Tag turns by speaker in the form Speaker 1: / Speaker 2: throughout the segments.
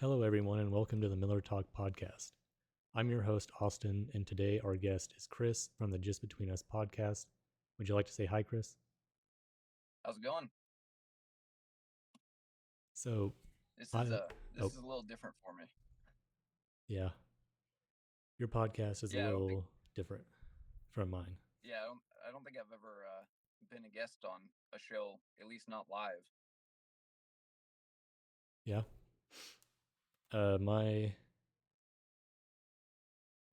Speaker 1: Hello, everyone, and welcome to the Miller Talk podcast. I'm your host, Austin, and today our guest is Chris from the Just Between Us podcast. Would you like to say hi, Chris?
Speaker 2: How's it going?
Speaker 1: So,
Speaker 2: This is
Speaker 1: I,
Speaker 2: a this
Speaker 1: oh,
Speaker 2: is a little different for me.
Speaker 1: yeah, your podcast is a
Speaker 2: Yeah, I don't think
Speaker 1: little different from mine.
Speaker 2: yeah, I don't think I've ever been a guest on a show, at least not live.
Speaker 1: Yeah. My,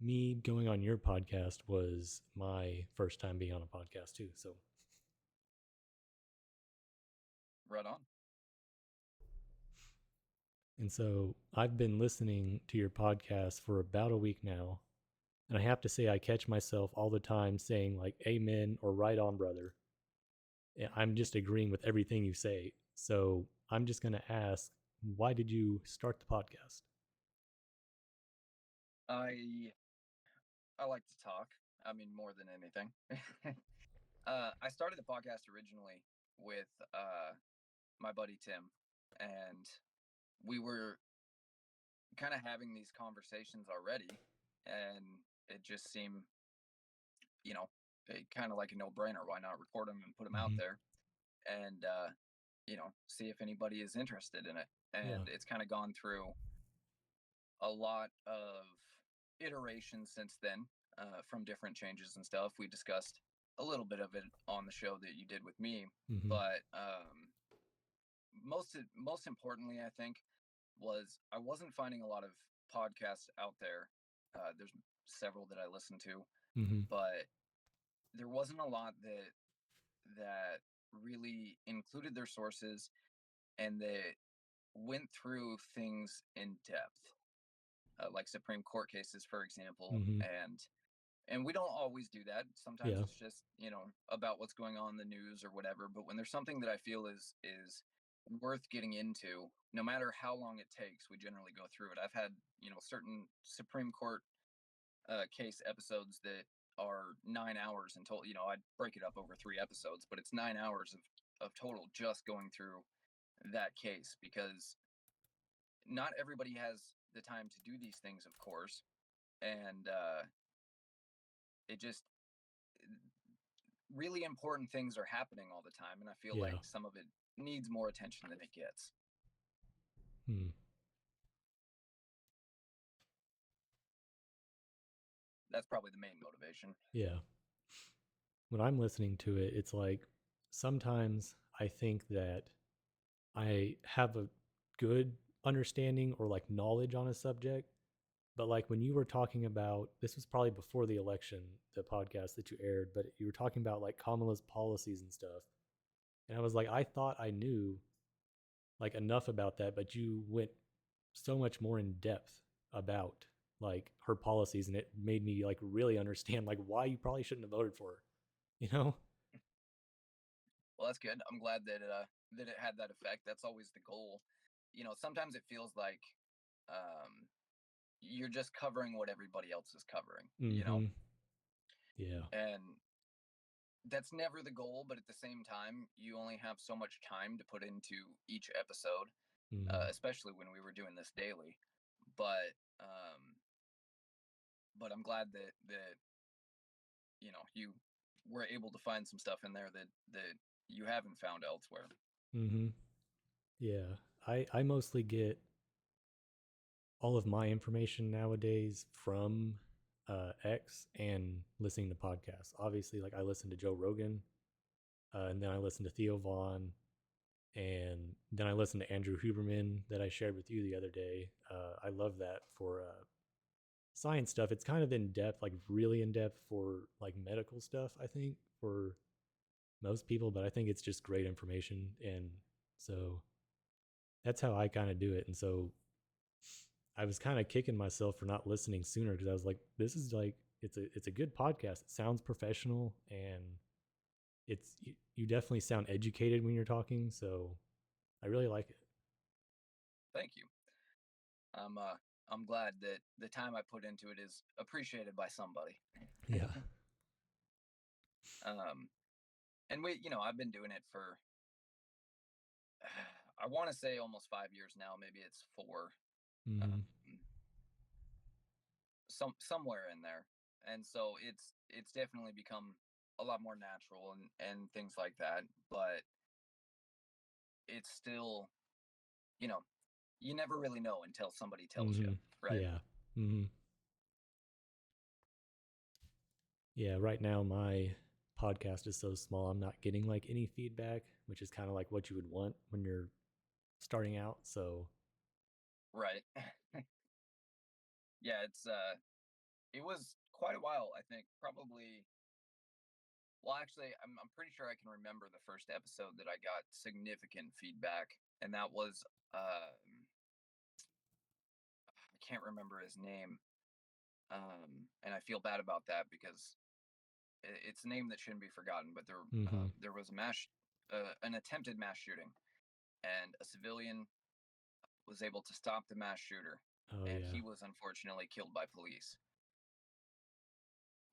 Speaker 1: me going on your podcast was my first time being on a podcast, too. So,
Speaker 2: Right on.
Speaker 1: and so I've been listening to your podcast for about a week now. And I have to say, I catch myself all the time saying, like, amen or right on, brother. I'm just agreeing with everything you say. So I'm just going to ask, why did you start the podcast?
Speaker 2: I like to talk. I mean, more than anything. I started the podcast originally with my buddy Tim, and we were kind of having these conversations already, and it just seemed, you know, kind of like a no-brainer. Why not record them and put them out
Speaker 1: Mm-hmm.
Speaker 2: there? And see if anybody is interested in it.
Speaker 1: Yeah.
Speaker 2: And it's kind of gone through a lot of iterations since then, from different changes and stuff. We discussed a little bit of it on the show that you did with me,
Speaker 1: Mm-hmm.
Speaker 2: but most importantly, I think, was I wasn't finding a lot of podcasts out there. There's several that I listen to,
Speaker 1: Mm-hmm.
Speaker 2: but there wasn't a lot that really included their sources and that went through things in depth, like Supreme Court cases, for example,
Speaker 1: Mm-hmm.
Speaker 2: and we don't always do that. Sometimes
Speaker 1: Yeah.
Speaker 2: it's just about what's going on in the news or whatever. But when there's something that I feel is worth getting into, no matter how long it takes, we generally go through it. I've had certain Supreme Court case episodes that are 9 hours in total. I'd break it up over 3 episodes, but it's 9 hours of total just going through that case because not everybody has the time to do these things, of course, and it just really important things are happening all the time, and I feel
Speaker 1: Yeah.
Speaker 2: like some of it needs more attention than it gets.
Speaker 1: Hmm.
Speaker 2: That's probably the main motivation.
Speaker 1: Yeah. When I'm listening to it, it's like sometimes I think that I have a good understanding or like knowledge on a subject. But like when you were talking about, this was probably before the election, the podcast that you aired, but you were talking about like Kamala's policies and stuff. And I was like, I thought I knew like enough about that, but you went so much more in depth about like her policies, and it made me like really understand like why you probably shouldn't have voted for her. You know?
Speaker 2: Well, that's good. I'm glad that it had that effect. That's always the goal. Sometimes it feels like um, you're just covering what everybody else is covering.
Speaker 1: Mm-hmm. Yeah.
Speaker 2: And that's never the goal, but at the same time, you only have so much time to put into each episode,
Speaker 1: Mm-hmm.
Speaker 2: especially when we were doing this daily. But um, but I'm glad that you were able to find some stuff in there that you haven't found elsewhere.
Speaker 1: Mm-hmm. Yeah. I mostly get all of my information nowadays from X and listening to podcasts. Obviously, like I listen to Joe Rogan, and then I listen to Theo Vaughn, and then I listen to Andrew Huberman that I shared with you the other day. I love that for science stuff. It's kind of in depth, like really in depth for like medical stuff, I think, for most people, but I think it's just great information. And so that's how I kind of do it. And so I was kind of kicking myself for not listening sooner because I was like, this is like it's a good podcast. It sounds professional and you definitely sound educated when you're talking. So I really like it.
Speaker 2: Thank you. I'm glad that the time I put into it is appreciated by somebody.
Speaker 1: Yeah.
Speaker 2: um, and I've been doing it for I want to say almost 5 years now. Maybe it's four.
Speaker 1: Mm-hmm.
Speaker 2: um, somewhere in there. And so it's definitely become a lot more natural and things like that. But it's still, you know, you never really know until somebody tells you,
Speaker 1: Mm-hmm.
Speaker 2: right?
Speaker 1: Yeah. Mm-hmm. Yeah. Right now, my podcast is so small, I'm not getting like any feedback, which is kind of like what you would want when you're starting out. So,
Speaker 2: Right. Yeah, it was quite a while, I think. Probably, well, actually, I'm pretty sure I can remember the first episode that I got significant feedback, and that was I can't remember his name. And I feel bad about that because it's a name that shouldn't be forgotten. But
Speaker 1: mm-hmm.
Speaker 2: there was an attempted mass shooting, and a civilian was able to stop the mass shooter,
Speaker 1: Oh,
Speaker 2: and
Speaker 1: yeah.
Speaker 2: he was unfortunately killed by police.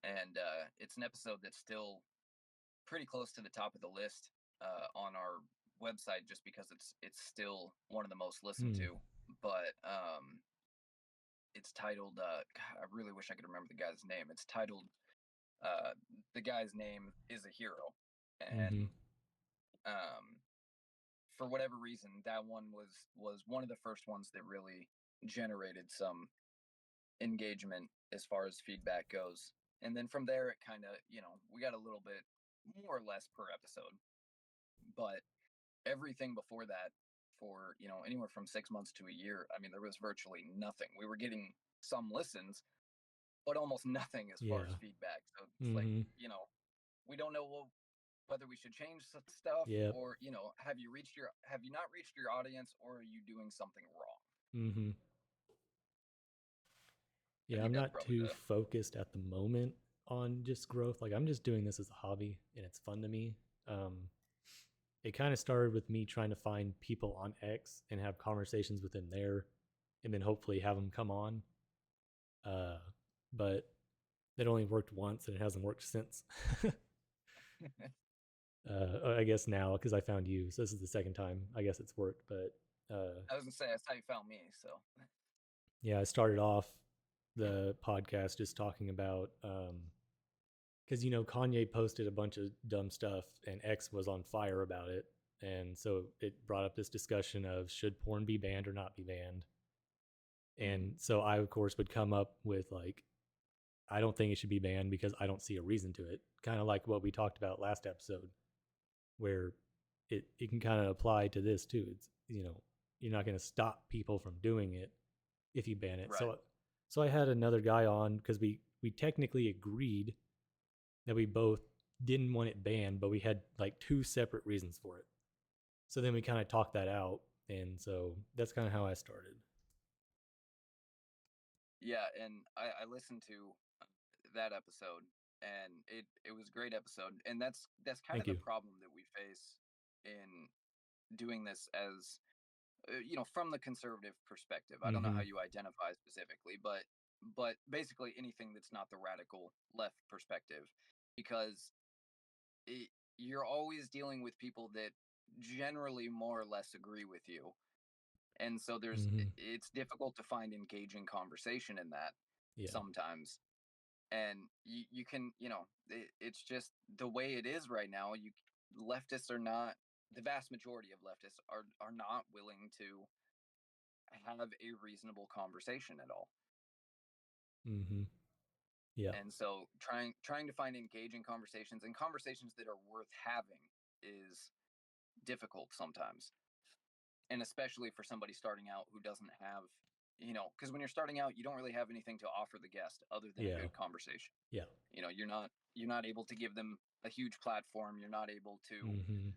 Speaker 2: And it's an episode that's still pretty close to the top of the list on our website, just because it's still one of the most listened
Speaker 1: Mm.
Speaker 2: to. But it's titled. God, I really wish I could remember the guy's name. It's titled. Uh, the guy's name is a hero,
Speaker 1: Mm-hmm.
Speaker 2: and um, for whatever reason, that one was one of the first ones that really generated some engagement as far as feedback goes. And then from there, it kind of, we got a little bit more or less per episode. But everything before that, for, anywhere from 6 months to a year, I mean, there was virtually nothing. We were getting some listens, but almost nothing as far as
Speaker 1: Yeah.
Speaker 2: feedback. So it's like,
Speaker 1: Mm-hmm.
Speaker 2: we don't know whether we should change stuff,
Speaker 1: Yep.
Speaker 2: or, have you not reached your audience, or are you doing something wrong?
Speaker 1: Mm-hmm.
Speaker 2: I
Speaker 1: Yeah,
Speaker 2: think
Speaker 1: I'm
Speaker 2: that's
Speaker 1: not
Speaker 2: probably
Speaker 1: too focused at the moment on just growth. Like I'm just doing this as a hobby and it's fun to me. Um, it kind of started with me trying to find people on X and have conversations with them there, and then hopefully have them come on. Uh, but it only worked once and it hasn't worked since.
Speaker 2: the.
Speaker 1: I guess now because I found you, so this is the second time. I guess it's worked, but
Speaker 2: I was gonna say that's how you found me. So
Speaker 1: yeah, I started off the podcast just talking about because Kanye posted a bunch of dumb stuff and X was on fire about it, and so it brought up this discussion of should porn be banned or not be banned.
Speaker 2: mm,
Speaker 1: And so I of course would come up with like, I don't think it should be banned because I don't see a reason to it, kind of like what we talked about last episode, where it can kind of apply to this too. It's, you're not going to stop people from doing it if you ban it.
Speaker 2: right.
Speaker 1: So I had another guy on because we technically agreed that we both didn't want it banned, but we had like two separate reasons for it. So then we kind of talked that out, and so that's kind of how I started.
Speaker 2: Yeah, and I listened to that episode, and it was a great episode, and that's kind of
Speaker 1: Thank
Speaker 2: the
Speaker 1: you.
Speaker 2: problem that we face in doing this as from the conservative perspective. I don't know
Speaker 1: Mm-hmm.
Speaker 2: how you identify specifically, but basically anything that's not the radical left perspective, because it, you're always dealing with people that generally more or less agree with you, and so
Speaker 1: Mm-hmm.
Speaker 2: it's difficult to find engaging conversation in that
Speaker 1: Yeah.
Speaker 2: sometimes. And you can, it's just the way it is right now. Leftists are not, the vast majority of leftists are not willing to have a reasonable conversation at all.
Speaker 1: Mm-hmm. Yeah.
Speaker 2: And so trying to find engaging conversations and conversations that are worth having is difficult sometimes. And especially for somebody starting out who doesn't have, because when you're starting out, you don't really have anything to offer the guest other than a
Speaker 1: Yeah.
Speaker 2: good conversation.
Speaker 1: Yeah.
Speaker 2: You're not able to give them a huge platform. You're not able to.
Speaker 1: Mm-hmm.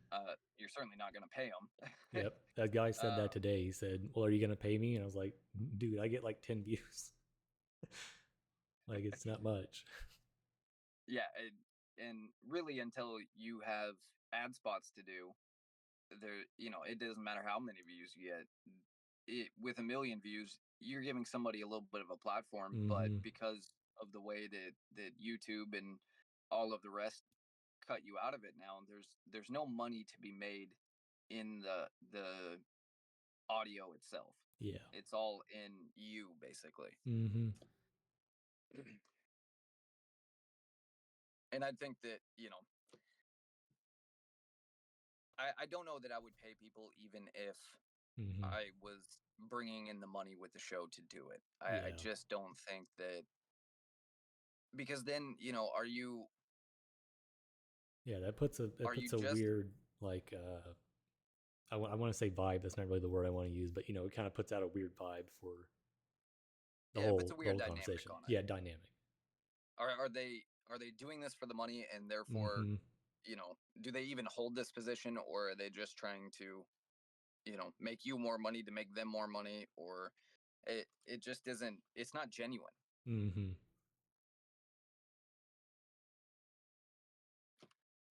Speaker 2: You're certainly not going to pay them.
Speaker 1: Yep. That guy said that
Speaker 2: um,
Speaker 1: today. He said, "Well, are you gonna pay me?" And I was like, "Dude, I get like 10 views. Like it's not much."
Speaker 2: yeah, and really, until you have ad spots to do, it doesn't matter how many views you get. With a million views, you're giving somebody a little bit of a platform, but
Speaker 1: Mm-hmm.
Speaker 2: because of the way that YouTube and all of the rest cut you out of it now, there's no money to be made in the audio itself.
Speaker 1: Yeah.
Speaker 2: It's all in you, basically.
Speaker 1: Mm-hmm.
Speaker 2: And I think that, I don't know that I would pay people even if
Speaker 1: Mm-hmm.
Speaker 2: I was bringing in the money with the show to do it. I
Speaker 1: Yeah.
Speaker 2: just don't think that, because then,
Speaker 1: Yeah. That
Speaker 2: are you
Speaker 1: puts a
Speaker 2: just,
Speaker 1: weird like I want to say vibe. That's not really the word I want to use, but it kind of puts out a weird vibe for
Speaker 2: yeah, it puts a
Speaker 1: the
Speaker 2: weird
Speaker 1: whole
Speaker 2: dynamic
Speaker 1: conversation.
Speaker 2: on it.
Speaker 1: Yeah, dynamic.
Speaker 2: Are they doing this for the money, and therefore,
Speaker 1: Mm-hmm.
Speaker 2: do they even hold this position, or are they just trying to, make you more money to make them more money, or it just isn't, it's not genuine.
Speaker 1: Mm-hmm.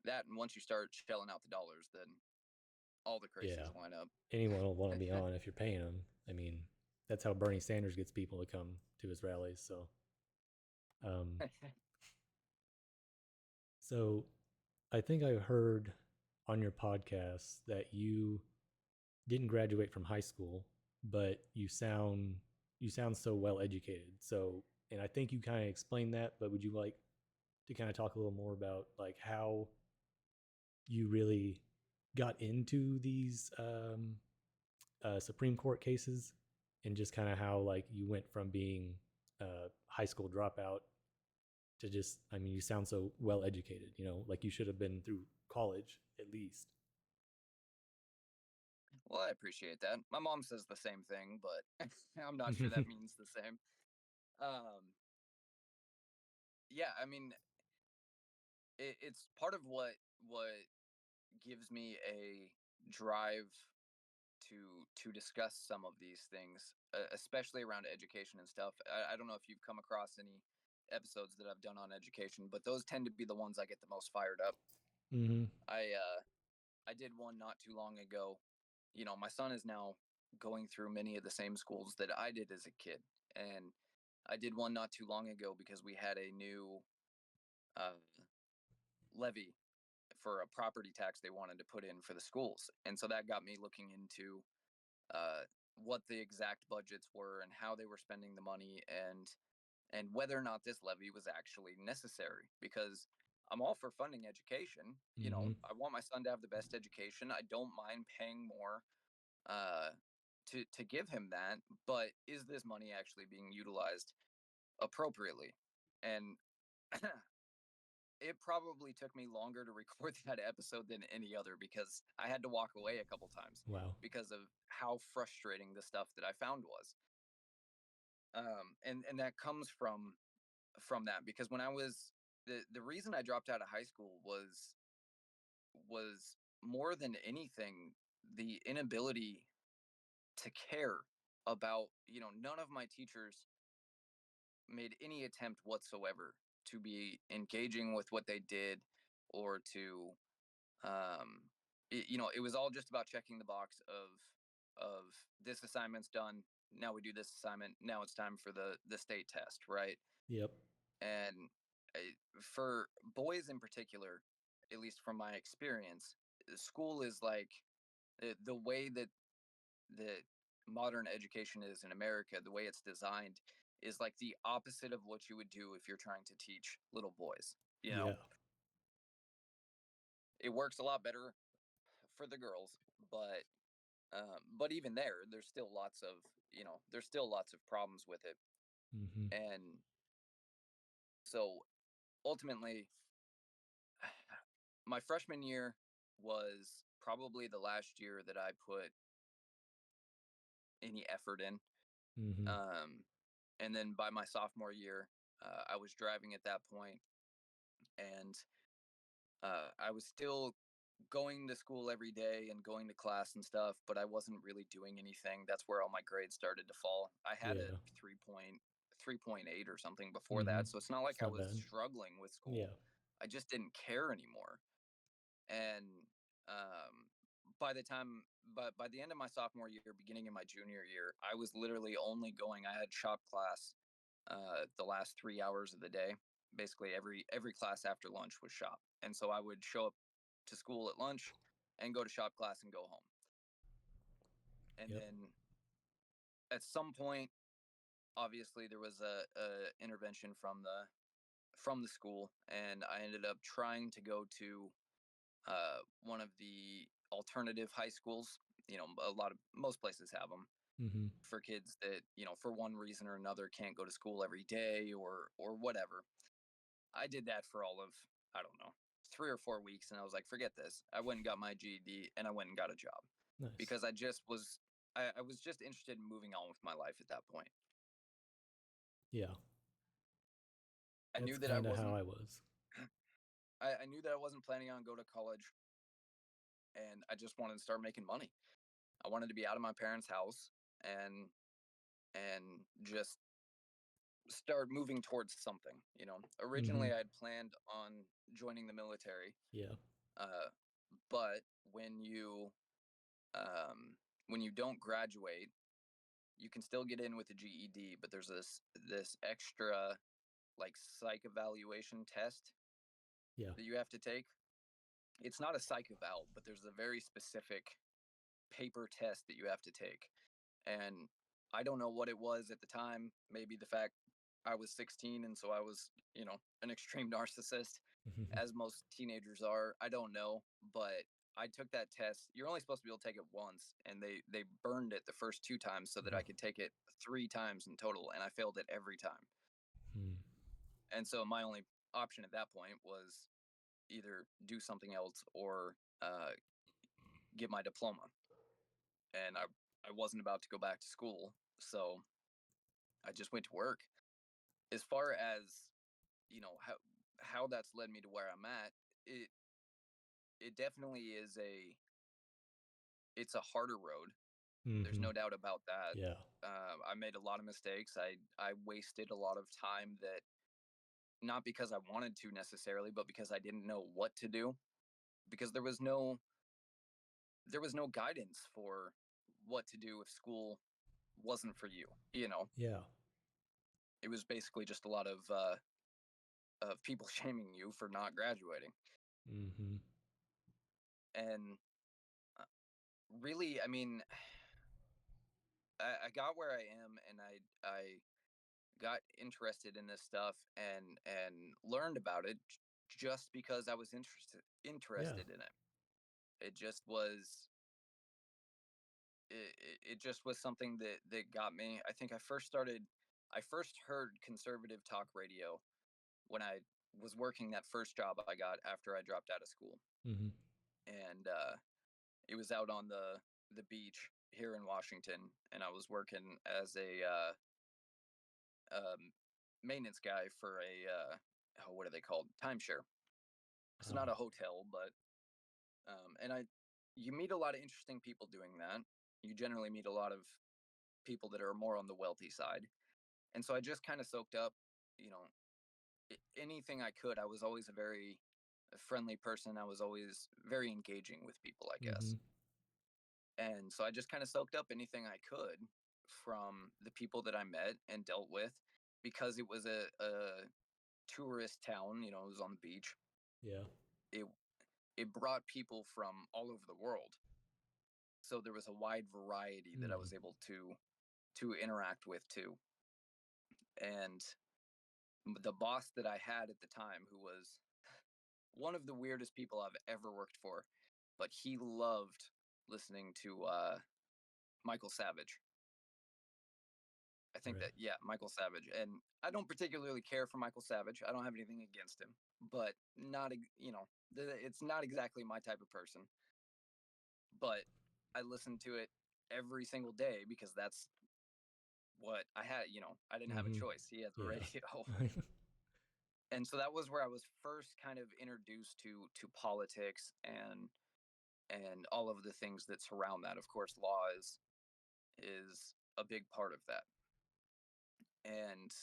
Speaker 2: That, and once you start shelling out the dollars, then all the
Speaker 1: Yeah.
Speaker 2: crazies line up.
Speaker 1: Anyone will want to be on if you're paying them. I mean, that's how Bernie Sanders gets people to come to his rallies. Um, so I think I heard on your podcast that you didn't graduate from high school, but you sound so well educated. So, and I think you kind of explained that, but would you like to kind of talk a little more about like how you really got into these Supreme Court cases, and just kind of how like you went from being a high school dropout to just, I mean, you sound so well educated, like you should have been through college at least.
Speaker 2: Well, I appreciate that. My mom says the same thing, but I'm not sure that means the same. Um, yeah, I mean, it's part of what gives me a drive to discuss some of these things, especially around education and stuff. I don't know if you've come across any episodes that I've done on education, but those tend to be the ones I get the most fired up.
Speaker 1: Mm-hmm.
Speaker 2: I did one not too long ago. My son is now going through many of the same schools that I did as a kid, and I did one not too long ago because we had a new uh, levy for a property tax they wanted to put in for the schools, and so that got me looking into what the exact budgets were and how they were spending the money, and whether or not this levy was actually necessary. Because I'm all for funding education.
Speaker 1: Mm-hmm.
Speaker 2: I want my son to have the best education. I don't mind paying more uh, to give him that, but is this money actually being utilized appropriately? And it probably took me longer to record that episode than any other, because I had to walk away a couple times
Speaker 1: Wow.
Speaker 2: because of how frustrating the stuff that I found was. And that comes from that, because when I was, the reason I dropped out of high school was more than anything the inability to care about, none of my teachers made any attempt whatsoever to be engaging with what they did, or to, it was all just about checking the box of this assignment's done, now we do this assignment, now it's time for the state test, right?
Speaker 1: Yep.
Speaker 2: And for boys in particular, at least from my experience, school is like, the way that modern education is in America, the way it's designed, is like the opposite of what you would do if you're trying to teach little boys. You know,
Speaker 1: Yeah.
Speaker 2: it works a lot better for the girls, but even there, there's still lots of problems with it.
Speaker 1: Mm-hmm.
Speaker 2: And so ultimately, my freshman year was probably the last year that I put any effort in.
Speaker 1: Mm-hmm.
Speaker 2: And then by my sophomore year, I was driving at that point, and I was still going to school every day and going to class and stuff, but I wasn't really doing anything. That's where all my grades started to fall. I had a
Speaker 1: Yeah.
Speaker 2: 3.8 or something before
Speaker 1: Mm-hmm.
Speaker 2: that, so it's not like
Speaker 1: It's
Speaker 2: I
Speaker 1: not
Speaker 2: was
Speaker 1: bad.
Speaker 2: struggling with
Speaker 1: Yeah.
Speaker 2: school. I just didn't care anymore. And um, by the time, but by the end of my sophomore year, beginning of my junior year, I was literally only going. I had shop class the last 3 hours of the day. Basically, every class after lunch was shop, and so I would show up to school at lunch and go to shop class and go home. And
Speaker 1: Yep.
Speaker 2: then at some point, obviously, there was a intervention from the school, and I ended up trying to go to one of the alternative high schools. You know, most places have them
Speaker 1: Mm-hmm.
Speaker 2: for kids that, for one reason or another can't go to school every day or whatever. I did that for all of, I don't know, 3 or 4 weeks, and I was like, forget this. I went and got my GED, and I went and got a job
Speaker 1: Nice.
Speaker 2: because I was just interested in moving on with my life at that point.
Speaker 1: Yeah.
Speaker 2: I
Speaker 1: That's
Speaker 2: knew that I
Speaker 1: kind of how
Speaker 2: wasn't
Speaker 1: I was.
Speaker 2: I knew that I wasn't planning on go to college, and I just wanted to start making money. I wanted to be out of my parents' house and just start moving towards something.
Speaker 1: Mm-hmm.
Speaker 2: Originally I had planned on joining the military,
Speaker 1: Yeah.
Speaker 2: uh, but when you when you don't graduate, you can still get in with a GED, but there's this extra like psych evaluation test
Speaker 1: Yeah.
Speaker 2: that you have to take. It's not a psych eval, but there's a very specific paper test that you have to take. And I don't know what it was at the time. Maybe the fact I was 16 and so I was, an extreme narcissist, as most teenagers are. I don't know, but I took that test. You're only supposed to be able to take it once, and they burned it the first 2 times so that
Speaker 1: Oh.
Speaker 2: I could take it 3 times in total, and I failed it every time.
Speaker 1: Hmm.
Speaker 2: And so my only option at that point was either do something else or get my diploma. And I wasn't about to go back to school, so I just went to work. As far as how that's led me to where I'm at, it it definitely is a it's a harder road. There's
Speaker 1: Mm-hmm.
Speaker 2: no doubt about that.
Speaker 1: Yeah.
Speaker 2: I made a lot of mistakes. I wasted a lot of time that not because I wanted to necessarily, but because I didn't know what to do. Because there was no guidance for what to do if school wasn't for you.
Speaker 1: Yeah.
Speaker 2: It was basically just a lot of people shaming you for not graduating.
Speaker 1: Mm-hmm.
Speaker 2: And really, I mean, I got where I am, and I got interested in this stuff and learned about it just because I was
Speaker 1: Yeah.
Speaker 2: interested in it. It just was it just was something that got me. I think I first heard conservative talk radio when I was working that first job I got after I dropped out of school.
Speaker 1: Mm-hmm.
Speaker 2: And it was out on the beach here in Washington, and I was working as a um, maintenance guy for a what are they called, timeshare. It's not
Speaker 1: Ah.
Speaker 2: a hotel, but and I you meet a lot of interesting people doing that. You generally meet a lot of people that are more on the wealthy side, and so I just kind of soaked up, you know, anything I could. I was always a very friendly person. I was always very engaging with people, I
Speaker 1: Mm-hmm.
Speaker 2: guess. And so I just kind of soaked up anything I could from the people that I met and dealt with because it was a tourist town, it was on the beach.
Speaker 1: Yeah.
Speaker 2: It it brought people from all over the world. So there was a wide variety that I
Speaker 1: Mm.
Speaker 2: was able to interact with too. And the boss that I had at the time, who was one of the weirdest people I've ever worked for, but he loved listening to Michael Savage. I think
Speaker 1: Right.
Speaker 2: that, yeah, Michael Savage. And I don't particularly care for Michael Savage. I don't have anything against him, but not, it's not exactly my type of person. But I listen to it every single day because that's what I had. I didn't have a
Speaker 1: Mm-hmm.
Speaker 2: choice. He has a
Speaker 1: Yeah.
Speaker 2: radio. And so that was where I was first kind of introduced to politics and all of the things that surround that. Of course, law is a big part of that. And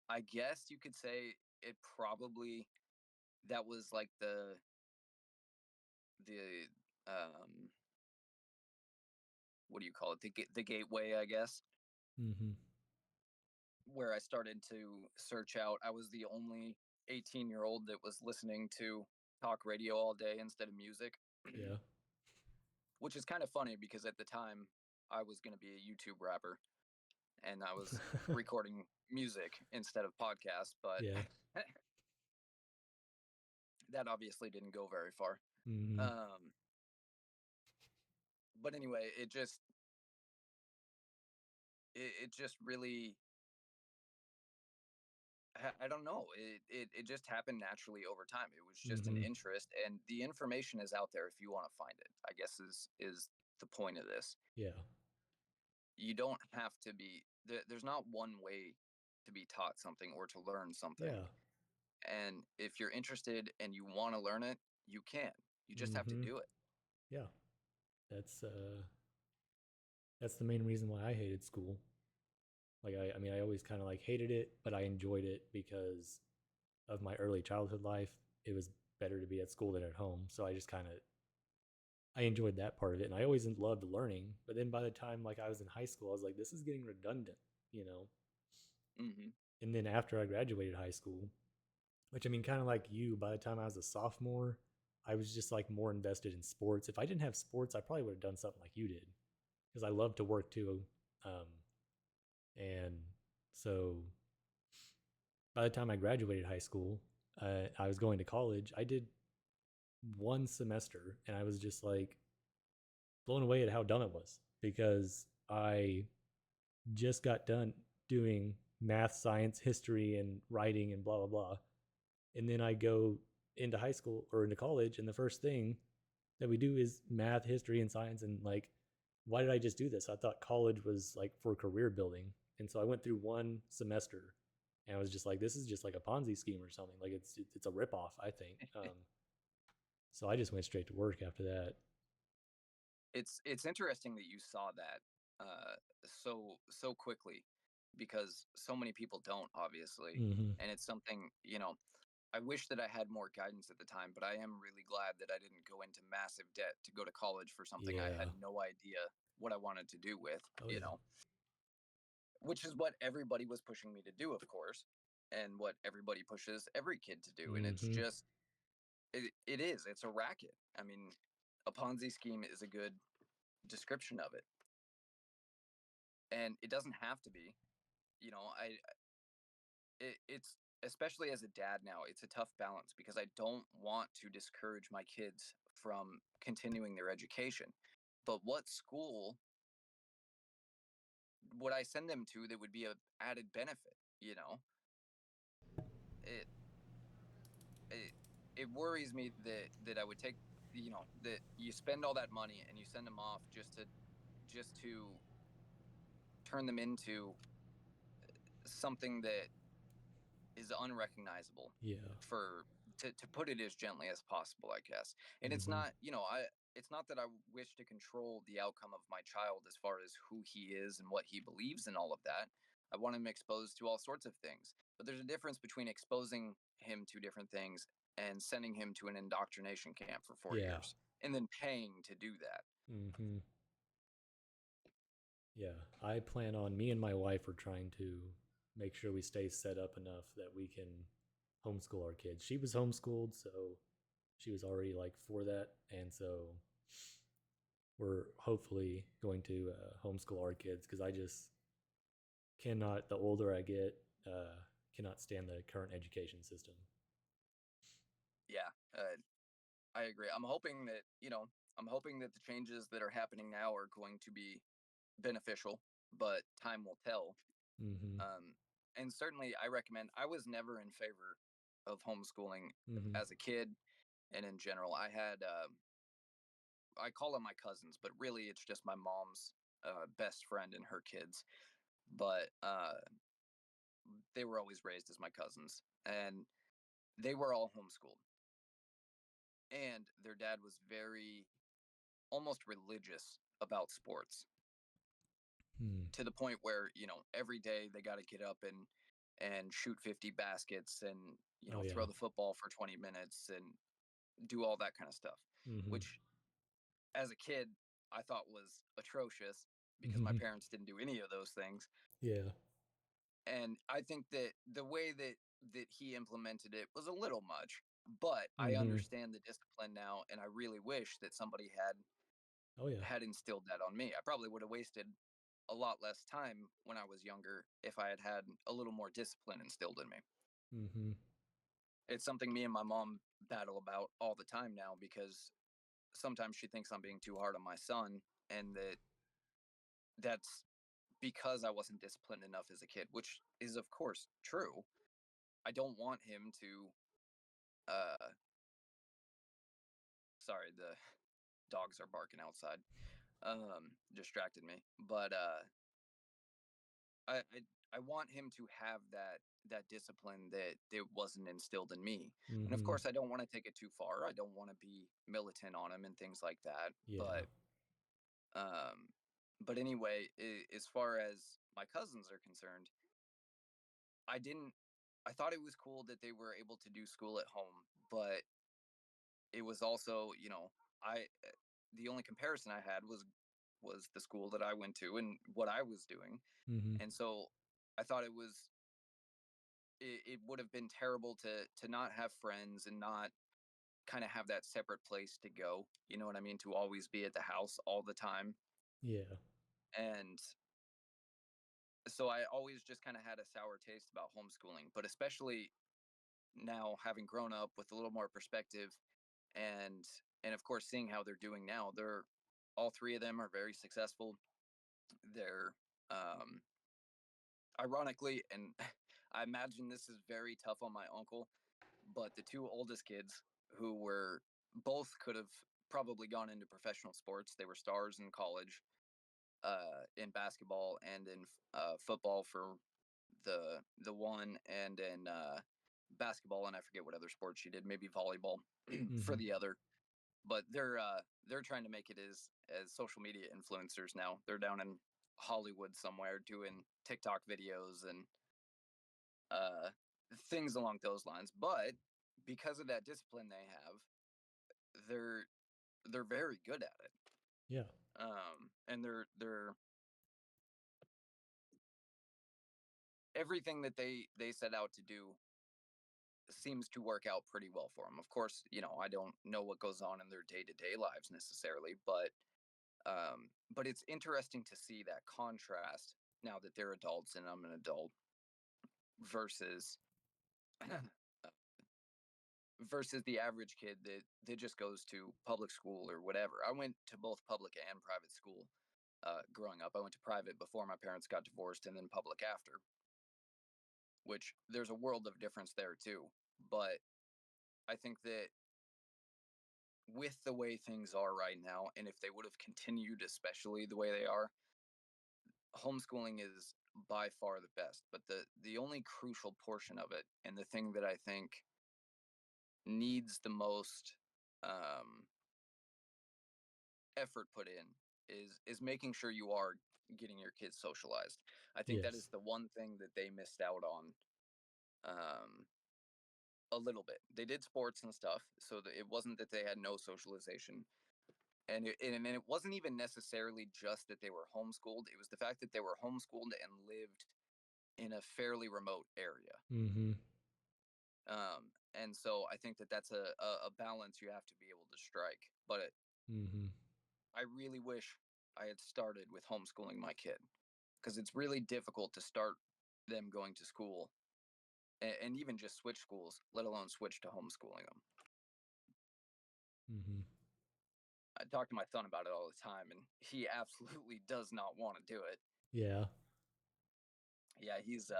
Speaker 2: I guess you could say it probably that was like the um what do you call it, the gateway, I guess,
Speaker 1: Mm-hmm.
Speaker 2: where I started to search out. I was the only 18-year-old that was listening to talk radio all day instead of music.
Speaker 1: Yeah.
Speaker 2: Which is kind of funny because at the time I was going to be a YouTube rapper and I was recording music instead of podcasts, but
Speaker 1: Yeah.
Speaker 2: that obviously didn't go very far.
Speaker 1: Mhm.
Speaker 2: Um, but anyway, it just really, I don't know. It just happened naturally over time. It was just an
Speaker 1: Mhm.
Speaker 2: interest, and the information is out there if you want to find it. I guess is the point of this.
Speaker 1: Yeah.
Speaker 2: You don't have to be there's not one way to be taught something or to learn something.
Speaker 1: Yeah.
Speaker 2: And if you're interested and you want to learn it, you can. You just have to
Speaker 1: Mhm.
Speaker 2: do it.
Speaker 1: Yeah. That's that's the main reason why I hated school. Like I mean I always kind of like hated it, but I enjoyed it because of my early childhood life. It was better to be at school than at home. So I just kind of I enjoyed that part of it, and I always loved learning. But then by the time like I was in high school, I was like, this is getting redundant, you know.
Speaker 2: Hmm.
Speaker 1: And then after I graduated high school, which I mean, kind of like you, by the time I was a sophomore, I was just like more invested in sports. If I didn't have sports, I probably would have done something like you did because I love to work too. Um, and so by the time I graduated high school, I was going to college. I did one semester, and I was just like blown away at how dumb it was because I just got done doing math, science, history, and writing, and blah blah blah. And then I go into high school or into college, and the first thing that we do is math, history, and science. And like, why did I just do this? I thought college was like for career building, and so I went through one semester, and I was just like, this is just like a Ponzi scheme or something. Like it's a ripoff, I think. So I just went straight to work after that.
Speaker 2: It's interesting that you saw that so quickly because so many people don't obviously,
Speaker 1: Mm-hmm.
Speaker 2: and it's something I wish that I had more guidance at the time, but I am really glad that I didn't go into massive debt to go to college for something I had
Speaker 1: Yeah.
Speaker 2: no idea what I wanted to do with,
Speaker 1: Oh yeah.
Speaker 2: which is what everybody was pushing me to do, of course, and what everybody pushes every kid to do. And it's
Speaker 1: Mm-hmm.
Speaker 2: just, it's a racket. I mean, a Ponzi scheme is a good description of it. And it doesn't have to be, it's, especially as a dad now, it's a tough balance because I don't want to discourage my kids from continuing their education. But what school would I send them to that would be a added benefit? You know, it it, it worries me that I would take, that you spend all that money and you send them off just to turn them into something that is unrecognizable
Speaker 1: Yeah.
Speaker 2: for to put it as gently as possible, I guess. And it's
Speaker 1: Mm-hmm.
Speaker 2: not, it's not that I wish to control the outcome of my child as far as who he is and what he believes and all of that. I want him exposed to all sorts of things. But there's a difference between exposing him to different things and sending him to an indoctrination camp for 4
Speaker 1: Yeah.
Speaker 2: years and then paying to do that.
Speaker 1: Mm-hmm. Yeah, I plan on me and my wife are trying to make sure we stay set up enough that we can homeschool our kids. She was homeschooled, so she was already like for that, and so we're hopefully going to homeschool our kids because I just cannot. The older I get, cannot stand the current education system.
Speaker 2: Yeah, I agree. I'm hoping that the changes that are happening now are going to be beneficial, but time will tell.
Speaker 1: Mm-hmm.
Speaker 2: Um, and certainly, I recommend. I was never in favor of homeschooling
Speaker 1: Mm-hmm.
Speaker 2: as a kid, and in general, I call them my cousins, but really, it's just my mom's best friend and her kids. But they were always raised as my cousins, and they were all homeschooled. And their dad was very almost religious about sports
Speaker 1: Hmm.
Speaker 2: to the point where every day they got to get up and shoot 50 baskets and
Speaker 1: Oh yeah.
Speaker 2: throw the football for 20 minutes and do all that kind of stuff,
Speaker 1: Mm-hmm.
Speaker 2: which as a kid I thought was atrocious because my
Speaker 1: Mm-hmm.
Speaker 2: parents didn't do any of those things.
Speaker 1: Yeah.
Speaker 2: And I think that the way that he implemented it was a little much, but I
Speaker 1: Mm-hmm.
Speaker 2: understand the discipline now, and I really wish that somebody had
Speaker 1: Oh yeah.
Speaker 2: had instilled that on me. I probably would have wasted a lot less time when I was younger if I had had a little more discipline instilled in me.
Speaker 1: Mm-hmm.
Speaker 2: It's something me and my mom battle about all the time now because sometimes she thinks I'm being too hard on my son, and that's because I wasn't disciplined enough as a kid, which is of course true. I don't want him to uh sorry, the dogs are barking outside. Distracted me. But I I, I want him to have that discipline that wasn't instilled in me. And of
Speaker 1: Mm-hmm.
Speaker 2: course I don't want to take it too far. I don't want to be militant on him and things like that.
Speaker 1: Yeah.
Speaker 2: Um but anyway, as far as my cousins are concerned, I didn't I thought it was cool that they were able to do school at home, but it was also, I the only comparison I had was the school that I went to and what I was doing.
Speaker 1: Mm-hmm.
Speaker 2: And so I thought it would have been terrible to not have friends and not kind of have that separate place to go. You know what I mean? To always be at the house all the time.
Speaker 1: Yeah.
Speaker 2: And so I always just kind of had a sour taste about homeschooling, but especially now having grown up with a little more perspective and and of course seeing how they're doing now. They're all three of them are very successful. They're um ironically, and I imagine this is very tough on my uncle, but the two oldest kids who were both could have probably gone into professional sports. They were stars in college, in basketball and in football for the one, and in basketball, and I forget what other sports she did, maybe volleyball for
Speaker 1: Mm-hmm.
Speaker 2: the other. But they're trying to make it as social media influencers now. They're down in Hollywood somewhere doing TikTok videos and uh, things along those lines. But because of that discipline they have, they're they're very good at it.
Speaker 1: Yeah.
Speaker 2: And they're everything that they set out to do seems to work out pretty well for them. Of course, I don't know what goes on in their day to day lives necessarily, but it's interesting to see that contrast now that they're adults and I'm an adult versus versus the average kid that just goes to public school or whatever. I went to both public and private school growing up. I went to private before my parents got divorced, and then public after, which there's a world of difference there too. But I think that with the way things are right now, and if they would have continued, especially the way they are, homeschooling is by far the best. But the only crucial portion of it, and the thing that I think needs the most um, effort put in, is making sure you are getting your kids socialized. I think that is
Speaker 1: Yes.
Speaker 2: the one thing that they missed out on a little bit. They did sports and stuff, so that it wasn't that they had no socialization. And it wasn't even necessarily just that they were homeschooled. It was the fact that they were homeschooled and lived in a fairly remote area.
Speaker 1: Mm-hmm.
Speaker 2: And so I think that that's a balance you have to be able to strike. But
Speaker 1: Mm-hmm.
Speaker 2: I really wish I had started with homeschooling my kid, because it's really difficult to start them going to school, and even just switch schools, let alone switch to homeschooling them.
Speaker 1: Mm-hmm.
Speaker 2: I talk to my son about it all the time, and he absolutely does not want to do it.
Speaker 1: Yeah.
Speaker 2: Yeah, he's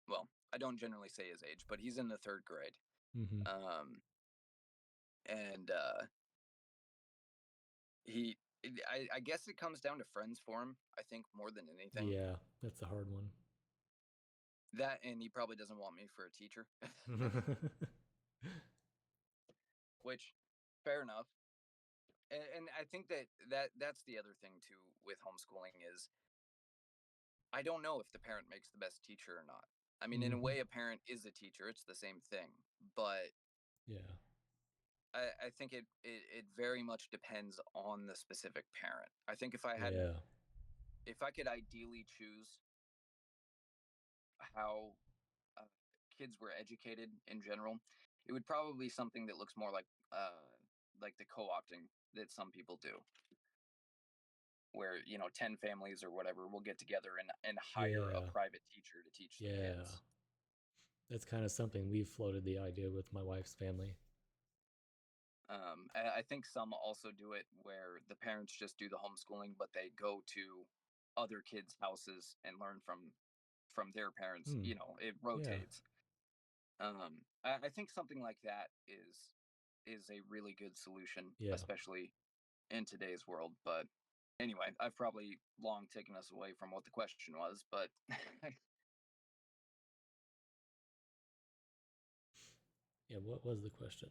Speaker 2: well, I don't generally say his age, but he's in the third grade.
Speaker 1: Mm-hmm.
Speaker 2: Um, and he, I guess it comes down to friends for him. I think more than anything.
Speaker 1: Yeah. That's a hard one.
Speaker 2: That, and he probably doesn't want me for a teacher, which fair enough. And I think that's the other thing too with homeschooling is I don't know if the parent makes the best teacher or not. I mean, in a
Speaker 1: Mm-hmm.
Speaker 2: way, a parent is a teacher. It's the same thing, but
Speaker 1: Yeah.
Speaker 2: I think it very much depends on the specific parent. I think
Speaker 1: Yeah.
Speaker 2: if I could ideally choose how kids were educated in general, it would probably be something that looks more like like the co-opting that some people do, where 10 families or whatever will get together and hire a
Speaker 1: Yeah.
Speaker 2: private teacher to teach the
Speaker 1: Yeah.
Speaker 2: kids.
Speaker 1: That's kind of something we've floated the idea with my wife's family.
Speaker 2: I think some also do it where the parents just do the homeschooling, but they go to other kids' houses and learn from their parents.
Speaker 1: Hmm.
Speaker 2: It
Speaker 1: Yeah.
Speaker 2: rotates. I think something like that is a really good solution,
Speaker 1: Yeah.
Speaker 2: especially in today's world. But anyway, I've probably long taken us away from what the question was, but
Speaker 1: Yeah. What was the question?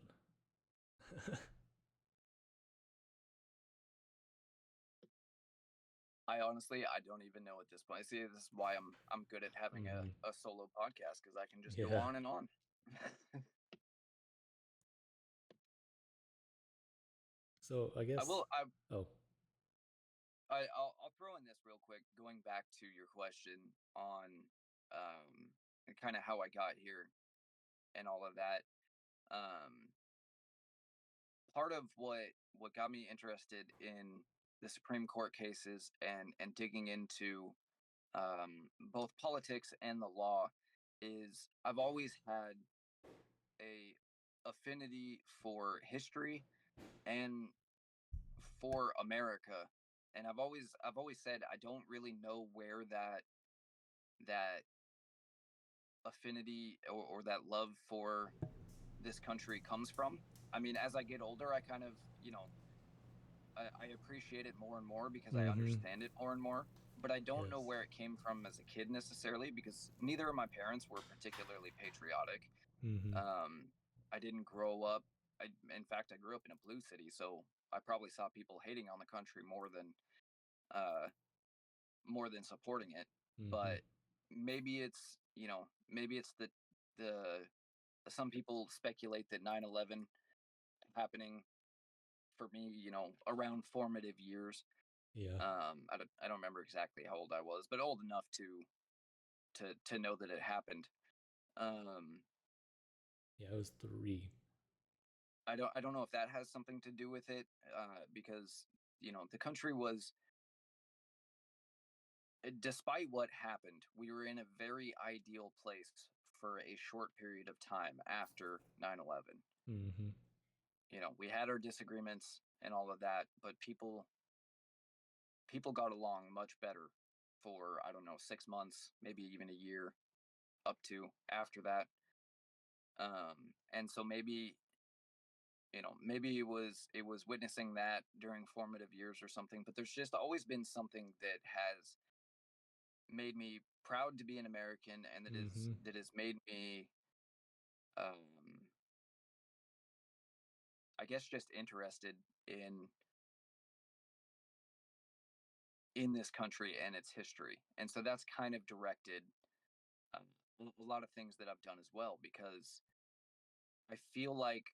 Speaker 2: I honestly I don't even know at this point. See, this is why I'm good at having
Speaker 1: Hmm.
Speaker 2: a solo podcast because I can just go
Speaker 1: Yeah.
Speaker 2: on and on.
Speaker 1: So I
Speaker 2: I
Speaker 1: guess.
Speaker 2: will.
Speaker 1: Oh.
Speaker 2: I'll throw in this real quick. Going back to your question on kind of how I got here and all of that. Um, Part of what got me interested in the Supreme Court cases and digging into both politics and the law is I've always had a affinity for history and for America, and I've always said I don't really know where that affinity or that love for this country comes from. I mean, as I get older, I kind of I appreciate it more and more because I
Speaker 1: Hmm.
Speaker 2: understand it more and more. But I don't know
Speaker 1: Yes.
Speaker 2: where it came from as a kid necessarily because neither of my parents were particularly patriotic.
Speaker 1: Hmm.
Speaker 2: Um, I didn't grow up. In fact, I grew up in a blue city, so I probably saw people hating on the country uh, more than supporting it.
Speaker 1: Hmm.
Speaker 2: But maybe it's the some people speculate that 9/11 happening for me, around formative years.
Speaker 1: Yeah.
Speaker 2: I don't remember exactly how old I was, but old enough to know that it happened. Um,
Speaker 1: Yeah. I was 3.
Speaker 2: I don't know if that has something to do with it, because the country was, despite what happened, we were in a very ideal place for a short period of time after 9/11.
Speaker 1: Hmm.
Speaker 2: We had our disagreements and all of that, but people got along much better for, I don't know, 6 months, maybe even a year up to after that. And so maybe it was witnessing that during formative years or something. But there's just always been something that has made me proud to be an American, and that is
Speaker 1: Hmm.
Speaker 2: that has made me, um, I guess, just interested in in this country and its history. And so that's kind of directed um, a lot of things that I've done as well, because I feel like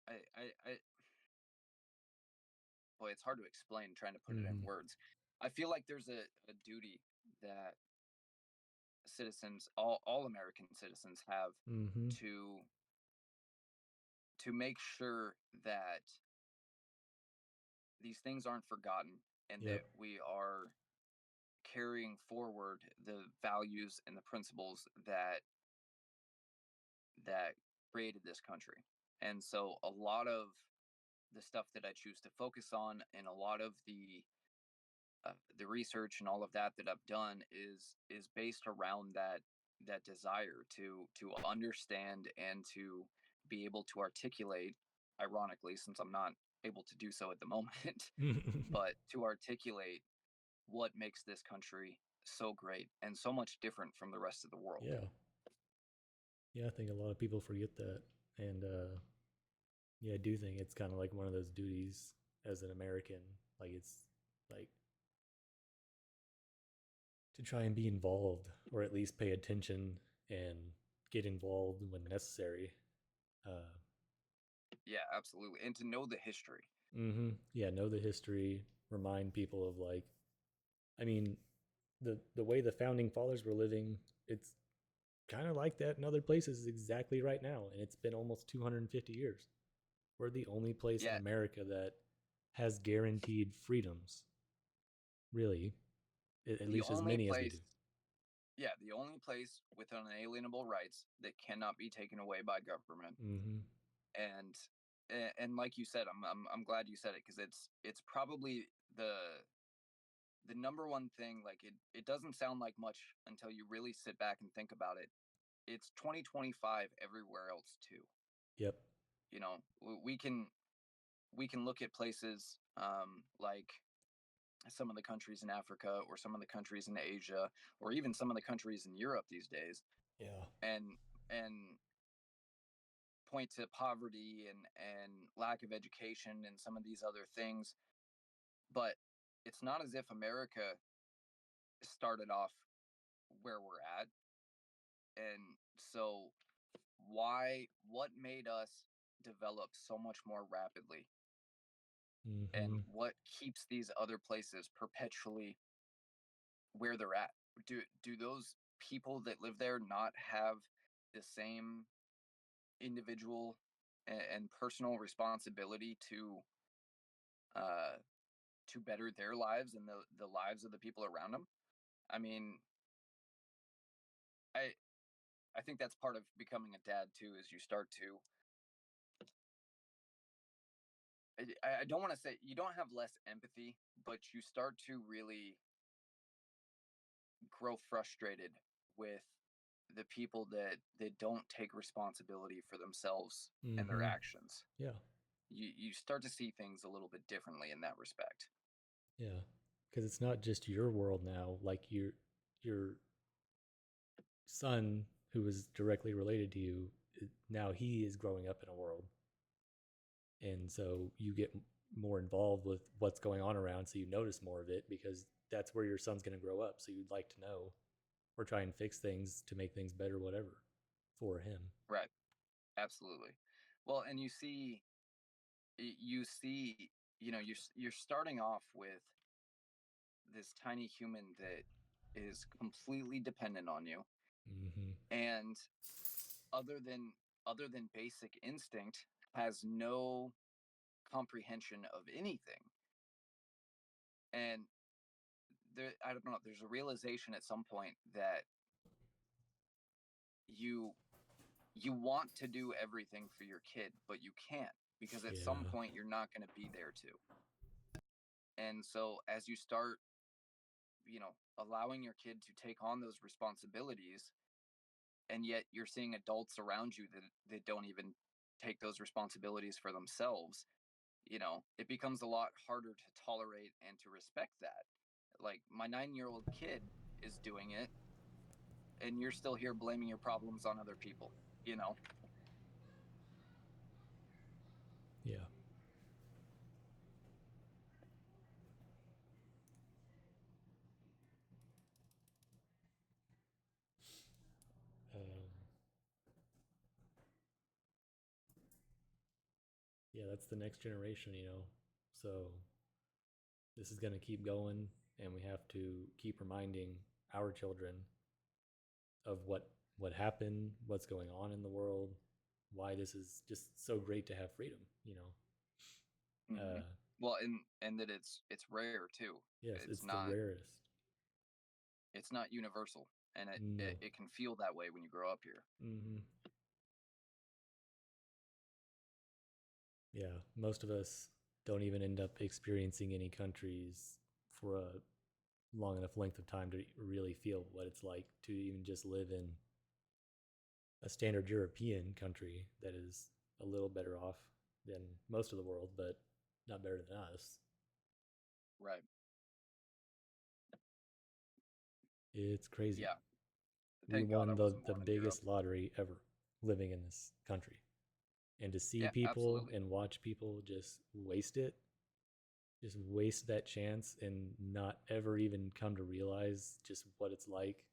Speaker 2: I boy, it's hard to explain trying to put it in
Speaker 1: Hmm.
Speaker 2: words. I feel like there's a duty that citizens, all American citizens, have
Speaker 1: Hmm.
Speaker 2: to to make sure that these things aren't forgotten and that
Speaker 1: Yep.
Speaker 2: we are carrying forward the values and the principles that created this country. And so a lot of the stuff that I choose to focus on and a lot of the research and all of that I've done is based around that desire to understand and to be able to articulate, ironically, since I'm not able to do so at the moment, but to articulate what makes this country so great and so much different from the rest of the world.
Speaker 1: Yeah. Yeah. I think a lot of people forget that, and yeah, I do think it's kind of like one of those duties as an American. Like it's like to try and be involved, or at least pay attention and get involved when necessary. Uh,
Speaker 2: Yeah, absolutely. And to know the history.
Speaker 1: Yeah, know the history. Remind people of like, I mean, the way the founding fathers were living. It's kind of like that in other places exactly right now, and it's been almost 250 years. We're the only place in
Speaker 2: Yeah,
Speaker 1: America that has guaranteed freedoms, really, at
Speaker 2: the
Speaker 1: least as
Speaker 2: only
Speaker 1: many as we
Speaker 2: place
Speaker 1: do.
Speaker 2: yeah, the only place with unalienable rights that cannot be taken away by government.
Speaker 1: Mm-hmm.
Speaker 2: And and like you said, I'm glad you said it, because it's probably the the number one thing. Like, it doesn't sound like much until you really sit back and think about it. It's 2025 everywhere else too.
Speaker 1: Yep.
Speaker 2: You know, we can look at places, like some of the countries in Africa, or some of the countries in Asia, or even some of the countries in Europe these days,
Speaker 1: Yeah.
Speaker 2: and and point to poverty and lack of education and some of these other things. But it's not as if America started off where we're at. And so, what made us develop so much more rapidly, and
Speaker 1: Mm-hmm.
Speaker 2: what keeps these other places perpetually where they're at? Do those people that live there not have the same individual and personal responsibility uh to better their lives and the lives of the people around them? I mean, I I think that's part of becoming a dad too, is you start to, I don't want to say you don't have less empathy, but you start to really grow frustrated with the people that don't take responsibility for themselves and their
Speaker 1: Mm-hmm.
Speaker 2: actions.
Speaker 1: Yeah.
Speaker 2: You start to see things a little bit differently in that respect.
Speaker 1: Yeah. Because it's not just your world now. Like your son, who is directly related to you, now he is growing up in a world, and so you get more involved with what's going on around, so you notice more of it because that's where your son's going to grow up. So you'd like to know or try and fix things to make things better, whatever, for him.
Speaker 2: Right. Absolutely. Well, and you see, you're starting off with this tiny human that is completely dependent on you,
Speaker 1: Mm-hmm.
Speaker 2: and other than basic instinct, has no comprehension of anything. And I don't know, there's a realization at some point that you you want to do everything for your kid, but you can't, because at some
Speaker 1: Yeah.
Speaker 2: point you're not going to be there too. And so, as you start, allowing your kid to take on those responsibilities, and yet you're seeing adults around you that don't even take those responsibilities for themselves, it becomes a lot harder to tolerate and to respect that. Like, my 9-year-old kid is doing it, and you're still here blaming your problems on other people, you know?
Speaker 1: Yeah. Um, yeah, that's the next generation, you know. So this is going to keep going, and we have to keep reminding our children of what happened, what's going on in the world, why this is just so great to have freedom, you know.
Speaker 2: Hmm.
Speaker 1: Uh,
Speaker 2: Well, and that it's rare too.
Speaker 1: yes,
Speaker 2: It's
Speaker 1: it's the
Speaker 2: not
Speaker 1: rarest.
Speaker 2: it's not universal, and
Speaker 1: No.
Speaker 2: it can feel that way when you grow up here.
Speaker 1: Mm-hmm. Yeah, most of us don't even end up experiencing any countries for a long enough length of time to really feel what it's like to even just live in a standard European country that is a little better off than most of the world, but not better than us.
Speaker 2: Right.
Speaker 1: It's crazy.
Speaker 2: Yeah.
Speaker 1: We
Speaker 2: Thank God I
Speaker 1: won
Speaker 2: wasn't
Speaker 1: the
Speaker 2: born in Europe.
Speaker 1: biggest lottery ever living in this country. And to see
Speaker 2: Yeah,
Speaker 1: people
Speaker 2: absolutely.
Speaker 1: and watch people just waste that chance and not ever even come to realize just what it's like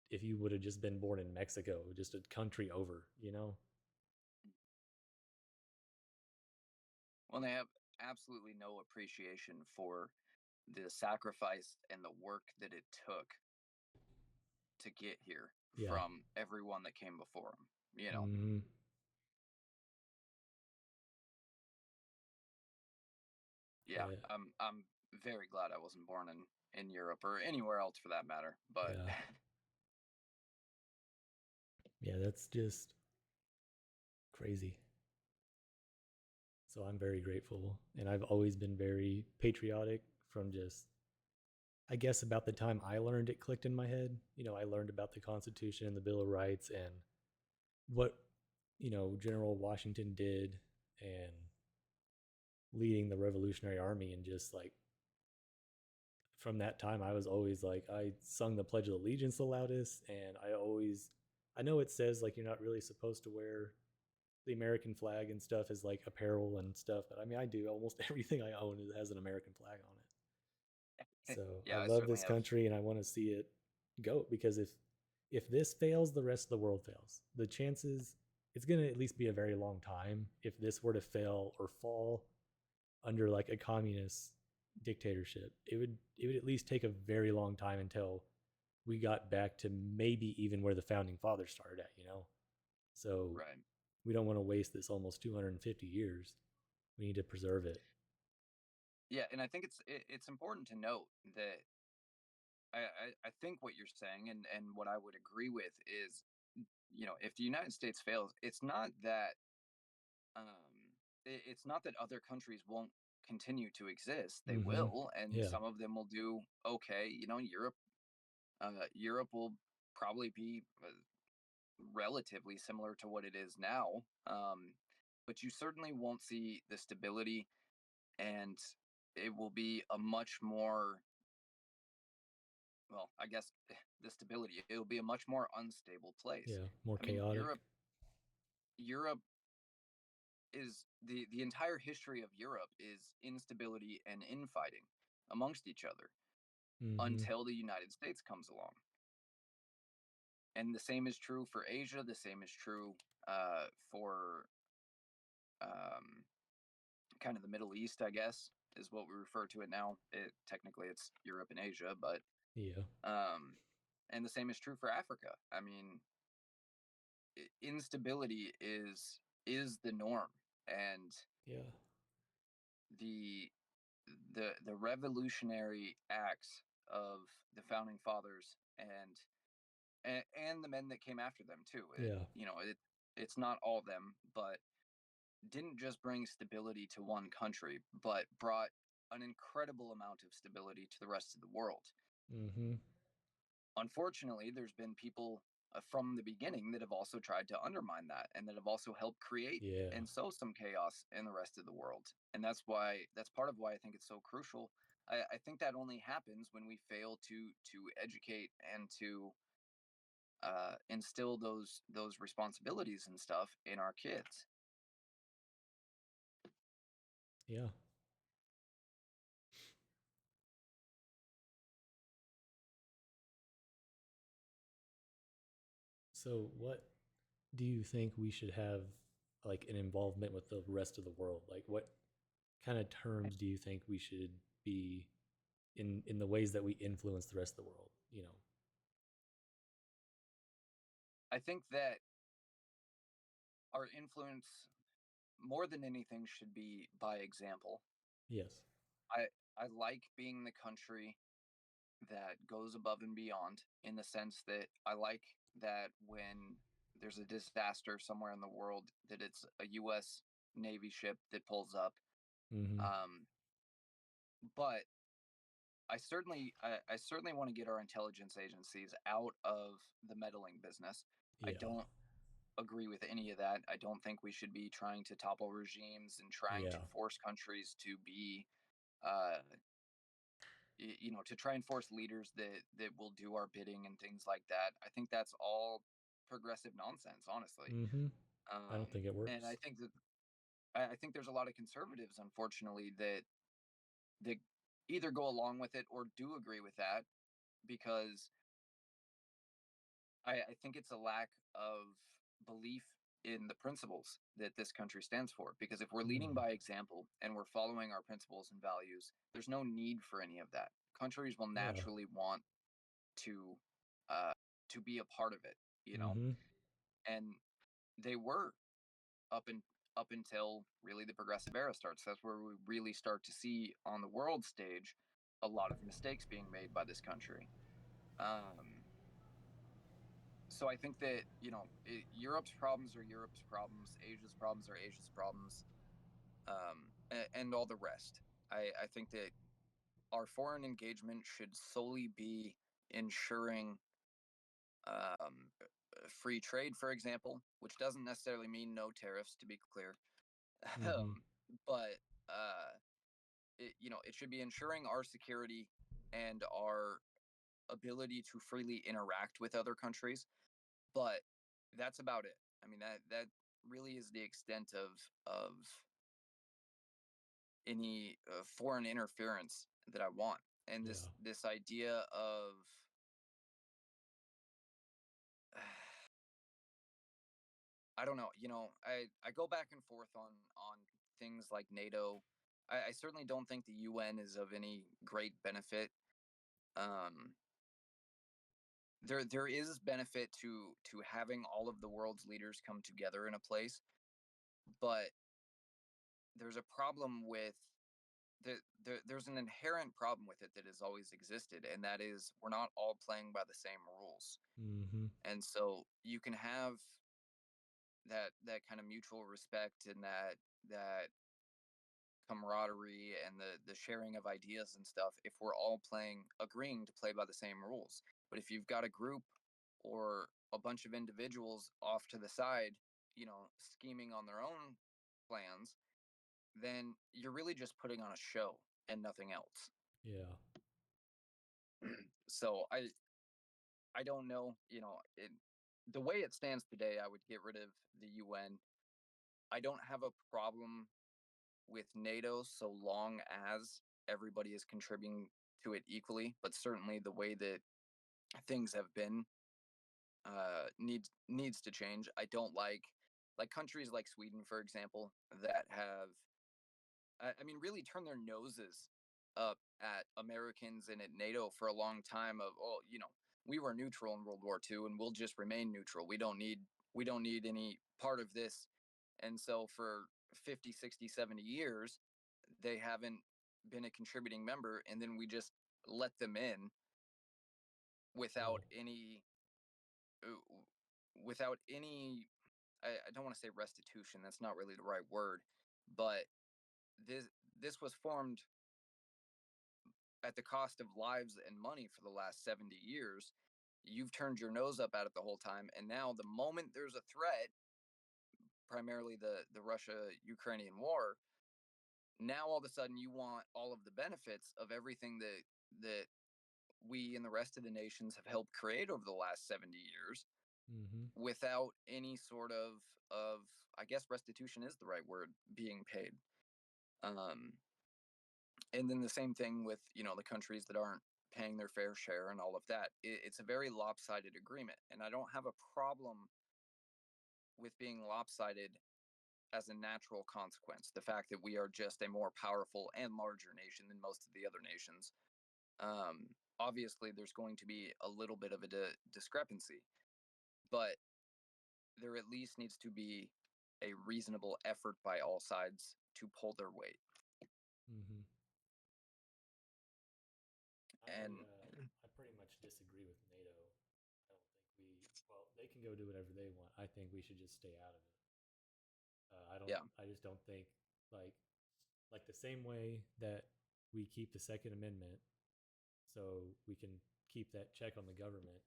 Speaker 1: if you would have just been born in Mexico, just a country over, you know?
Speaker 2: Well, they have absolutely no appreciation for the sacrifice and the work that it took to get here
Speaker 1: Yeah.
Speaker 2: from everyone that came before them.
Speaker 1: Mm-hmm.
Speaker 2: Yeah,
Speaker 1: Yeah,
Speaker 2: I'm very glad I wasn't born in Europe or anywhere else for that matter. But
Speaker 1: yeah, yeah. That's just crazy. So I'm very grateful, and I've always been very patriotic from just, I guess, about the time I learned it clicked in my head. I learned about the Constitution and the Bill of Rights and what, General Washington did and leading the Revolutionary Army. And just like from that time, I was always like, I sung the Pledge of Allegiance the loudest. And I know it says like you're not really supposed to wear the American flag and stuff as like apparel and stuff, but I mean, I do almost everything I own has an American flag on it. So I
Speaker 2: yeah, I
Speaker 1: love
Speaker 2: certainly
Speaker 1: this
Speaker 2: have.
Speaker 1: country and I want to see it go, because if this fails, the rest of the world fails. The chances, it's going to at least be a very long time if this were to fail or fall under like a communist dictatorship. It would at least take a very long time until we got back to maybe even where the founding fathers started at. So
Speaker 2: Right.
Speaker 1: we don't want to waste this almost 250 years. We need to preserve it.
Speaker 2: Yeah, and I think it's important to note that I think what you're saying and what I would agree with is, if the United States fails, it's not that other countries won't continue to exist. They
Speaker 1: Mm-hmm.
Speaker 2: will, and
Speaker 1: Yeah.
Speaker 2: some of them will do okay. Europe will probably be relatively similar to what it is now. But you certainly won't see the stability, and it will be a much more, well, I guess the stability. It will be a much more unstable place.
Speaker 1: Yeah. More
Speaker 2: I mean,
Speaker 1: chaotic.
Speaker 2: Europe is the entire history of Europe is instability and infighting amongst each other
Speaker 1: Mm-hmm.
Speaker 2: until the United States comes along. And the same is true for Asia. The same is true for um, kind of the Middle East, I guess, is what we refer to it now. Technically, it's Europe and Asia, but
Speaker 1: Yeah.
Speaker 2: um, and the same is true for Africa. I mean, instability is the norm, and
Speaker 1: Yeah.
Speaker 2: the the revolutionary acts of the founding fathers and the men that came after them too.
Speaker 1: Yeah.
Speaker 2: It's not all them, but didn't just bring stability to one country, but brought an incredible amount of stability to the rest of the world.
Speaker 1: Mm-hmm.
Speaker 2: Unfortunately, there's been people from the beginning that have also tried to undermine that and that have also helped create
Speaker 1: Yeah.
Speaker 2: and sow some chaos in the rest of the world. And that's part of why I think it's so crucial. I think that only happens when we fail to educate and to instill those responsibilities and stuff in our kids.
Speaker 1: Yeah. So what do you think we should have like an involvement with the rest of the world? Like what kind of terms do you think we should be in the ways that we influence the rest of the world?
Speaker 2: I think that our influence, more than anything, should be by example.
Speaker 1: Yes.
Speaker 2: I I like being the country that goes above and beyond, in the sense that I like that when there's a disaster somewhere in the world, that it's a US Navy ship that pulls up.
Speaker 1: Mm-hmm.
Speaker 2: Um, but I certainly want to get our intelligence agencies out of the meddling business. I
Speaker 1: Yeah.
Speaker 2: don't agree with any of that. I don't think we should be trying to topple regimes and trying to
Speaker 1: Yeah.
Speaker 2: force countries to be uh, to try and force leaders that will do our bidding and things like that. I think that's all progressive nonsense, honestly.
Speaker 1: Mm-hmm. I don't
Speaker 2: Um,
Speaker 1: think it
Speaker 2: and
Speaker 1: works.
Speaker 2: I think there's a lot of conservatives, unfortunately, that either go along with it or do agree with that, because I think it's a lack of belief in the principles that this country stands for. Because if we're leading
Speaker 1: Mm.
Speaker 2: by example and we're following our principles and values, there's no need for any of that. Countries will
Speaker 1: Yeah.
Speaker 2: naturally want to uh, to be a part of it,
Speaker 1: Mm-hmm.
Speaker 2: and they were up in up until really the progressive era starts. That's where we really start to see on the world stage a lot of mistakes being made by this country. Um, so I think that Europe's problems are Europe's problems, Asia's problems are Asia's problems, and all the rest. I think that our foreign engagement should solely be ensuring free trade, for example, which doesn't necessarily mean no tariffs, to be clear.
Speaker 1: Mm-hmm.
Speaker 2: But it should be ensuring our security and our ability to freely interact with other countries. But that's about it. I mean, that really is the extent of any foreign interference that I want. And
Speaker 1: Yeah.
Speaker 2: this idea of I don't know. I go back and forth on things like NATO. I certainly don't think the UN is of any great benefit. Um, there is benefit to having all of the world's leaders come together in a place, but there's a problem with there's an inherent problem with it that has always existed, and that is we're not all playing by the same rules.
Speaker 1: Mm-hmm.
Speaker 2: And so you can have that kind of mutual respect and that camaraderie and the sharing of ideas and stuff if we're all playing agreeing to play by the same rules. But if you've got a group or a bunch of individuals off to the side, scheming on their own plans, then you're really just putting on a show and nothing else.
Speaker 1: Yeah.
Speaker 2: So I don't know, the way it stands today, I would get rid of the UN. I don't have a problem with NATO so long as everybody is contributing to it equally. But certainly the way that things have been needs to change. I don't like countries like Sweden, for example, that have I mean really turn their noses up at Americans and at NATO for a long time. Of we were neutral in World War II and we'll just remain neutral. We don't need any part of this. And so for 50, 60, 70 years, they haven't been a contributing member, and then we just let them in without
Speaker 1: Oh.
Speaker 2: any uh, without any I don't want to say restitution, that's not really the right word, but this this was formed at the cost of lives and money for the last 70 years. You've turned your nose up at it the whole time, and now the moment there's a threat, primarily the Russia Ukrainian war, now all of a sudden you want all of the benefits of everything that we and the rest of the nations have helped create over the last 70 years
Speaker 1: Mm-hmm.
Speaker 2: without any sort of I guess restitution is the right word being paid. um and then the same thing with the countries that aren't paying their fair share and all of that. It's a very lopsided agreement, and I don't have a problem with being lopsided as a natural consequence. The fact that we are just a more powerful and larger nation than most of the other nations, obviously there's going to be a little bit of a discrepancy, but there at least needs to be a reasonable effort by all sides to pull their weight.
Speaker 1: Mm-hmm.
Speaker 2: And
Speaker 1: I pretty much disagree with NATO. I don't think well, they can go do whatever they want. I think we should just stay out of it.
Speaker 2: yeah,
Speaker 1: I just don't think like like the same way that we keep the Second Amendment so we can keep that check on the government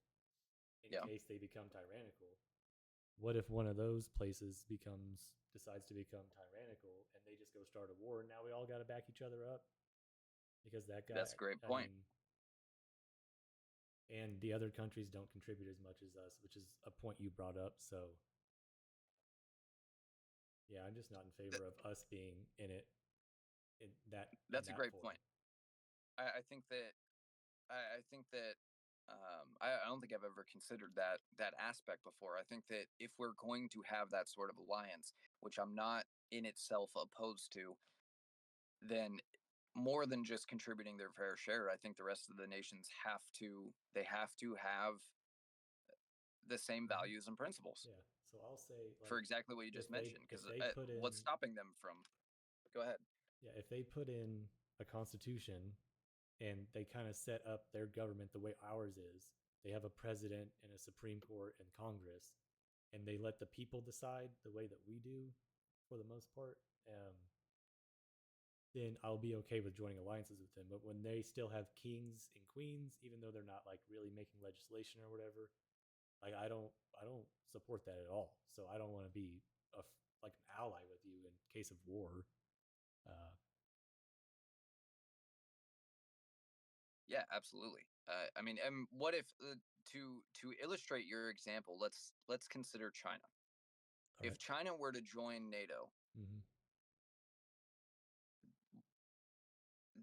Speaker 1: in
Speaker 2: yeah,
Speaker 1: case they become tyrannical. What if one of those places decides to become tyrannical and they just go start a war and now we all got to back each other up because that guy,
Speaker 2: that's a great
Speaker 1: I
Speaker 2: point.
Speaker 1: mean, and the other countries don't contribute as much as us, which is a point you brought up. So, yeah, I'm just not in
Speaker 2: Th-
Speaker 1: favor of us being in
Speaker 2: that's a
Speaker 1: that
Speaker 2: great
Speaker 1: form.
Speaker 2: point. I think that I think that I don't think I've ever considered that aspect before. I think that if we're going to have that sort of alliance, which I'm not in itself opposed to, then more than just contributing their fair share, I think the rest of the nations have to have the same
Speaker 1: Mm-hmm.
Speaker 2: values and principles.
Speaker 1: Yeah. So I'll say
Speaker 2: for
Speaker 1: like
Speaker 2: exactly what you just mentioned.
Speaker 1: if
Speaker 2: Because
Speaker 1: they put
Speaker 2: what's
Speaker 1: in
Speaker 2: stopping them from? Go ahead.
Speaker 1: yeah, if they put in a constitution and they kind of set up their government the way ours is, they have a president and a Supreme Court and Congress, and they let the people decide the way that we do for the most part, then I'll be okay with joining alliances with them. But when they still have kings and queens, even though they're not like really making legislation or whatever, like I don't support that at all. So I don't want to be like an ally with you in case of war. Uh,
Speaker 2: Yeah, absolutely. I mean, and what if to illustrate your example, let's consider China.
Speaker 1: all right.
Speaker 2: If China were to join NATO,
Speaker 1: Mm-hmm.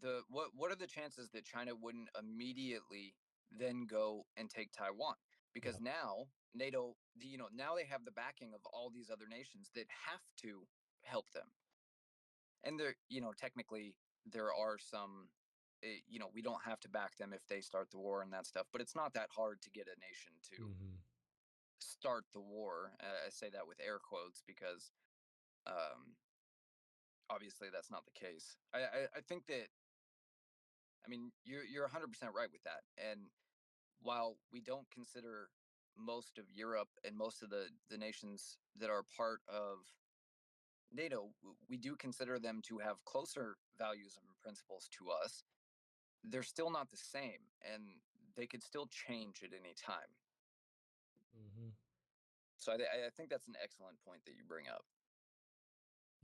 Speaker 2: the what are the chances that China wouldn't immediately then go and take Taiwan?
Speaker 1: Yeah.
Speaker 2: Because now NATO, now they have the backing of all these other nations that have to help them. And there, technically there are some, we don't have to back them if they start the war and that stuff, but it's not that hard to get a nation to
Speaker 1: Mm-hmm.
Speaker 2: start the war. I say that with air quotes because um, obviously that's not the case. I think that, I mean, you're 100% right with that. And while we don't consider most of Europe and most of the nations that are part of NATO, we do consider them to have closer values and principles to us. They're still not the same, and they could still change at any time.
Speaker 1: Mm-hmm.
Speaker 2: So I think that's an excellent point that you bring up.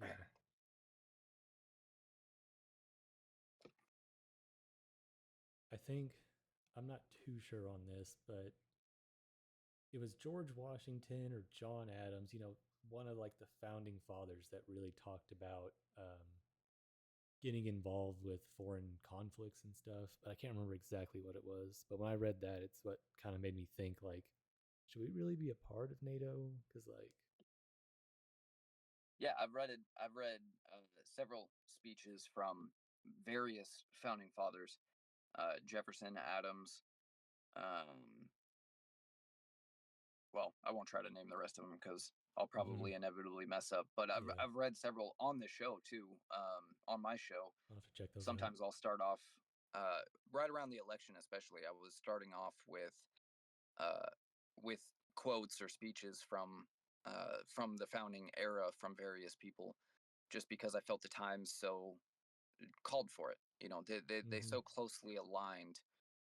Speaker 1: Yeah. I think I'm not too sure on this, but it was George Washington or John Adams, one of like the founding fathers that really talked about getting involved with foreign conflicts and stuff. But I can't remember exactly what it was. But when I read that, it's what kind of made me think like, should we really be a part of NATO? Because like,
Speaker 2: Yeah, I've read several speeches from various founding fathers, Jefferson, Adams. Um, well, I won't try to name the rest of them because I'll
Speaker 1: mm-hmm,
Speaker 2: probably inevitably mess up. But
Speaker 1: yeah,
Speaker 2: I've read several on the show too. On my show,
Speaker 1: I'll have to check those out.
Speaker 2: sometimes I'll start off right around the election, especially. I was starting off uh, with quotes or speeches from the founding era from various people, just because I felt the times so called for it. They
Speaker 1: Mm-hmm,
Speaker 2: so closely aligned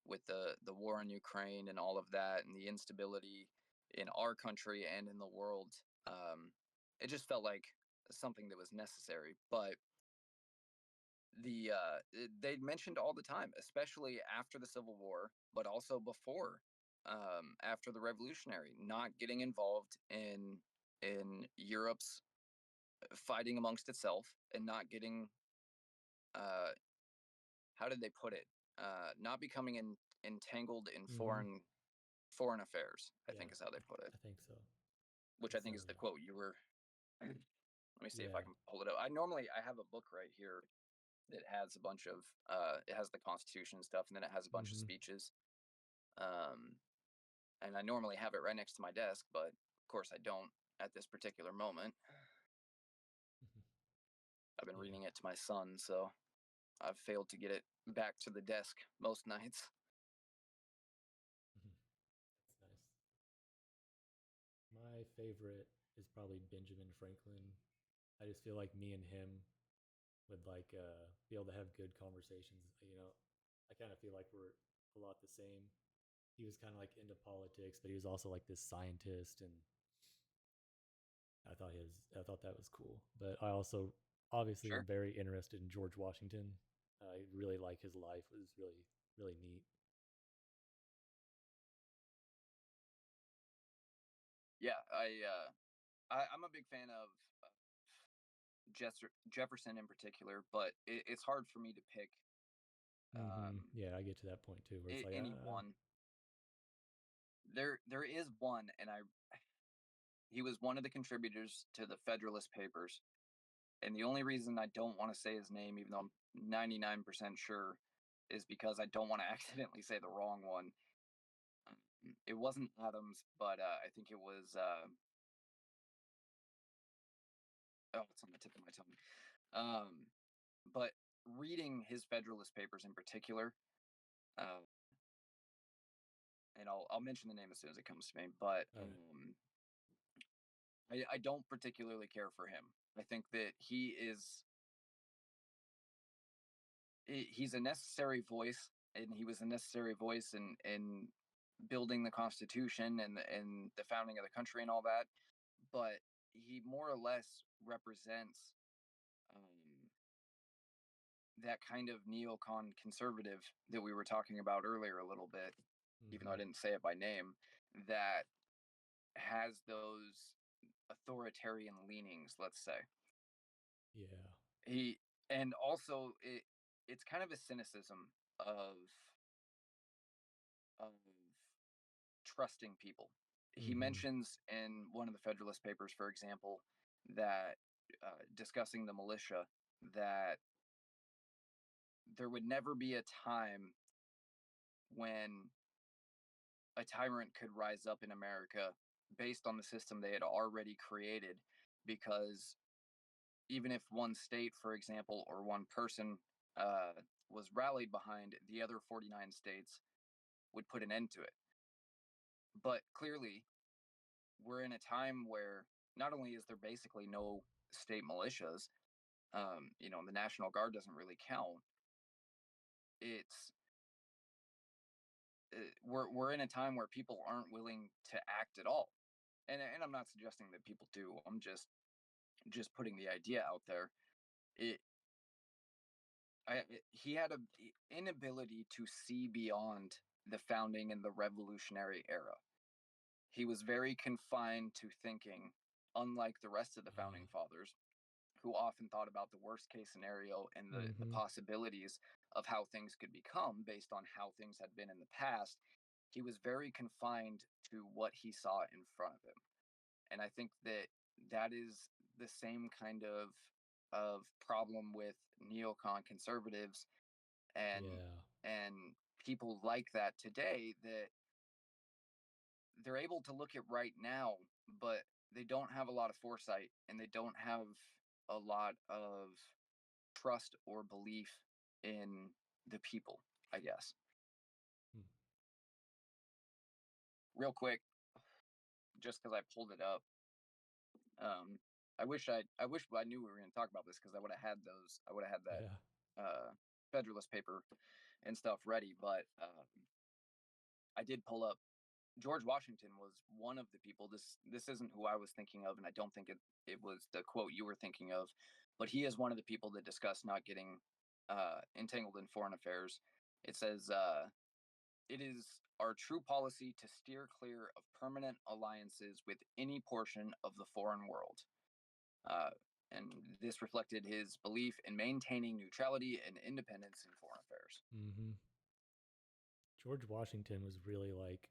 Speaker 2: with the war in Ukraine and all of that, and the instability in our country and in the world. Um, it just felt like something that was necessary. But they mentioned all the time, especially after the Civil War, but also before, after the Revolutionary, not getting involved in Europe's fighting amongst itself and not getting uh, how did they put it? Not becoming entangled in
Speaker 1: mm-hmm,
Speaker 2: foreign affairs. I
Speaker 1: yeah,
Speaker 2: think is how they put it,
Speaker 1: I think so.
Speaker 2: which I
Speaker 1: It's
Speaker 2: think is the
Speaker 1: yeah,
Speaker 2: quote you were. Let me see if I
Speaker 1: yeah,
Speaker 2: can pull it up. I have a book right here that has a bunch of it has the Constitution and stuff, and then it has a bunch of
Speaker 1: mm-hmm,
Speaker 2: speeches. Um, and I normally have it right next to my desk, but of course I don't at this particular moment.
Speaker 1: mm-hmm,
Speaker 2: I've been
Speaker 1: yeah,
Speaker 2: reading it to my son, so I've failed to get it back to the desk most nights.
Speaker 1: mm-hmm. That's nice. My favorite is probably Benjamin Franklin. I just feel like me and him would like be able to have good conversations. I kind of feel like we're a lot the same. He was kind of like into politics, but he was also like this scientist, and I thought that was cool. But I also obviously am
Speaker 2: Sure.
Speaker 1: very interested in George Washington. I really like his life. It was really neat.
Speaker 2: Yeah, I'm a big fan of Jefferson in particular, but it's hard for me to pick
Speaker 1: Mm-hmm.
Speaker 2: um,
Speaker 1: Yeah, I get to that point too, where it's like,
Speaker 2: any one. There is one, and I he was one of the contributors to the Federalist Papers, and the only reason I don't want to say his name, even though I'm 99% sure, is because I don't want to accidentally say the wrong one. It wasn't Adams, but I think it was. Oh, it's on the tip of my tongue. Um, but reading his Federalist Papers in particular, uh, and I'll mention the name as soon as it comes to me. But
Speaker 1: All right.
Speaker 2: I don't particularly care for him. I think that he's a necessary voice, and he was a necessary voice in building the Constitution and the founding of the country and all that. But he more or less represents um, that kind of neocon conservative that we were talking about earlier a little bit, even though
Speaker 1: Mm-hmm.
Speaker 2: I didn't say it by name, that has those authoritarian leanings, let's say.
Speaker 1: Yeah.
Speaker 2: He and also it's kind of a cynicism of trusting people. He
Speaker 1: Mm-hmm.
Speaker 2: mentions in one of the Federalist Papers, for example, that discussing the militia, that there would never be a time when a tyrant could rise up in America based on the system they had already created, because even if one state, for example, or one person uh, was rallied behind, the other 49 states would put an end to it. But clearly, we're in a time where not only is there basically no state militias, the National Guard doesn't really count. It's we're in a time where people aren't willing to act at all, and I'm not suggesting that people do. I'm just putting the idea out there. It he had a inability to see beyond the founding and the revolutionary era. He was very confined to thinking, unlike the rest of the founding fathers, who often thought about the worst case scenario and the
Speaker 1: Mm-hmm.
Speaker 2: possibilities of how things could become based on how things had been in the past. He was very confined to what he saw in front of him. And I think that that is the same kind of problem with neocon conservatives and
Speaker 1: Yeah.
Speaker 2: and people like that today, that they're able to look at right now, but they don't have a lot of foresight and they don't have a lot of trust or belief in the people, I guess.
Speaker 1: Mm.
Speaker 2: Real quick, just because I pulled it up, um, I wish I knew we were going to talk about this, because I would have had that
Speaker 1: Yeah.
Speaker 2: Federalist paper and stuff ready. But I did pull up George Washington was one of the people. This isn't who I was thinking of, and I don't think it was the quote you were thinking of, but he is one of the people that discussed not getting entangled in foreign affairs. It says, "It is our true policy to steer clear of permanent alliances with any portion of the foreign world." Uh, and this reflected his belief in maintaining neutrality and independence in foreign affairs.
Speaker 1: Mm-hmm. George Washington was really like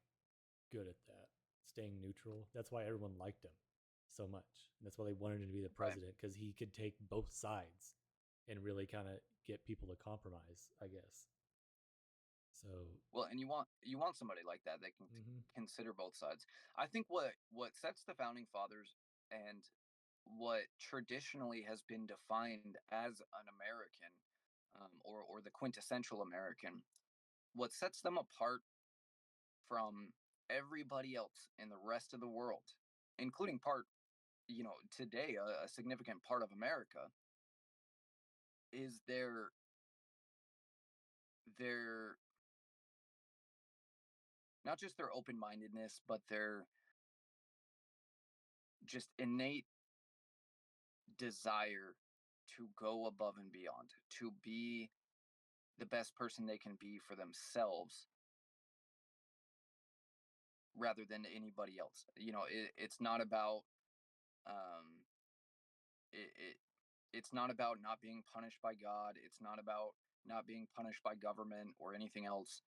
Speaker 1: good at that, staying neutral. That's why everyone liked him so much. That's why they wanted him to be the
Speaker 2: Right.
Speaker 1: president, because he could take both sides and really kind of get people to compromise, I guess. So,
Speaker 2: Well, and you want somebody like that that can
Speaker 1: mm-hmm.
Speaker 2: consider both sides. I think what sets the founding fathers and what traditionally has been defined as an American, or the quintessential American, what sets them apart from everybody else in the rest of the world, including today, a significant part of America, is their not just their open mindedness, but their just innate desire to go above and beyond, to be the best person they can be for themselves rather than anybody else. It's not about um, it, it. It's not about not being punished by God. It's not about not being punished by government or anything else.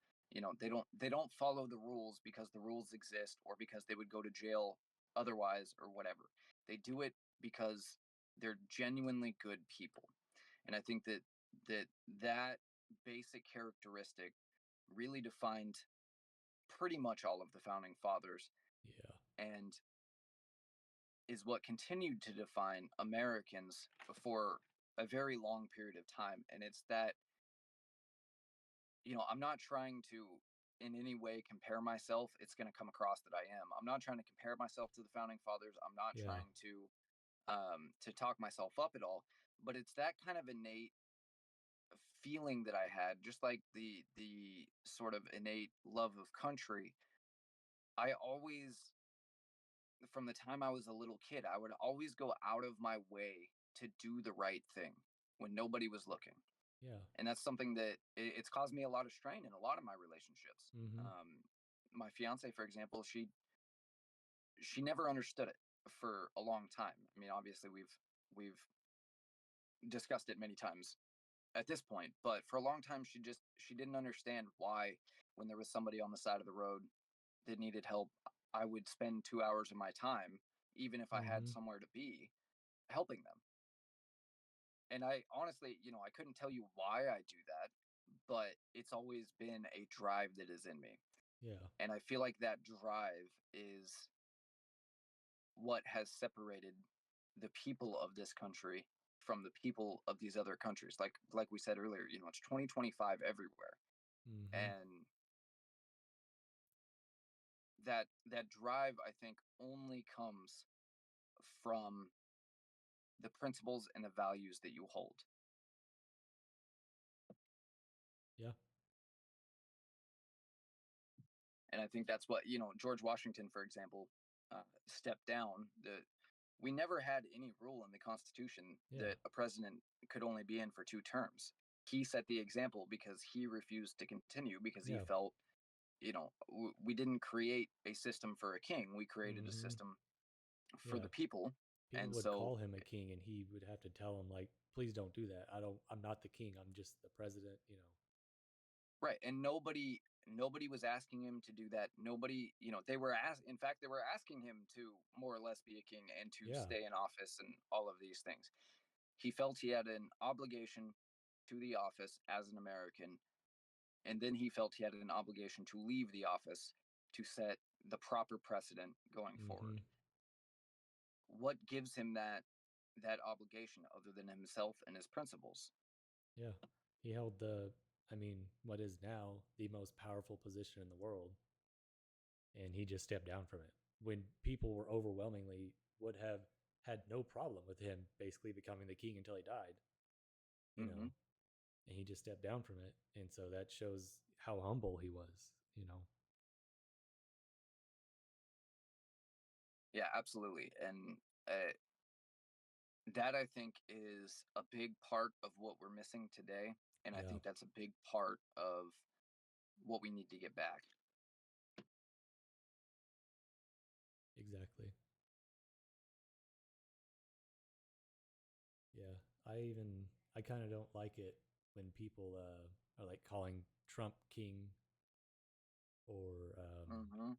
Speaker 2: They don't follow the rules because the rules exist, or because they would go to jail otherwise, or whatever. They do it because they're genuinely good people. And I think that that basic characteristic really defined pretty much all of the founding fathers.
Speaker 1: Yeah.
Speaker 2: And is what continued to define Americans for a very long period of time. And it's that, I'm not trying to in any way compare myself. It's going to come across that I am. I'm not trying to compare myself to the founding fathers. I'm not
Speaker 1: Yeah.
Speaker 2: trying to talk myself up at all. But it's that kind of innate feeling that I had, just like the sort of innate love of country. I always, from the time I was a little kid, I would always go out of my way to do the right thing when nobody was looking.
Speaker 1: Yeah.
Speaker 2: And that's something that it's caused me a lot of strain in a lot of my relationships.
Speaker 1: Mm-hmm.
Speaker 2: My fiance, for example, she never understood it for a long time. I mean, obviously we've discussed it many times at this point, but for a long time she didn't understand why when there was somebody on the side of the road that needed help, I would spend 2 hours of my time, even if I had
Speaker 1: Mm-hmm.
Speaker 2: somewhere to be, helping them. And I honestly, I couldn't tell you why I do that, but it's always been a drive that is in me.
Speaker 1: Yeah.
Speaker 2: And I feel like that drive is what has separated the people of this country from the people of these other countries. Like we said earlier, it's 2025 everywhere.
Speaker 1: Mm-hmm.
Speaker 2: And that drive, I think, only comes from the principles and the values that you hold.
Speaker 1: Yeah.
Speaker 2: And I think that's what, George Washington, for example, stepped down. We never had any rule in the Constitution
Speaker 1: Yeah.
Speaker 2: that a president could only be in for 2 terms. He set the example because he refused to continue because he
Speaker 1: Yeah.
Speaker 2: felt, we didn't create a system for a king. We created a
Speaker 1: Mm-hmm.
Speaker 2: system for
Speaker 1: Yeah.
Speaker 2: the people.
Speaker 1: People
Speaker 2: And
Speaker 1: would
Speaker 2: so,
Speaker 1: call him a king, and he would have to tell him like, "Please don't do that. I'm not the king. I'm just the president."
Speaker 2: right. And nobody was asking him to do that. Nobody, in fact, they were asking him to more or less be a king and to
Speaker 1: Yeah.
Speaker 2: stay in office and all of these things. He felt he had an obligation to the office as an American, and then he felt he had an obligation to leave the office to set the proper precedent going
Speaker 1: Mm-hmm.
Speaker 2: forward. What gives him that obligation other than himself and his principles?
Speaker 1: Yeah. He held I mean, what is now the most powerful position in the world, and he just stepped down from it when people were overwhelmingly would have had no problem with him basically becoming the king until he died, you know,
Speaker 2: Hmm.
Speaker 1: and he just stepped down from it. And so that shows how humble he was.
Speaker 2: Yeah, absolutely. And that I think is a big part of what we're missing today. And I
Speaker 1: Yeah,
Speaker 2: think that's a big part of what we need to get back.
Speaker 1: exactly. Yeah. I kind of don't like it when people are like calling Trump king, or
Speaker 2: Hmm.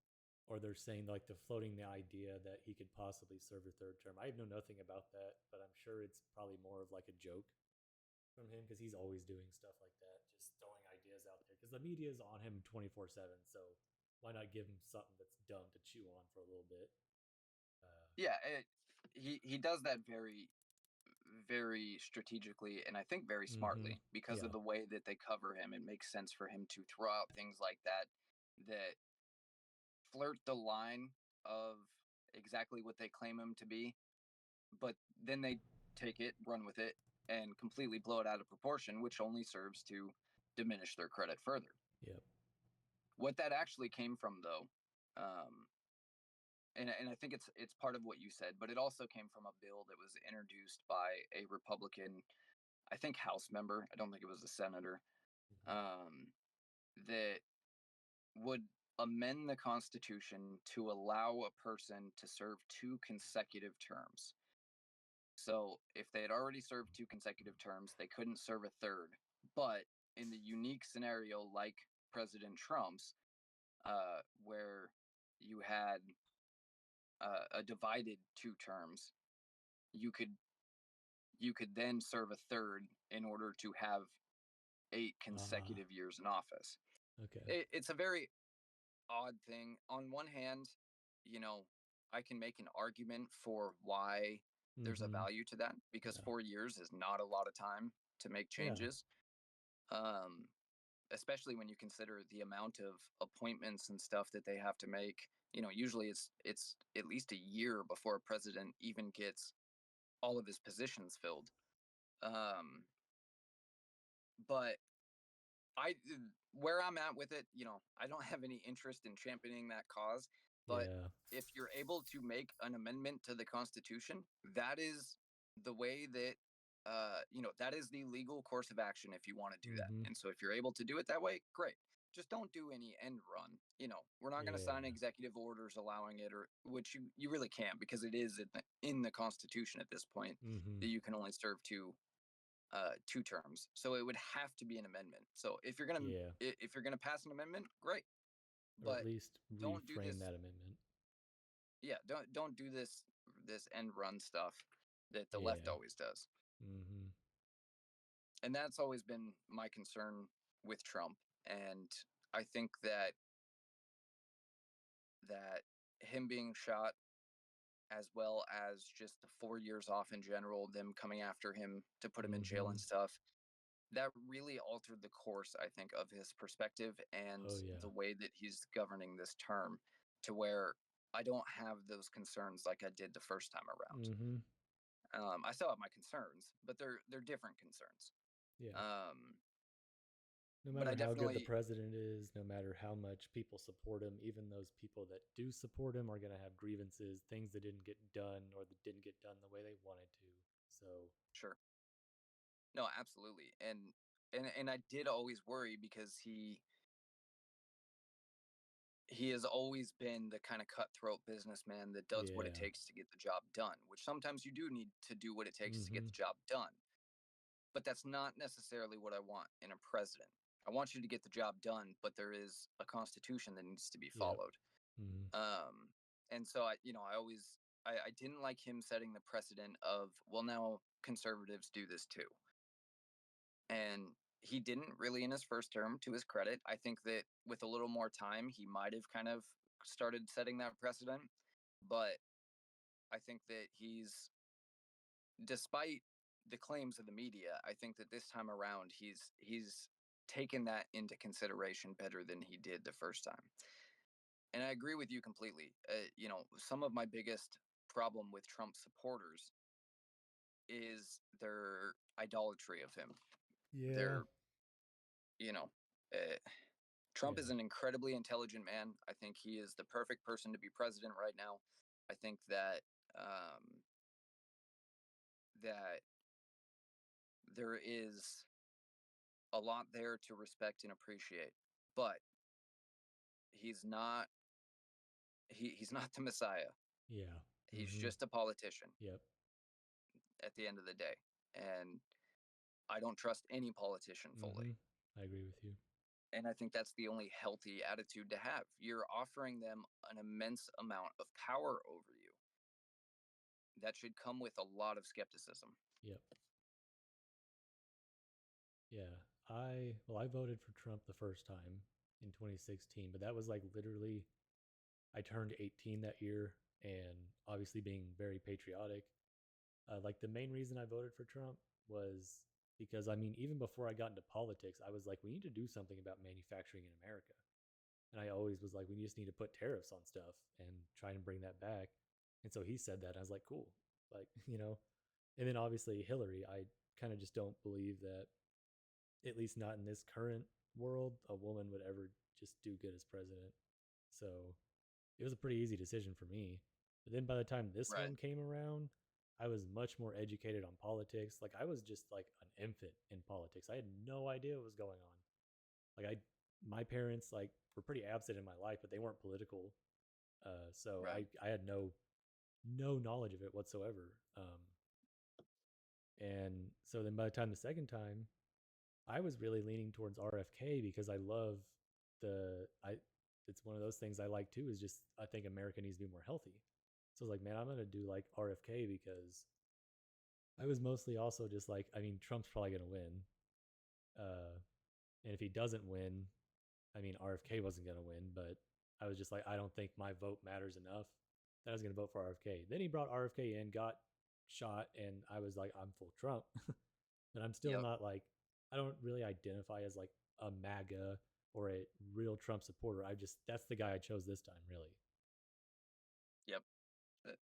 Speaker 1: or they're saying like the floating the idea that he could possibly serve a third term. I know nothing about that, but I'm sure it's probably more of like a joke from him because he's always doing stuff like that, just throwing ideas out there because the media is on him 24/7. So why not give him something that's dumb to chew on for a little bit?
Speaker 2: Yeah, he does that very very strategically and I think very
Speaker 1: Mm-hmm.
Speaker 2: smartly because of
Speaker 1: Yeah.
Speaker 2: the way that they cover him. It makes sense for him to throw out things like that flirt the line of exactly what they claim him to be, but then they take it, run with it, and completely blow it out of proportion, which only serves to diminish their credit further.
Speaker 1: Yep.
Speaker 2: What that actually came from, though, and I think it's part of what you said, but it also came from a bill that was introduced by a Republican, I think House member. I don't think it was a senator.
Speaker 1: Mm-hmm.
Speaker 2: Um, that would amend the Constitution to allow a person to serve 2 consecutive terms. So if they had already served 2 consecutive terms, they couldn't serve a third. But in the unique scenario like President Trump's, where you had a divided 2 terms, you could then serve a third in order to have 8 consecutive years in office.
Speaker 1: Okay.
Speaker 2: It's a very odd thing. On one hand, you know, I can make an argument for why there's a
Speaker 1: Mm-hmm.
Speaker 2: value to that, because
Speaker 1: Yeah.
Speaker 2: 4 years is not a lot of time to make
Speaker 1: Yeah.
Speaker 2: changes. Um, Especially when you consider the amount of appointments and stuff that they have to make. Usually it's at least a year before a president even gets all of his positions filled. Um, but I where I'm at with it, I don't have any interest in championing that cause, but
Speaker 1: Yeah.
Speaker 2: if you're able to make an amendment to the Constitution, that is the way that that is the legal course of action if you want to do that.
Speaker 1: Mm-hmm.
Speaker 2: And so if you're able to do it that way, great. Just don't do any end run. We're not going to sign
Speaker 1: Yeah.
Speaker 2: executive orders allowing it, or which you really can't, because it is in the Constitution at this point
Speaker 1: Mm-hmm.
Speaker 2: that you can only serve 2 terms. So it would have to be an amendment. So
Speaker 1: Yeah.
Speaker 2: if you're gonna pass an amendment, great,
Speaker 1: Or at
Speaker 2: but
Speaker 1: least
Speaker 2: don't do
Speaker 1: reframe
Speaker 2: this.
Speaker 1: that amendment.
Speaker 2: Yeah, don't do this end run stuff that the left
Speaker 1: Yeah.
Speaker 2: always does.
Speaker 1: Mm-hmm.
Speaker 2: And that's always been my concern with Trump. And I think that him being shot, as well as just the 4 years off in general, them coming after him to put him in jail
Speaker 1: Mm-hmm.
Speaker 2: and stuff, that really altered the course, I think, of his perspective and
Speaker 1: Oh yeah.
Speaker 2: the way that he's governing this term, to where I don't have those concerns like I did the first time around.
Speaker 1: Mm-hmm.
Speaker 2: I still have my concerns, but they're different concerns.
Speaker 1: Yeah.
Speaker 2: Um,
Speaker 1: No
Speaker 2: but
Speaker 1: matter
Speaker 2: I
Speaker 1: how good the
Speaker 2: definitely,
Speaker 1: president is, no matter how much people support him, even those people that do support him are going to have grievances, things that didn't get done or that didn't get done the way they wanted to. So,
Speaker 2: sure, no, absolutely, and I did always worry, because he has always been the kind of cutthroat businessman that does what it
Speaker 1: yeah.
Speaker 2: takes to get the job done, which sometimes you do need to do what it takes to get
Speaker 1: Mm-hmm.
Speaker 2: the job done. But that's not necessarily what I want in a president. I want you to get the job done, but there is a constitution that needs to be
Speaker 1: Yep.
Speaker 2: followed.
Speaker 1: Mm-hmm.
Speaker 2: And so I always, I didn't like him setting the precedent of, well, now conservatives do this too. And he didn't really in his first term, to his credit. I think that with a little more time, he might have kind of started setting that precedent. But I think that despite the claims of the media, I think that this time around he's taken that into consideration better than he did the first time. And I agree with you completely. Some of my biggest problem with Trump supporters is their idolatry of him.
Speaker 1: Yeah.
Speaker 2: Their, you know, uh, Trump is
Speaker 1: Yeah.
Speaker 2: an incredibly intelligent man. I think he is the perfect person to be president right now. I think that there is a lot there to respect and appreciate, but he's not he's not the Messiah.
Speaker 1: Yeah.
Speaker 2: He's
Speaker 1: Mm-hmm.
Speaker 2: just a politician
Speaker 1: Yep.
Speaker 2: at the end of the day. And I don't trust any politician
Speaker 1: Mm-hmm.
Speaker 2: fully.
Speaker 1: I agree with you.
Speaker 2: And I think that's the only healthy attitude to have. You're offering them an immense amount of power over you. That should come with a lot of skepticism.
Speaker 1: Yep. Yeah. I voted for Trump the first time in 2016, but that was like literally I turned 18 that year and obviously being very patriotic. Like the main reason I voted for Trump was because I mean even before I got into politics, I was like we need to do something about manufacturing in America. And I always was like we just need to put tariffs on stuff and try and bring that back. And so he said that and I was like cool. Like, and then obviously Hillary, I kind of just don't believe that at least not in this current world, a woman would ever just do good as president. So it was a pretty easy decision for me. But then by the time this
Speaker 2: Right.
Speaker 1: one came around, I was much more educated on politics. Like I was just like an infant in politics. I had no idea what was going on. Like my parents like were pretty absent in my life, but they weren't political. So
Speaker 2: Right.
Speaker 1: I had no knowledge of it whatsoever. And so then by the time the second time, I was really leaning towards RFK because I love I it's one of those things I like too is just I think America needs to be more healthy. So I was like, man, I'm gonna do like RFK because I was mostly also just like, I mean, Trump's probably gonna win. Uh and if he doesn't win, I mean RFK wasn't gonna win, but I was just like, I don't think my vote matters enough. that I was going to vote for RFK. Then he brought RFK in, got shot, and I was like, I'm full Trump. But I'm still
Speaker 2: Yep,
Speaker 1: not like, I don't really identify as like a MAGA or a real Trump supporter. That's the guy I chose this time, really.
Speaker 2: yep.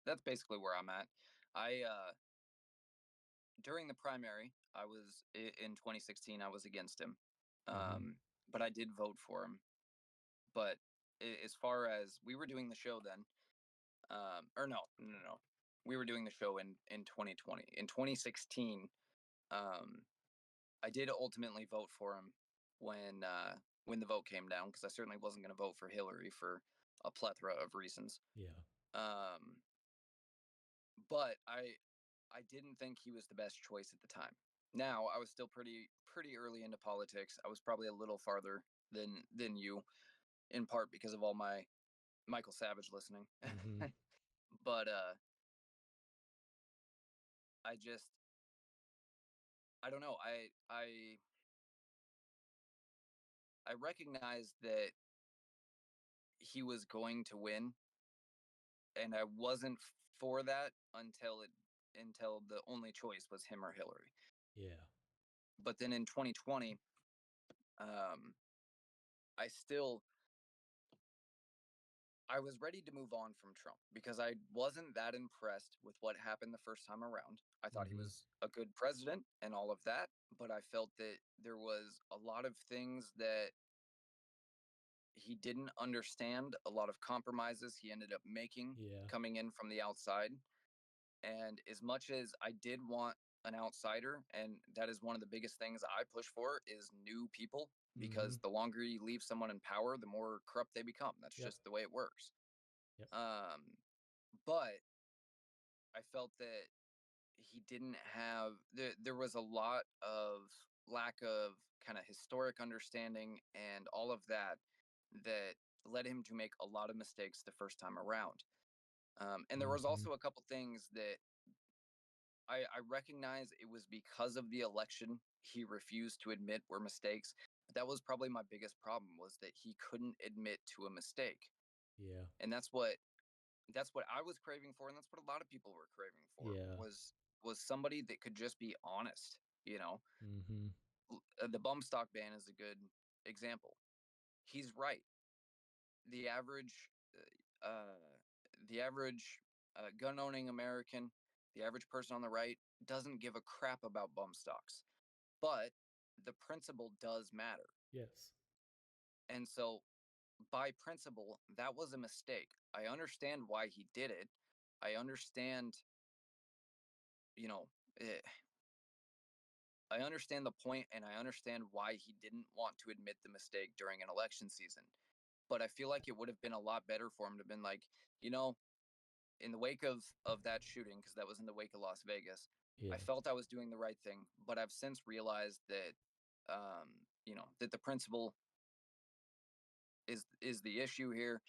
Speaker 2: That's basically where I'm at. I During the primary, I was in 2016. I was against him,
Speaker 1: Mm-hmm.
Speaker 2: but I did vote for him. But as far as we were doing the show then, or no, no, no, no, we were doing the show in 2020. In 2016, um, I did ultimately vote for him when the vote came down because I certainly wasn't going to vote for Hillary for a plethora of reasons.
Speaker 1: Yeah.
Speaker 2: Um, but I didn't think he was the best choice at the time. Now I was still pretty early into politics. I was probably a little farther than you, in part because of all my Michael Savage listening.
Speaker 1: Mm-hmm.
Speaker 2: But I just I don't know. I recognized that he was going to win, and I wasn't for that until the only choice was him or Hillary.
Speaker 1: Yeah.
Speaker 2: But then in 2020, um, I still I was ready to move on from Trump because I wasn't that impressed with what happened the first time around. I thought he
Speaker 1: Mm-hmm.
Speaker 2: was a good president and all of that, but I felt that there was a lot of things that he didn't understand, a lot of compromises he ended up making
Speaker 1: Yeah.
Speaker 2: coming in from the outside. And as much as I did want an outsider, and that is one of the biggest things I push for is new people
Speaker 1: Mm-hmm.
Speaker 2: because the longer you leave someone in power, the more corrupt they become. That's
Speaker 1: Yep.
Speaker 2: just the way it works.
Speaker 1: Yep.
Speaker 2: But I felt that he didn't have there was a lot of lack of kind of historic understanding and all of that that led him to make a lot of mistakes the first time around. And there was
Speaker 1: Mm-hmm.
Speaker 2: also a couple things that I recognize it was because of the election he refused to admit were mistakes. But that was probably my biggest problem was that he couldn't admit to a mistake.
Speaker 1: Yeah.
Speaker 2: And that's what I was craving for, and that's what a lot of people were craving for
Speaker 1: Yeah.
Speaker 2: was somebody that could just be honest. You know,
Speaker 1: Mm-hmm.
Speaker 2: the bum stock ban is a good example. He's right. The average, uh, the average gun owning American, the average person on the right doesn't give a crap about bum stocks, but the principle does matter.
Speaker 1: Yes.
Speaker 2: And so, by principle, that was a mistake. I understand why he did it. I understand, you know, eh, I understand the point and I understand why he didn't want to admit the mistake during an election season. But I feel like it would have been a lot better for him to have been like, you know, in the wake of that shooting, because that was in the wake of Las Vegas, I
Speaker 1: Yeah.
Speaker 2: felt I was doing the right thing, but I've since realized that that the principle is the issue here.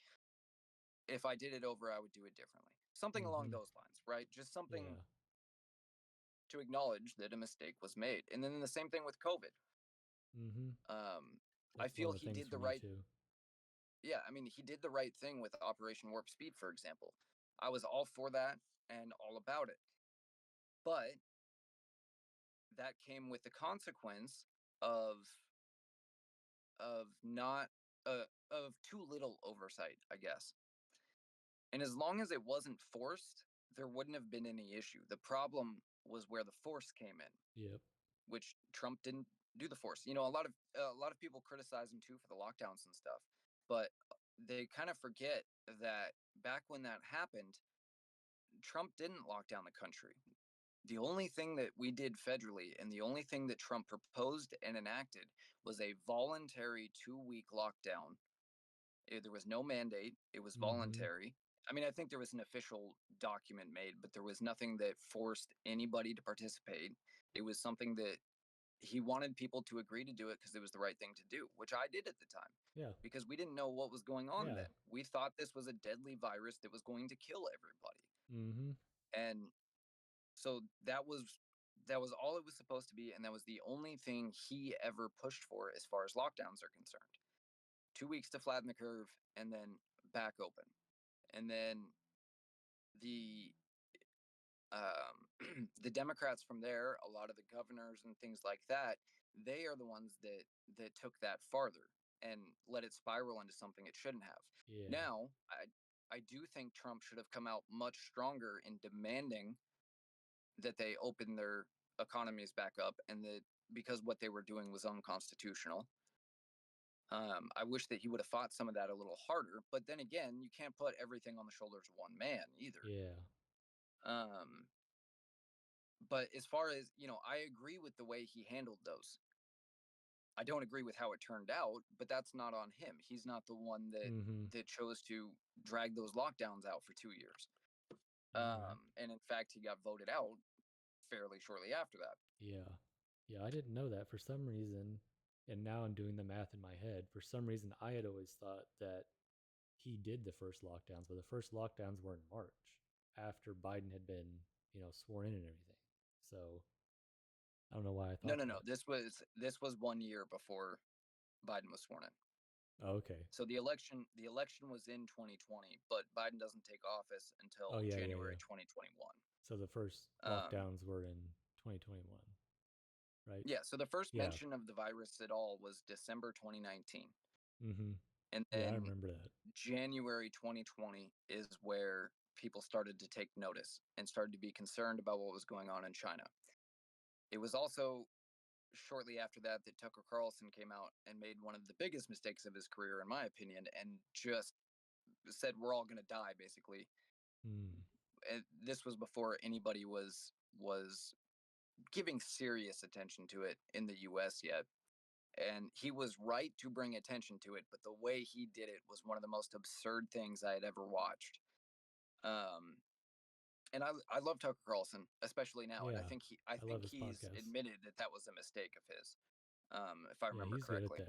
Speaker 2: If I did it over, I would do it differently. Something along
Speaker 1: Mm-hmm.
Speaker 2: those lines, right? Just something
Speaker 1: Yeah.
Speaker 2: to acknowledge that a mistake was made. And then the same thing with COVID.
Speaker 1: Mm-hmm.
Speaker 2: Um, I
Speaker 1: That's one
Speaker 2: feel
Speaker 1: of the
Speaker 2: he
Speaker 1: things
Speaker 2: did
Speaker 1: for
Speaker 2: the
Speaker 1: me
Speaker 2: right
Speaker 1: too.
Speaker 2: yeah, I mean, he did the right thing with Operation Warp Speed, for example. I was all for that and all about it. But that came with the consequence of not of too little oversight, I guess. And as long as it wasn't forced, there wouldn't have been any issue. The problem was where the force came in,
Speaker 1: Yep.
Speaker 2: which Trump didn't do the force. A lot of people criticize him too for the lockdowns and stuff, but they kind of forget that back when that happened, Trump didn't lock down the country. The only thing that we did federally and the only thing that Trump proposed and enacted was a voluntary 2-week lockdown. There was no mandate, it was
Speaker 1: Mm-hmm.
Speaker 2: voluntary. I mean, I think there was an official document made, but there was nothing that forced anybody to participate. It was something that he wanted people to agree to do it because it was the right thing to do, which I did at the time
Speaker 1: Yeah.
Speaker 2: because we didn't know what was going on
Speaker 1: Yeah.
Speaker 2: then. We thought this was a deadly virus that was going to kill everybody.
Speaker 1: Mm-hmm.
Speaker 2: And so that was all it was supposed to be, and that was the only thing he ever pushed for as far as lockdowns are concerned. 2 weeks to flatten the curve, and then back open, and then the the Democrats from there, a lot of the governors and things like that, they are the ones that took that farther and let it spiral into something it shouldn't have.
Speaker 1: Yeah.
Speaker 2: Now, I do think Trump should have come out much stronger in demanding that they open their economies back up, and that because what they were doing was unconstitutional. I wish that he would have fought some of that a little harder, but then again, you can't put everything on the shoulders of one man either.
Speaker 1: Yeah.
Speaker 2: Um, but as far as I agree with the way he handled those. I don't agree with how it turned out, but that's not on him. He's not the one
Speaker 1: Mm-hmm.
Speaker 2: that chose to drag those lockdowns out for 2 years.
Speaker 1: All right.
Speaker 2: And in fact, he got voted out fairly shortly after that.
Speaker 1: Yeah. Yeah, I didn't know that for some reason. And now I'm doing the math in my head. For some reason, I had always thought that he did the first lockdowns, but the first lockdowns were in March after Biden had been, sworn in and everything. So I don't know why I
Speaker 2: No,
Speaker 1: thought
Speaker 2: no, no.
Speaker 1: that.
Speaker 2: This was 1 year before Biden was sworn in.
Speaker 1: Oh, okay.
Speaker 2: So the election was in 2020, but Biden doesn't take office
Speaker 1: Oh,
Speaker 2: until
Speaker 1: yeah, yeah,
Speaker 2: January
Speaker 1: yeah.
Speaker 2: 2021.
Speaker 1: So the first
Speaker 2: Um,
Speaker 1: lockdowns were in 2021, right?
Speaker 2: yeah, so the first
Speaker 1: Yeah.
Speaker 2: mention of the virus at all was December 2019.
Speaker 1: Mm-hmm.
Speaker 2: And
Speaker 1: Yeah, I
Speaker 2: then
Speaker 1: remember that.
Speaker 2: January 2020 is where people started to take notice and started to be concerned about what was going on in China. It was also shortly after that that Tucker Carlson came out and made one of the biggest mistakes of his career, in my opinion, and just said we're all going to die, basically.
Speaker 1: Mm.
Speaker 2: And this was before anybody was giving serious attention to it in the U.S. yet. And he was right to bring attention to it, but the way he did it was one of the most absurd things I had ever watched. Um, and I love Tucker Carlson, especially now, and I
Speaker 1: Yeah.
Speaker 2: think he I
Speaker 1: I love
Speaker 2: think
Speaker 1: his
Speaker 2: he's
Speaker 1: podcast.
Speaker 2: admitted that that was a mistake of his, if I
Speaker 1: Yeah,
Speaker 2: remember
Speaker 1: he's good at
Speaker 2: correctly.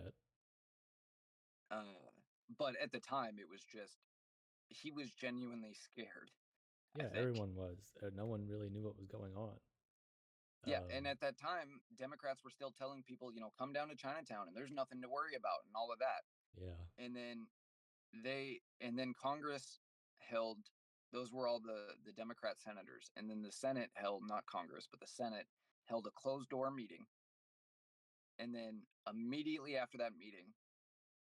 Speaker 1: that.
Speaker 2: Uh, but at the time, it was just he was genuinely scared. I
Speaker 1: Yeah,
Speaker 2: think.
Speaker 1: everyone was. No one really knew what was going on.
Speaker 2: Yeah, and
Speaker 1: Um,
Speaker 2: at that time, Democrats were still telling people, come down to Chinatown, and there's nothing to worry about, and all of that.
Speaker 1: yeah.
Speaker 2: And then Congress held. Those were all the Democrat senators, and then the Senate held, not Congress, but the Senate held a closed door meeting. And then immediately after that meeting,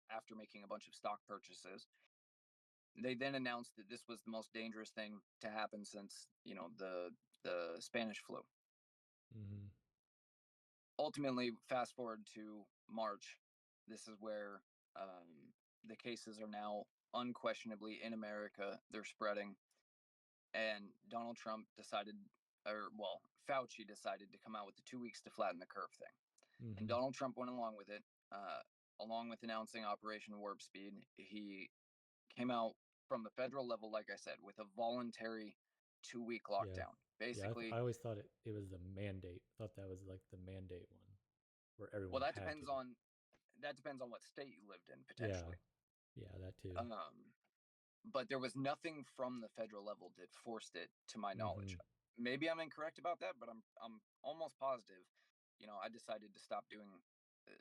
Speaker 2: after making a bunch of stock purchases, they then announced that this was the most dangerous thing to happen since the Spanish flu.
Speaker 1: Mm-hmm.
Speaker 2: Ultimately, fast forward to March, this is where the cases are now unquestionably in America. They're spreading, and Donald Trump decided, or well, Fauci decided to come out with the 2 weeks to flatten the curve thing, and
Speaker 1: Mm-hmm.
Speaker 2: Donald Trump went along with it. Along with announcing Operation Warp Speed, he came out from the federal level, like I said, with a voluntary 2 week
Speaker 1: Yeah.
Speaker 2: lockdown.
Speaker 1: Yeah,
Speaker 2: Basically,
Speaker 1: I always thought it was the mandate. I thought that was like the mandate one where
Speaker 2: well,
Speaker 1: everyone had to.
Speaker 2: that depends on what state you lived in
Speaker 1: Yeah.
Speaker 2: potentially.
Speaker 1: Yeah, that too.
Speaker 2: But there was nothing from the federal level that forced it, to my
Speaker 1: Mm-hmm.
Speaker 2: knowledge. Maybe I'm incorrect about that, but I'm almost positive. I decided to stop doing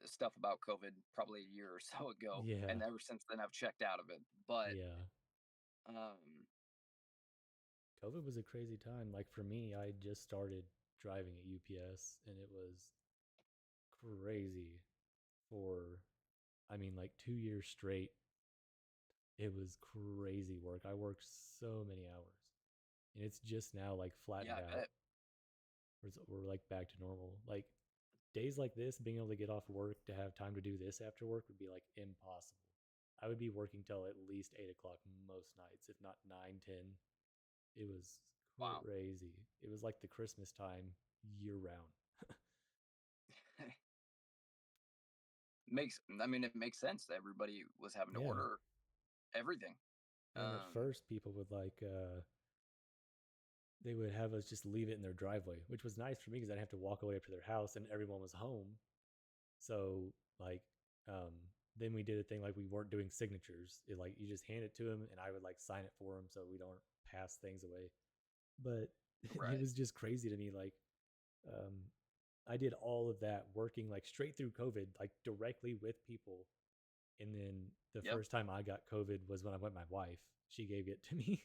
Speaker 2: stuff about COVID probably a year or so ago,
Speaker 1: Yeah.
Speaker 2: and ever since then I've checked out of it. But
Speaker 1: Yeah.
Speaker 2: um,
Speaker 1: COVID was a crazy time. Like for me, I just started driving at UPS and it was crazy for, I mean, like 2 years straight. It was crazy work. I worked so many hours and it's just now like
Speaker 2: yeah,
Speaker 1: flattened
Speaker 2: I
Speaker 1: out.
Speaker 2: bet.
Speaker 1: We're like back to normal. Like days like this, being able to get off work to have time to do this after work would be like impossible. I would be working till at least 8 o'clock most nights, if not 9, 10. It was
Speaker 2: Wow.
Speaker 1: crazy. It was like the Christmas time year round.
Speaker 2: It makes sense that everybody was having to
Speaker 1: Yeah.
Speaker 2: order everything.
Speaker 1: And at
Speaker 2: Um,
Speaker 1: first, people would they would have us just leave it in their driveway, which was nice for me because I'd have to walk away up to their house and everyone was home. So, like, um, then we did a thing like we weren't doing signatures. Like, you just hand it to them and I would like sign it for them so we don't pass things away. But it
Speaker 2: right.
Speaker 1: was just crazy to me. Like, um, I did all of that working like straight through COVID, like directly with people. And then the
Speaker 2: Yep.
Speaker 1: first time I got COVID was when I met my wife. She gave it to me.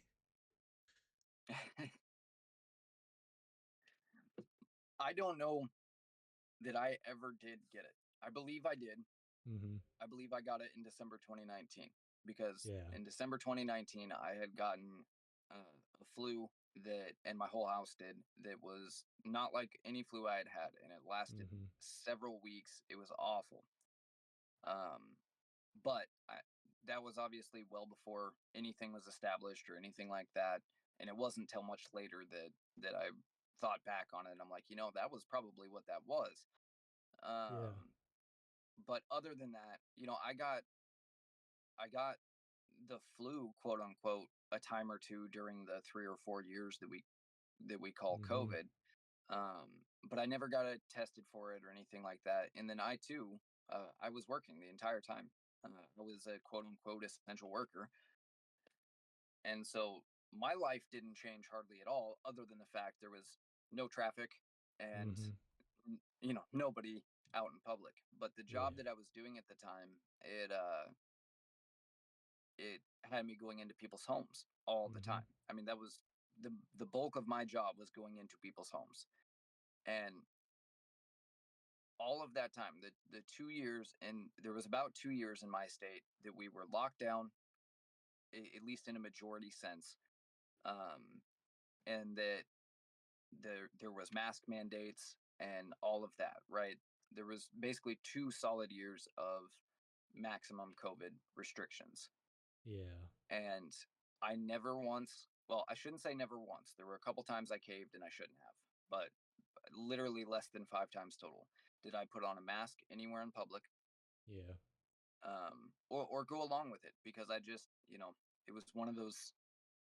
Speaker 2: I don't know that I ever did get it. I believe I did.
Speaker 1: Mm-hmm.
Speaker 2: I believe I got it in December 2019 because
Speaker 1: Yeah.
Speaker 2: in December 2019 I had gotten a flu that, and my whole house did, that was not like any flu I had had, and it lasted
Speaker 1: Mm-hmm.
Speaker 2: several weeks. It was awful. Um, but that was obviously well before anything was established or anything like that, and it wasn't till much later that I thought back on it, and I'm like, that was probably what that was.
Speaker 1: Yeah.
Speaker 2: But other than that, I got the flu, quote unquote, a time or two during the 3 or 4 years that we call
Speaker 1: Mm-hmm.
Speaker 2: COVID. But I never got it tested for it or anything like that. And then I too, I was working the entire time. I was a quote unquote essential worker, and so my life didn't change hardly at all, other than the fact there was no traffic and
Speaker 1: Mm-hmm.
Speaker 2: nobody out in public. But the job
Speaker 1: Yeah.
Speaker 2: that I was doing at the time, it had me going into people's homes all the
Speaker 1: Mm-hmm.
Speaker 2: time. I mean, that was the bulk of my job, was going into people's homes. And all of that time, the 2 years, and there was about 2 years in my state that we were locked down, at least in a majority sense, um, and that there was mask mandates and all of that. Right, there was basically 2 solid years of maximum COVID restrictions.
Speaker 1: Yeah.
Speaker 2: And I never once, well, I shouldn't say never once. There were a couple times I caved and I shouldn't have, but literally less than 5 times total did I put on a mask anywhere in public,
Speaker 1: Yeah.
Speaker 2: or go along with it, because I just, it was one of those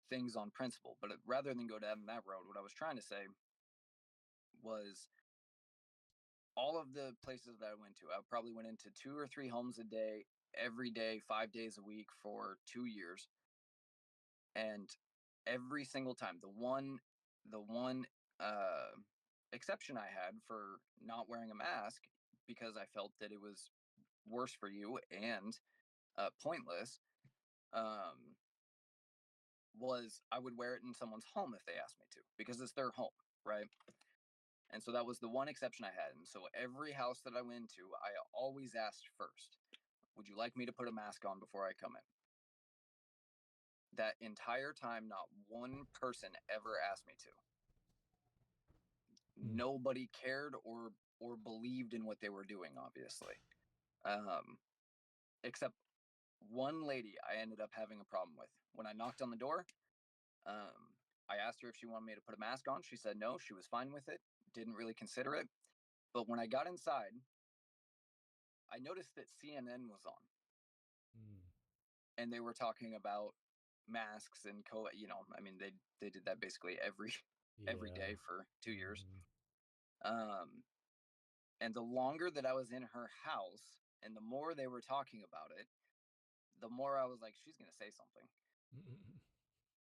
Speaker 2: things on principle. But rather than go down that road, what I was trying to say was all of the places that I went to, I probably went into 2 or 3 homes a day, every day, 5 days a week for 2 years. And every single time, the one uh, exception I had for not wearing a mask, because I felt that it was worse for you and pointless, um, was I would wear it in someone's home if they asked me to, because it's their home, right? And so that was the one exception I had. And so every house that I went to, I always asked first, would you like me to put a mask on before I come in? That entire time, not one person ever asked me to.
Speaker 1: Mm.
Speaker 2: Nobody cared or believed in what they were doing, obviously. Um, except one lady I ended up having a problem with. When I knocked on the door, um, I asked her if she wanted me to put a mask on. She said no, she was fine with it, didn't really consider it. But when I got inside, I noticed that CNN was on,
Speaker 1: Mm.
Speaker 2: and they were talking about masks and I mean, they did that basically every
Speaker 1: Yeah.
Speaker 2: day for 2 years.
Speaker 1: Mm-hmm.
Speaker 2: Um, and the longer that I was in her house and the more they were talking about it, the more I was like, she's going to say something.
Speaker 1: Mm-hmm.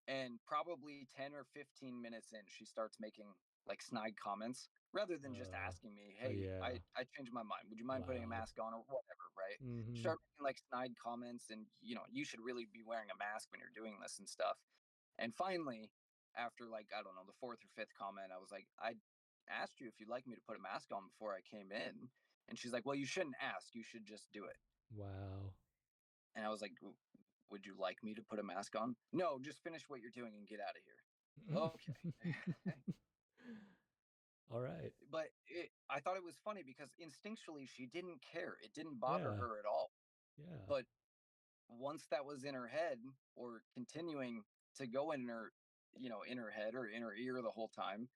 Speaker 2: And probably 10 or 15 minutes in, she starts making like snide comments rather than just
Speaker 1: Uh,
Speaker 2: asking me,
Speaker 1: oh
Speaker 2: hey,
Speaker 1: yeah.
Speaker 2: I changed my mind. Would you mind putting a
Speaker 1: Wow.
Speaker 2: mask on or whatever, right?
Speaker 1: Mm-hmm.
Speaker 2: Start making like snide comments, and, you should really be wearing a mask when you're doing this and stuff. And finally, after like, I don't know, the fourth or fifth comment, I was like, I asked you if you'd like me to put a mask on before I came in. And she's like, well, you shouldn't ask. You should just do it.
Speaker 1: Wow.
Speaker 2: And I was like, would you like me to put a mask on? No, just finish what you're doing and get out of here. Okay.
Speaker 1: All right.
Speaker 2: But I thought it was funny because instinctually she didn't care. It didn't bother
Speaker 1: Yeah.
Speaker 2: her at all.
Speaker 1: Yeah.
Speaker 2: But once that was in her head, or continuing to go in her head or in her ear the whole time,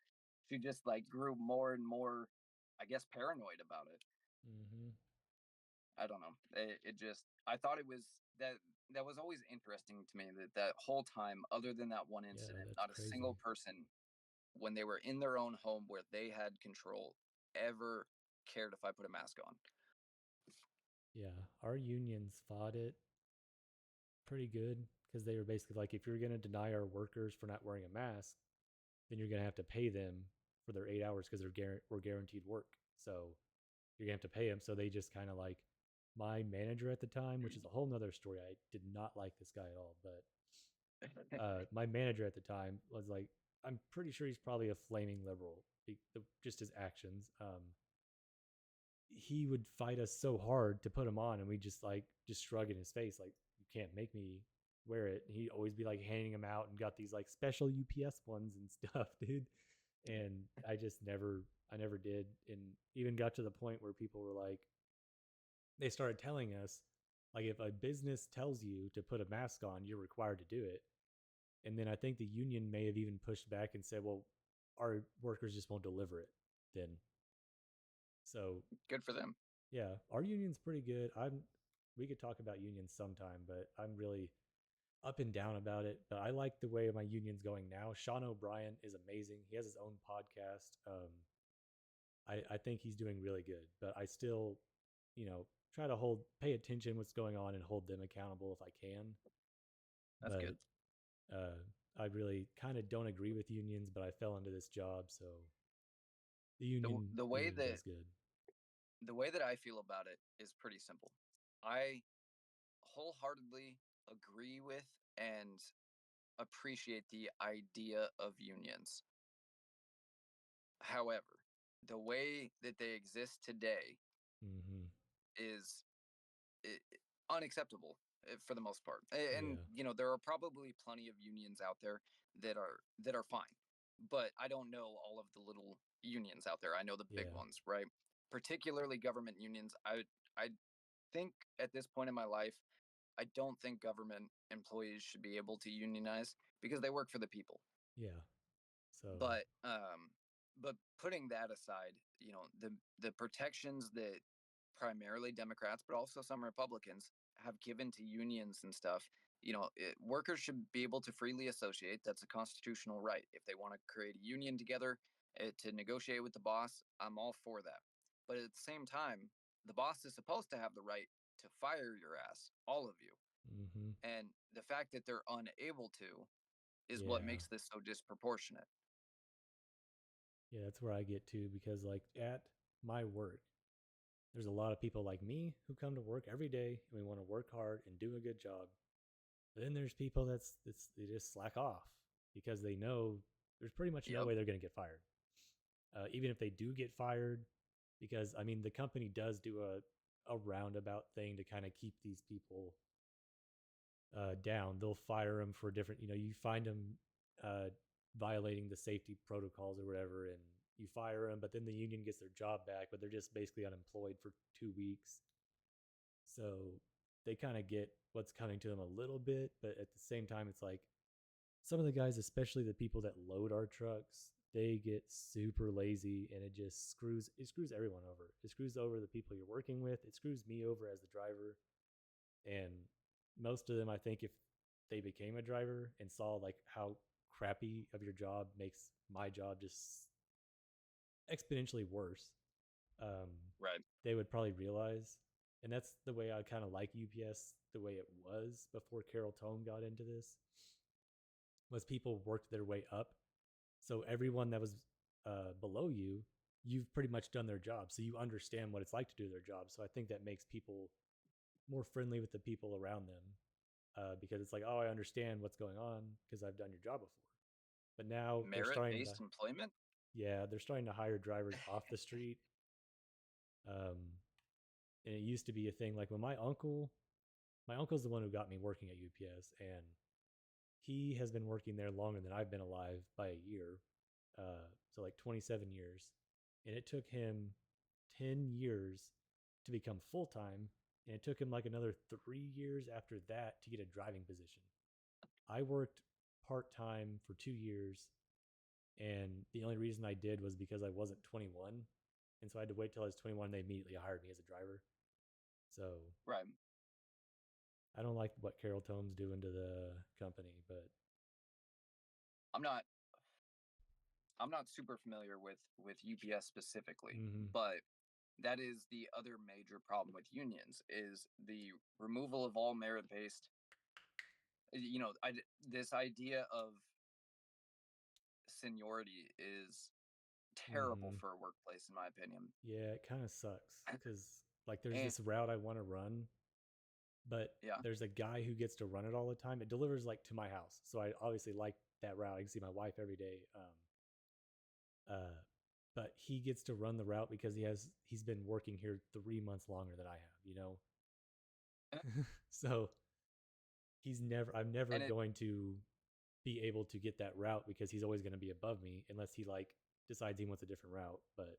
Speaker 2: she just like grew more and more, I guess, paranoid about it.
Speaker 1: Mm-hmm.
Speaker 2: I don't know. It just, I thought it was that that was always interesting to me, that whole time, other than that one
Speaker 1: Yeah,
Speaker 2: incident,
Speaker 1: that's
Speaker 2: not a single
Speaker 1: crazy.
Speaker 2: person, when they were in their own home where they had control, ever cared if I put a mask on.
Speaker 1: Yeah, our unions fought it pretty good because they were basically like, if you're going to deny our workers for not wearing a mask, then you're going to have to pay them for their 8 hours because we're guaranteed work. So you're going to have to pay them. So they just kind of like, my manager at the time, which is a whole nother story. I did not like this guy at all, but My manager at the time was like, I'm pretty sure he's probably a flaming liberal, just his actions. He would fight us so hard to put him on, and we just shrug in his face, like, you can't make me wear it. And he'd always be like handing them out and got these like special UPS ones and stuff, dude. And I never did. And even got to the point where people were like, they started telling us, like, if a business tells you to put a mask on, you're required to do it. And then I think the union may have even pushed back and said, well, our workers just won't deliver it then. So
Speaker 2: Good for them.
Speaker 1: yeah, our union's pretty good. We could talk about unions sometime, but I'm really up and down about it. But I like the way my union's going now. Sean O'Brien is amazing. He has his own podcast. I think he's doing really good, but I still, try to pay attention what's going on and hold them accountable if I can.
Speaker 2: That's
Speaker 1: But
Speaker 2: good.
Speaker 1: uh, I really kind of don't agree with unions, but I fell into this job, so the
Speaker 2: The
Speaker 1: union
Speaker 2: the way
Speaker 1: union
Speaker 2: that
Speaker 1: does good.
Speaker 2: the way that I feel about it is pretty simple. I wholeheartedly agree with and appreciate the idea of unions. However, the way that they exist today
Speaker 1: Hmm.
Speaker 2: is unacceptable for the most part. And
Speaker 1: Yeah,
Speaker 2: there are probably plenty of unions out there that are fine, but I don't know all of the little unions out there. I know the big
Speaker 1: yeah,
Speaker 2: ones, right? Particularly government unions. I think at this point in my life, I don't think government employees should be able to unionize because they work for the people.
Speaker 1: yeah. So
Speaker 2: But putting that aside, the protections that primarily Democrats, but also some Republicans have given to unions and stuff. Workers should be able to freely associate. That's a constitutional right. If they want to create a union together to negotiate with the boss, I'm all for that. But at the same time, the boss is supposed to have the right to fire your ass, all of you.
Speaker 1: hmm,
Speaker 2: And the fact that they're unable to is what
Speaker 1: yeah,
Speaker 2: makes this so disproportionate.
Speaker 1: yeah. That's where I get to, because like at my work, there's a lot of people like me who come to work every day and we want to work hard and do a good job. But then there's people they just slack off because they know there's pretty much no
Speaker 2: Yep.
Speaker 1: way they're going to get fired. Even if they do get fired, because I mean the company does do a roundabout thing to kind of keep these people down. They'll fire them for different. You find them uh, violating the safety protocols or whatever, and you fire them. But then the union gets their job back, but they're just basically unemployed for 2 weeks. So they kind of get what's coming to them a little bit, but at the same time, it's like some of the guys, especially the people that load our trucks, they get super lazy, and it screws everyone over. It screws over the people you're working with. It screws me over as the driver. And most of them, I think, if they became a driver and saw like how crappy of your job makes my job just exponentially worse, um,
Speaker 2: Right.
Speaker 1: they would probably realize. And that's the way I kind of like UPS, the way it was before Carol Tone got into this, was people worked their way up. So everyone that was below you, you've pretty much done their job. So you understand what it's like to do their job. So I think that makes people more friendly with the people around them, because it's like, oh, I understand what's going on because I've done your job before. But now they're
Speaker 2: Merit
Speaker 1: starting to,
Speaker 2: based employment.
Speaker 1: yeah, they're starting to hire drivers off the street. And it used to be a thing like when my uncle's the one who got me working at UPS, and he has been working there longer than I've been alive by a year. So like 27 years. And it took him 10 years to become full time. And it took him like another 3 years after that to get a driving position. I worked part time for 2 years. And the only reason I did was because I wasn't 21. And so I had to wait till I was 21. They immediately hired me as a driver. So
Speaker 2: Right.
Speaker 1: I don't like what Carol Tone's doing to the company, but
Speaker 2: I'm not I'm not super familiar with UPS specifically,
Speaker 1: mm-hmm,
Speaker 2: but that is the other major problem with unions is the removal of all merit based. This idea of seniority is terrible
Speaker 1: mm-hmm.
Speaker 2: for a workplace, in my opinion.
Speaker 1: Yeah, it kind of sucks because like there's
Speaker 2: And
Speaker 1: this route I want to run, but
Speaker 2: Yeah.
Speaker 1: there's a guy who gets to run it all the time. It delivers like to my house, so I obviously like that route. I can see my wife every day. Uh, but he gets to run the route because he's been working here 3 months longer than I have. So I'm never
Speaker 2: And it
Speaker 1: going to be able to get that route because he's always going to be above me unless he like decides he wants a different route. But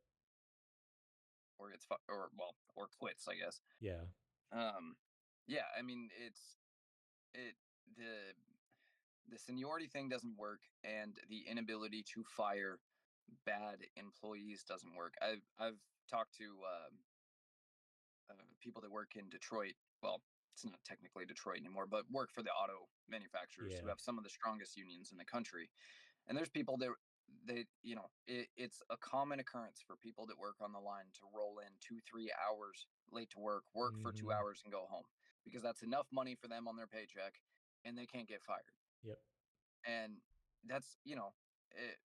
Speaker 2: or gets or well or quits, I guess.
Speaker 1: yeah,
Speaker 2: Um, yeah, I mean it the seniority thing doesn't work, and the inability to fire bad employees doesn't work. I've talked to people that work in Detroit. Well, it's not technically Detroit anymore, but work for the auto manufacturers who
Speaker 1: yeah,
Speaker 2: have some of the strongest unions in the country. And there's people that it's a common occurrence for people that work on the line to roll in 2 3 hours late to work for two
Speaker 1: mm-hmm,
Speaker 2: hours and go home because that's enough money for them on their paycheck, and they can't get fired.
Speaker 1: yep,
Speaker 2: And that's it,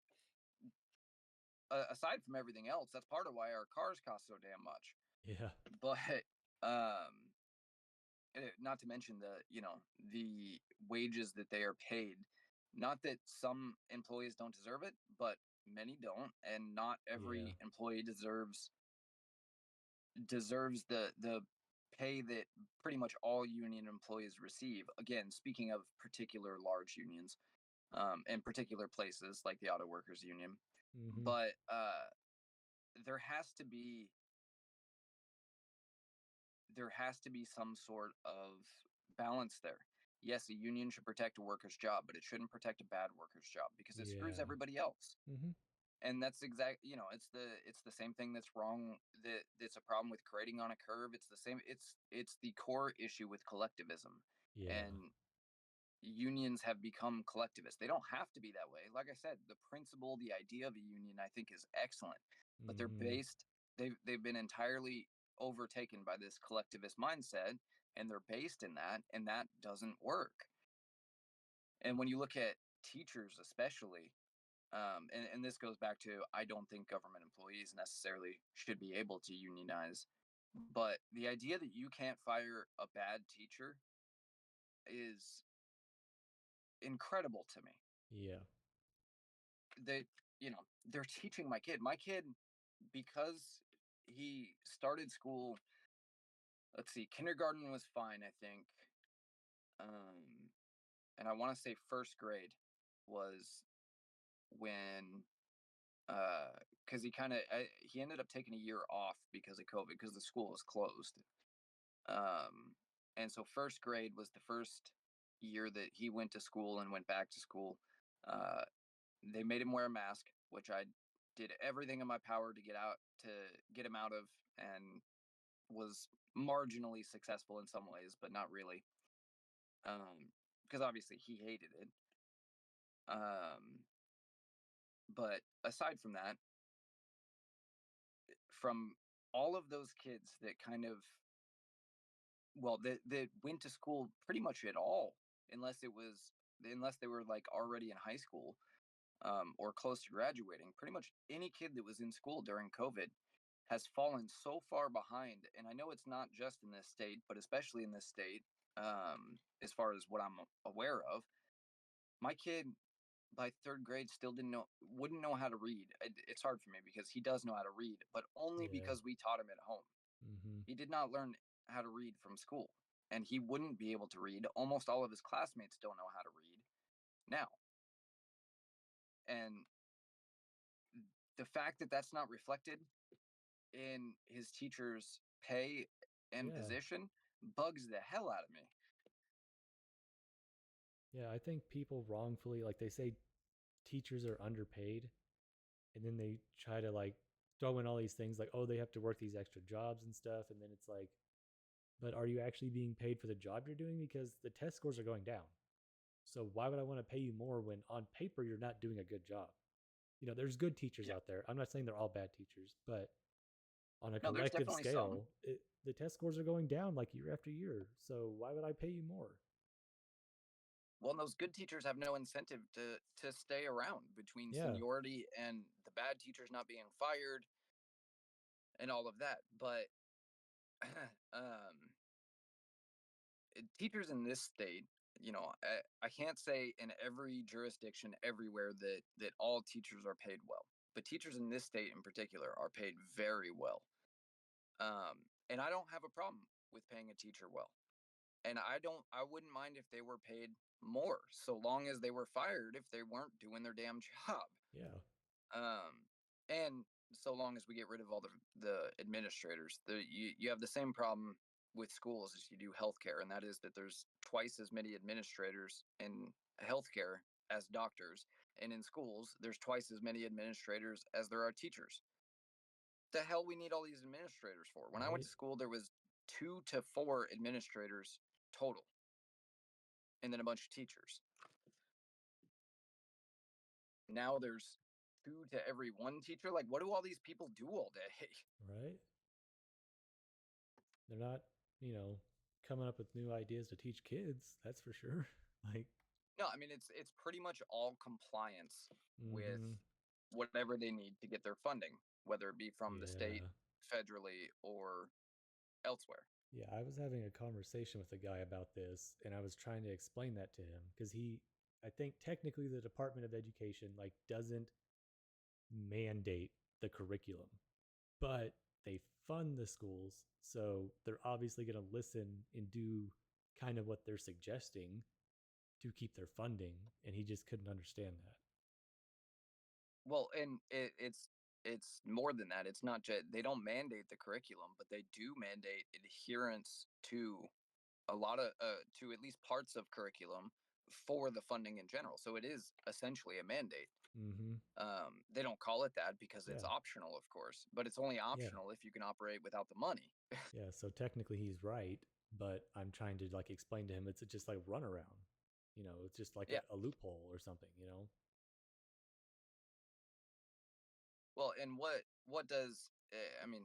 Speaker 2: aside from everything else, that's part of why our cars cost so damn much.
Speaker 1: yeah,
Speaker 2: But um, not to mention the wages that they are paid. Not that some employees don't deserve it, but many don't, and not
Speaker 1: yeah,
Speaker 2: every employee deserves the pay that pretty much all union employees receive. Again, speaking of particular large unions, and particular places like the auto workers union,
Speaker 1: mm-hmm,
Speaker 2: but there has to be there has to be some sort of balance there. Yes, a union should protect a worker's job, but it shouldn't protect a bad worker's job because it screws
Speaker 1: yeah,
Speaker 2: everybody else.
Speaker 1: mm-hmm,
Speaker 2: And that's it's the same thing that's wrong. That's a problem with creating on a curve. It's the same. It's the core issue with collectivism,
Speaker 1: yeah,
Speaker 2: and unions have become collectivist. They don't have to be that way. Like I said, the principle, the idea of a union, I think, is excellent, but
Speaker 1: mm-hmm,
Speaker 2: they've been entirely overtaken by this collectivist mindset, and they're based in that, and that doesn't work. And when you look at teachers, especially, and this goes back to I don't think government employees necessarily should be able to unionize, but the idea that you can't fire a bad teacher is incredible to me.
Speaker 1: yeah,
Speaker 2: They, they're teaching my kid. My kid, because he started school. Let's see, kindergarten was fine, I think, and I want to say first grade was when, because he ended up taking a year off because of COVID because the school was closed. Um, and so first grade was the first year that he went to school and went back to school. Uh, they made him wear a mask, which I did everything in my power to get him out of, and was marginally successful in some ways, but not really. Because obviously he hated it. Um, but aside from that, from all of those kids that that went to school pretty much at all, unless it was unless they were like already in high school, or close to graduating. Pretty much any kid that was in school during COVID has fallen so far behind. And I know it's not just in this state, but especially in this state, as far as what I'm aware of, my kid by third grade still wouldn't know how to read. It's hard for me because he does know how to read, but only
Speaker 1: yeah,
Speaker 2: because we taught him at home.
Speaker 1: mm-hmm,
Speaker 2: He did not learn how to read from school, and he wouldn't be able to read. Almost all of his classmates don't know how to read now. And the fact that that's not reflected in his teacher's pay and
Speaker 1: yeah,
Speaker 2: position bugs the hell out of me.
Speaker 1: yeah. I think people wrongfully like they say teachers are underpaid, and then they try to like throw in all these things like, oh, they have to work these extra jobs and stuff, and then it's like, but are you actually being paid for the job you're doing? Because the test scores are going down. So why would I want to pay you more when on paper you're not doing a good job? There's good teachers
Speaker 2: Yeah,
Speaker 1: out there. I'm not saying they're all bad teachers, but on a
Speaker 2: no, there's
Speaker 1: collective
Speaker 2: definitely some.
Speaker 1: scale, the test scores are going down like year after year. So why would I pay you more?
Speaker 2: Well, those good teachers have no incentive to stay around between
Speaker 1: Yeah,
Speaker 2: seniority and the bad teachers not being fired and all of that. But um, teachers in this state, I can't say in every jurisdiction everywhere that all teachers are paid well, but teachers in this state in particular are paid very well. And I don't have a problem with paying a teacher well. And I wouldn't mind if they were paid more, so long as they were fired if they weren't doing their damn job.
Speaker 1: Yeah.
Speaker 2: Um, and so long as we get rid of all the administrators, you have the same problem with schools as you do healthcare, and that is that there's twice as many administrators in healthcare as doctors, and in schools there's twice as many administrators as there are teachers. The hell we need all these administrators for? When I went
Speaker 1: Right.
Speaker 2: to school, there was 2 to 4 administrators total, and then a bunch of teachers. Now there's 2 to every 1 teacher. Like, what do all these people do all day?
Speaker 1: Right. They're not, you know, coming up with new ideas to teach kids. That's for sure. Like,
Speaker 2: No, I mean it's pretty much all compliance with
Speaker 1: mm-hmm.
Speaker 2: whatever they need to get their funding, whether it be from the state,
Speaker 1: Yeah.
Speaker 2: federally, or elsewhere.
Speaker 1: Yeah, I was having a conversation with a guy about this, and I was trying to explain that to him because I think technically the Department of Education like doesn't mandate the curriculum, but they fund the schools, so they're obviously going to listen and do kind of what they're suggesting to keep their funding, and he just couldn't understand that.
Speaker 2: Well, and it's more than that. It's not just they don't mandate the curriculum, but they do mandate adherence to a lot of to at least parts of curriculum for the funding in general. So it is essentially a mandate.
Speaker 1: Mm-hmm.
Speaker 2: They don't call it that because it's
Speaker 1: Yeah.
Speaker 2: optional, of course, but it's only
Speaker 1: Yeah.
Speaker 2: optional if you can operate without the money.
Speaker 1: Yeah. So technically he's right, but I'm trying to like explain to him it's just like runaround. It's just like
Speaker 2: Yeah.
Speaker 1: a loophole or something.
Speaker 2: Well, and what does I mean?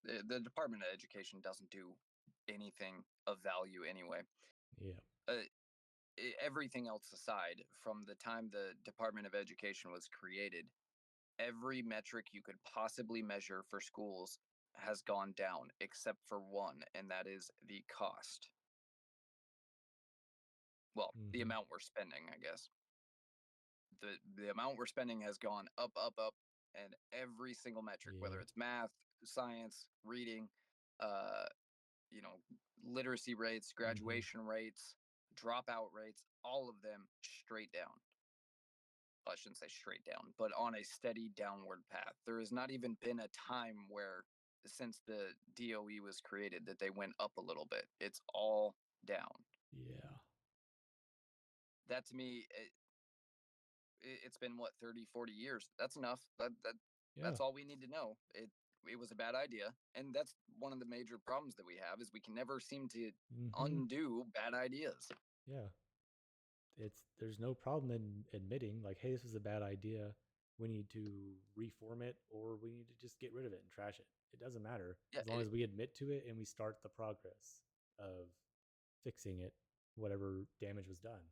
Speaker 2: The Department of Education doesn't do anything of value anyway.
Speaker 1: Yeah.
Speaker 2: Uh, Everything else aside, from the time the Department of Education was created, every metric you could possibly measure for schools has gone down except for one, and that is the cost. Well, the
Speaker 1: Mm-hmm.
Speaker 2: amount we're spending, I guess. The amount we're spending has gone up, up, up, and every single metric, whether
Speaker 1: Yeah.
Speaker 2: it's math, science, reading, uh, you know, literacy rates,
Speaker 1: Mm-hmm.
Speaker 2: graduation rates, dropout rates, all of them straight down. Well, I shouldn't say straight down, but on a steady downward path. There has not even been a time where, since the DOE was created, that they went up a little bit. It's all down.
Speaker 1: Yeah.
Speaker 2: That to me, it's been what 30, 40 years. That's enough.
Speaker 1: Yeah.
Speaker 2: That's all we need to know. It was a bad idea, and that's one of the major problems that we have is we can never seem to
Speaker 1: Mm-hmm.
Speaker 2: undo bad ideas.
Speaker 1: Yeah. There's no problem in admitting like, hey, this is a bad idea. We need to reform it, or we need to just get rid of it and trash it. It doesn't matter
Speaker 2: Yeah,
Speaker 1: as long as we admit to it and we start the progress of fixing it, whatever damage was done.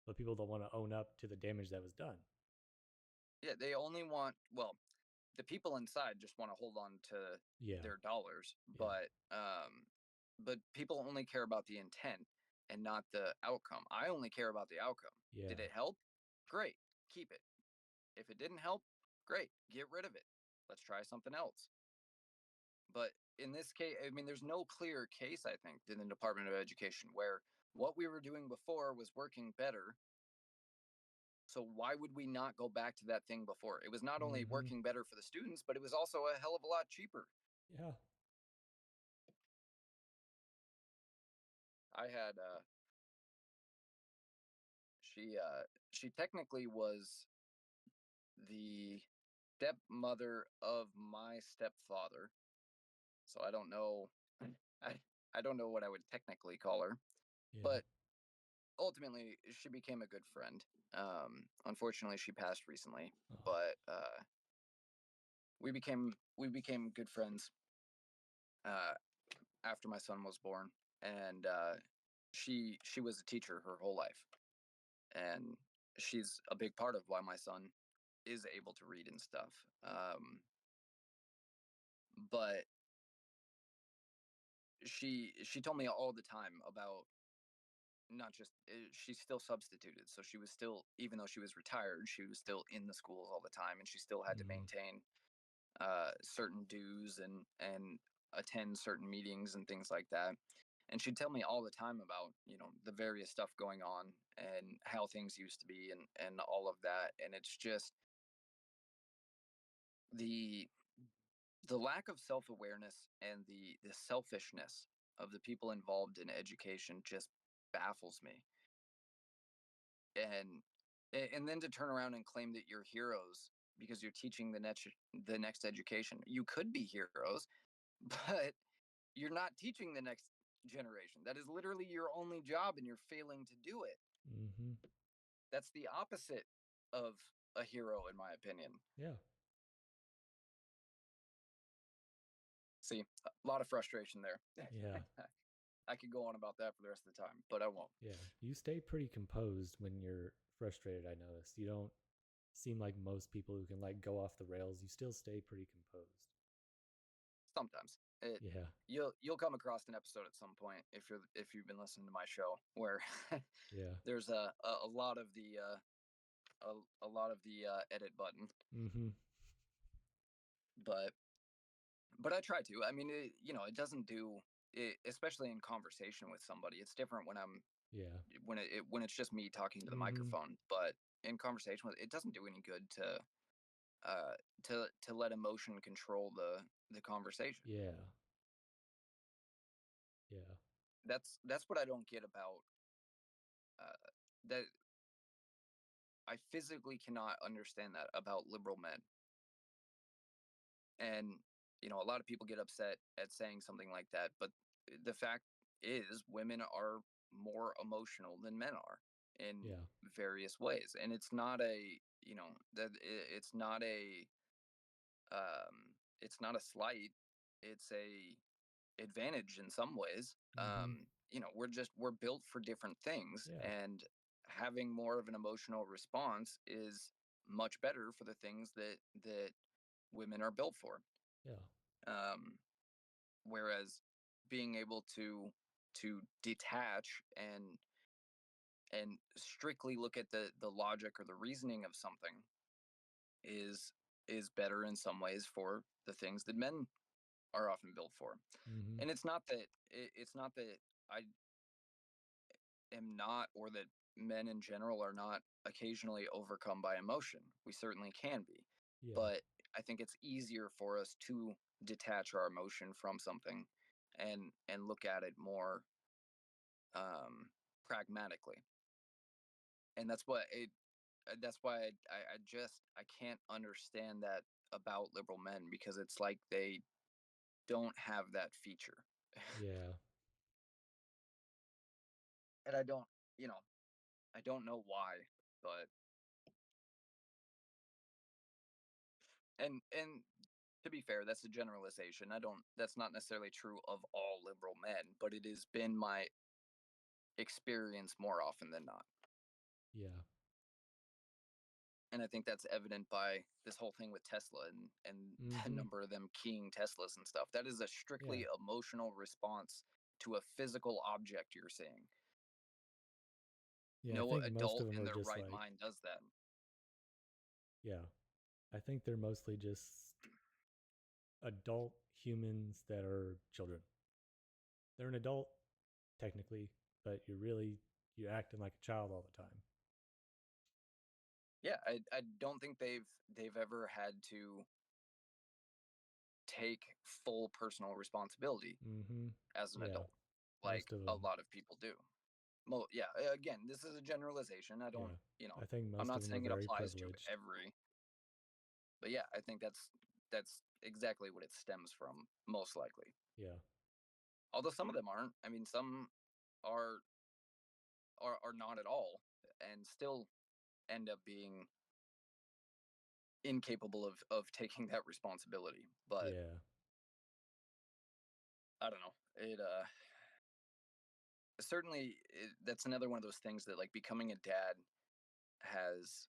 Speaker 1: But people don't want to own up to the damage that was done.
Speaker 2: yeah. They only want the people inside just want to hold on to
Speaker 1: Yeah.
Speaker 2: their dollars,
Speaker 1: Yeah.
Speaker 2: but people only care about the intent and not the outcome. I only care about the outcome.
Speaker 1: Yeah.
Speaker 2: Did it help? Great, keep it. If it didn't help, great, get rid of it. Let's try something else. But in this case, I mean, there's no clear case, I think, in the Department of Education where what we were doing before was working better. So why would we not go back to that thing before? It was not only
Speaker 1: Mm-hmm.
Speaker 2: working better for the students, but it was also a hell of a lot cheaper.
Speaker 1: Yeah.
Speaker 2: I had she technically was the stepmother of my stepfather. So I don't know I I don't know what I would technically call her,
Speaker 1: Yeah.
Speaker 2: but ultimately she became a good friend. Unfortunately she passed recently,
Speaker 1: Oh.
Speaker 2: but we became good friends uh after my son was born, and she was a teacher her whole life, and she's a big part of why my son is able to read and stuff. But she told me all the time about not just she still substituted, so she was still, even though she was retired, she was still in the schools all the time, and she still had to
Speaker 1: Mm-hmm.
Speaker 2: maintain certain dues and attend certain meetings and things like that. And she'd tell me all the time about, the various stuff going on and how things used to be and all of that. And it's just the the lack of self-awareness and the selfishness of the people involved in education just baffles me. And then to turn around and claim that you're heroes because you're teaching the next education. You could be heroes, but you're not teaching the next generation. That is literally your only job, and you're failing to do it.
Speaker 1: Mm-hmm.
Speaker 2: That's the opposite of a hero, in my opinion.
Speaker 1: Yeah.
Speaker 2: See, a lot of frustration there.
Speaker 1: Yeah.
Speaker 2: I could go on about that for the rest of the time, but I won't.
Speaker 1: Yeah. You stay pretty composed when you're frustrated, I noticed. You don't seem like most people who can like go off the rails. You still stay pretty composed.
Speaker 2: Sometimes it
Speaker 1: Yeah.
Speaker 2: you'll come across an episode at some point if you've been listening to my show where
Speaker 1: Yeah.
Speaker 2: there's a lot of the a lot of the edit button,
Speaker 1: Mm-hmm.
Speaker 2: but I try to. I mean, it doesn't do it, especially in conversation with somebody. It's different when I'm
Speaker 1: Yeah.
Speaker 2: when it's just me talking to the
Speaker 1: Mm-hmm.
Speaker 2: microphone. But in conversation with, it doesn't do any good to let emotion control the conversation.
Speaker 1: Yeah. Yeah.
Speaker 2: That's what I don't get about that. I physically cannot understand that about liberal men. And a lot of people get upset at saying something like that, but the fact is women are more emotional than men are in
Speaker 1: Yeah.
Speaker 2: various ways. And it's not a you know that it's not a it's not a slight, it's a advantage in some ways.
Speaker 1: Mm-hmm.
Speaker 2: We're built for different things,
Speaker 1: Yeah.
Speaker 2: and having more of an emotional response is much better for the things that women are built for.
Speaker 1: Yeah.
Speaker 2: um, Whereas being able to detach and strictly look at the logic or the reasoning of something is is better in some ways for the things that men are often built for.
Speaker 1: Mm-hmm.
Speaker 2: And it's not that I am not, or that men in general are not occasionally overcome by emotion. We certainly can be,
Speaker 1: Yeah.
Speaker 2: but I think it's easier for us to detach our emotion from something and look at it more pragmatically. And that's why I just I can't understand that about liberal men, because it's like they don't have that feature.
Speaker 1: Yeah.
Speaker 2: And you know I don't know why, but and to be fair, that's a generalization. I don't That's not necessarily true of all liberal men, but it has been my experience more often than not.
Speaker 1: Yeah.
Speaker 2: And I think that's evident by this whole thing with Tesla and the
Speaker 1: Mm-hmm.
Speaker 2: number of them keying Teslas and stuff. That is a
Speaker 1: Yeah.
Speaker 2: strictly emotional response to a physical object you're seeing.
Speaker 1: Yeah. I
Speaker 2: No
Speaker 1: think most of
Speaker 2: adult
Speaker 1: them
Speaker 2: in
Speaker 1: are
Speaker 2: their
Speaker 1: just
Speaker 2: right
Speaker 1: like,
Speaker 2: mind does that.
Speaker 1: yeah. I think they're mostly just adult humans that are children. They're an adult technically, but you're acting like a child all the time.
Speaker 2: Yeah, I don't think they've ever had to take full personal responsibility
Speaker 1: Mm-hmm.
Speaker 2: as an
Speaker 1: Yeah.
Speaker 2: adult, like
Speaker 1: Most of
Speaker 2: a
Speaker 1: them.
Speaker 2: lot of people do. Well, yeah, again, this is a generalization. I don't,
Speaker 1: Yeah.
Speaker 2: you know,
Speaker 1: I think
Speaker 2: I'm
Speaker 1: most of
Speaker 2: not
Speaker 1: them are
Speaker 2: saying it
Speaker 1: very
Speaker 2: applies to
Speaker 1: privileged.
Speaker 2: every, but yeah, I think that's exactly what it stems from, most likely.
Speaker 1: Yeah.
Speaker 2: Although some of them aren't. I mean, some are are not at all, and still end up being incapable of taking that responsibility. But
Speaker 1: Yeah.
Speaker 2: I don't know. It certainly that's another one of those things that, like, becoming a dad has,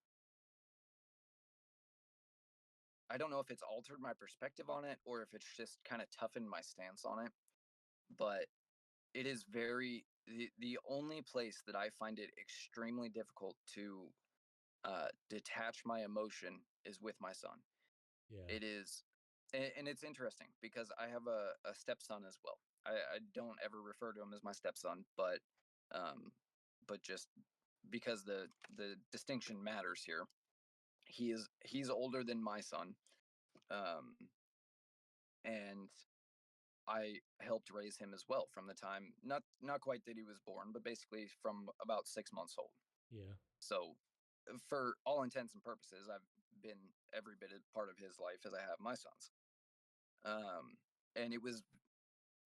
Speaker 2: I don't know if it's altered my perspective on it or if it's just kind of toughened my stance on it, but it is very the only place that I find it extremely difficult to detach my emotion is with my son.
Speaker 1: Yeah.
Speaker 2: It is, and it's interesting because I have a stepson as well. I don't ever refer to him as my stepson, um, but just because the distinction matters here. He's older than my son, um, and I helped raise him as well from the time not quite that he was born, but basically from about 6 months old.
Speaker 1: Yeah.
Speaker 2: So, for all intents and purposes, I've been every bit a part of his life as I have my son's. Um, and it was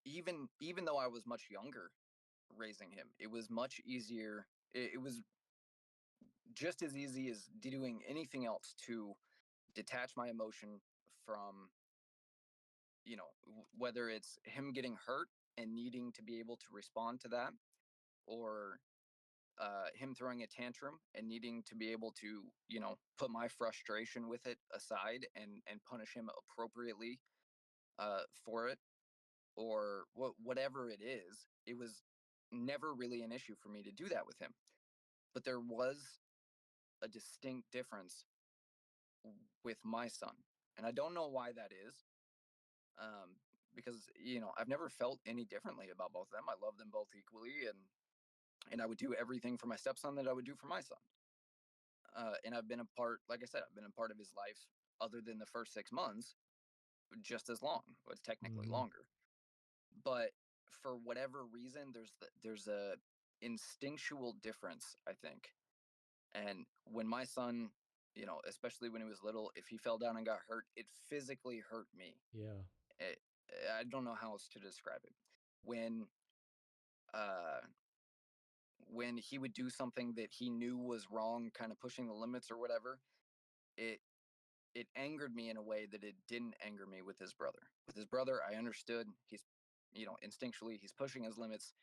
Speaker 2: even though I was much younger raising him, it was much easier. It was just as easy as doing anything else to detach my emotion from, whether it's him getting hurt and needing to be able to respond to that, or him throwing a tantrum and needing to be able to, put my frustration with it aside and punish him appropriately for it, or whatever it is. It was never really an issue for me to do that with him. But there was a distinct difference with my son, and I don't know why that is. Um, because I've never felt any differently about both of them. I love them both equally, and I would do everything for my stepson that I would do for my son. And I've been a part, like I said, I've been a part of his life other than the first 6 months, just as long. It's technically
Speaker 1: Mm-hmm.
Speaker 2: longer, but for whatever reason, there's a instinctual difference, I think. And when my son, especially when he was little, if he fell down and got hurt, it physically hurt me.
Speaker 1: Yeah.
Speaker 2: It, I don't know how else to describe it. When uh, when he would do something that he knew was wrong, kind of pushing the limits or whatever, it it angered me in a way that it didn't anger me with his brother. With his brother, I understood he's, instinctually he's pushing his limits.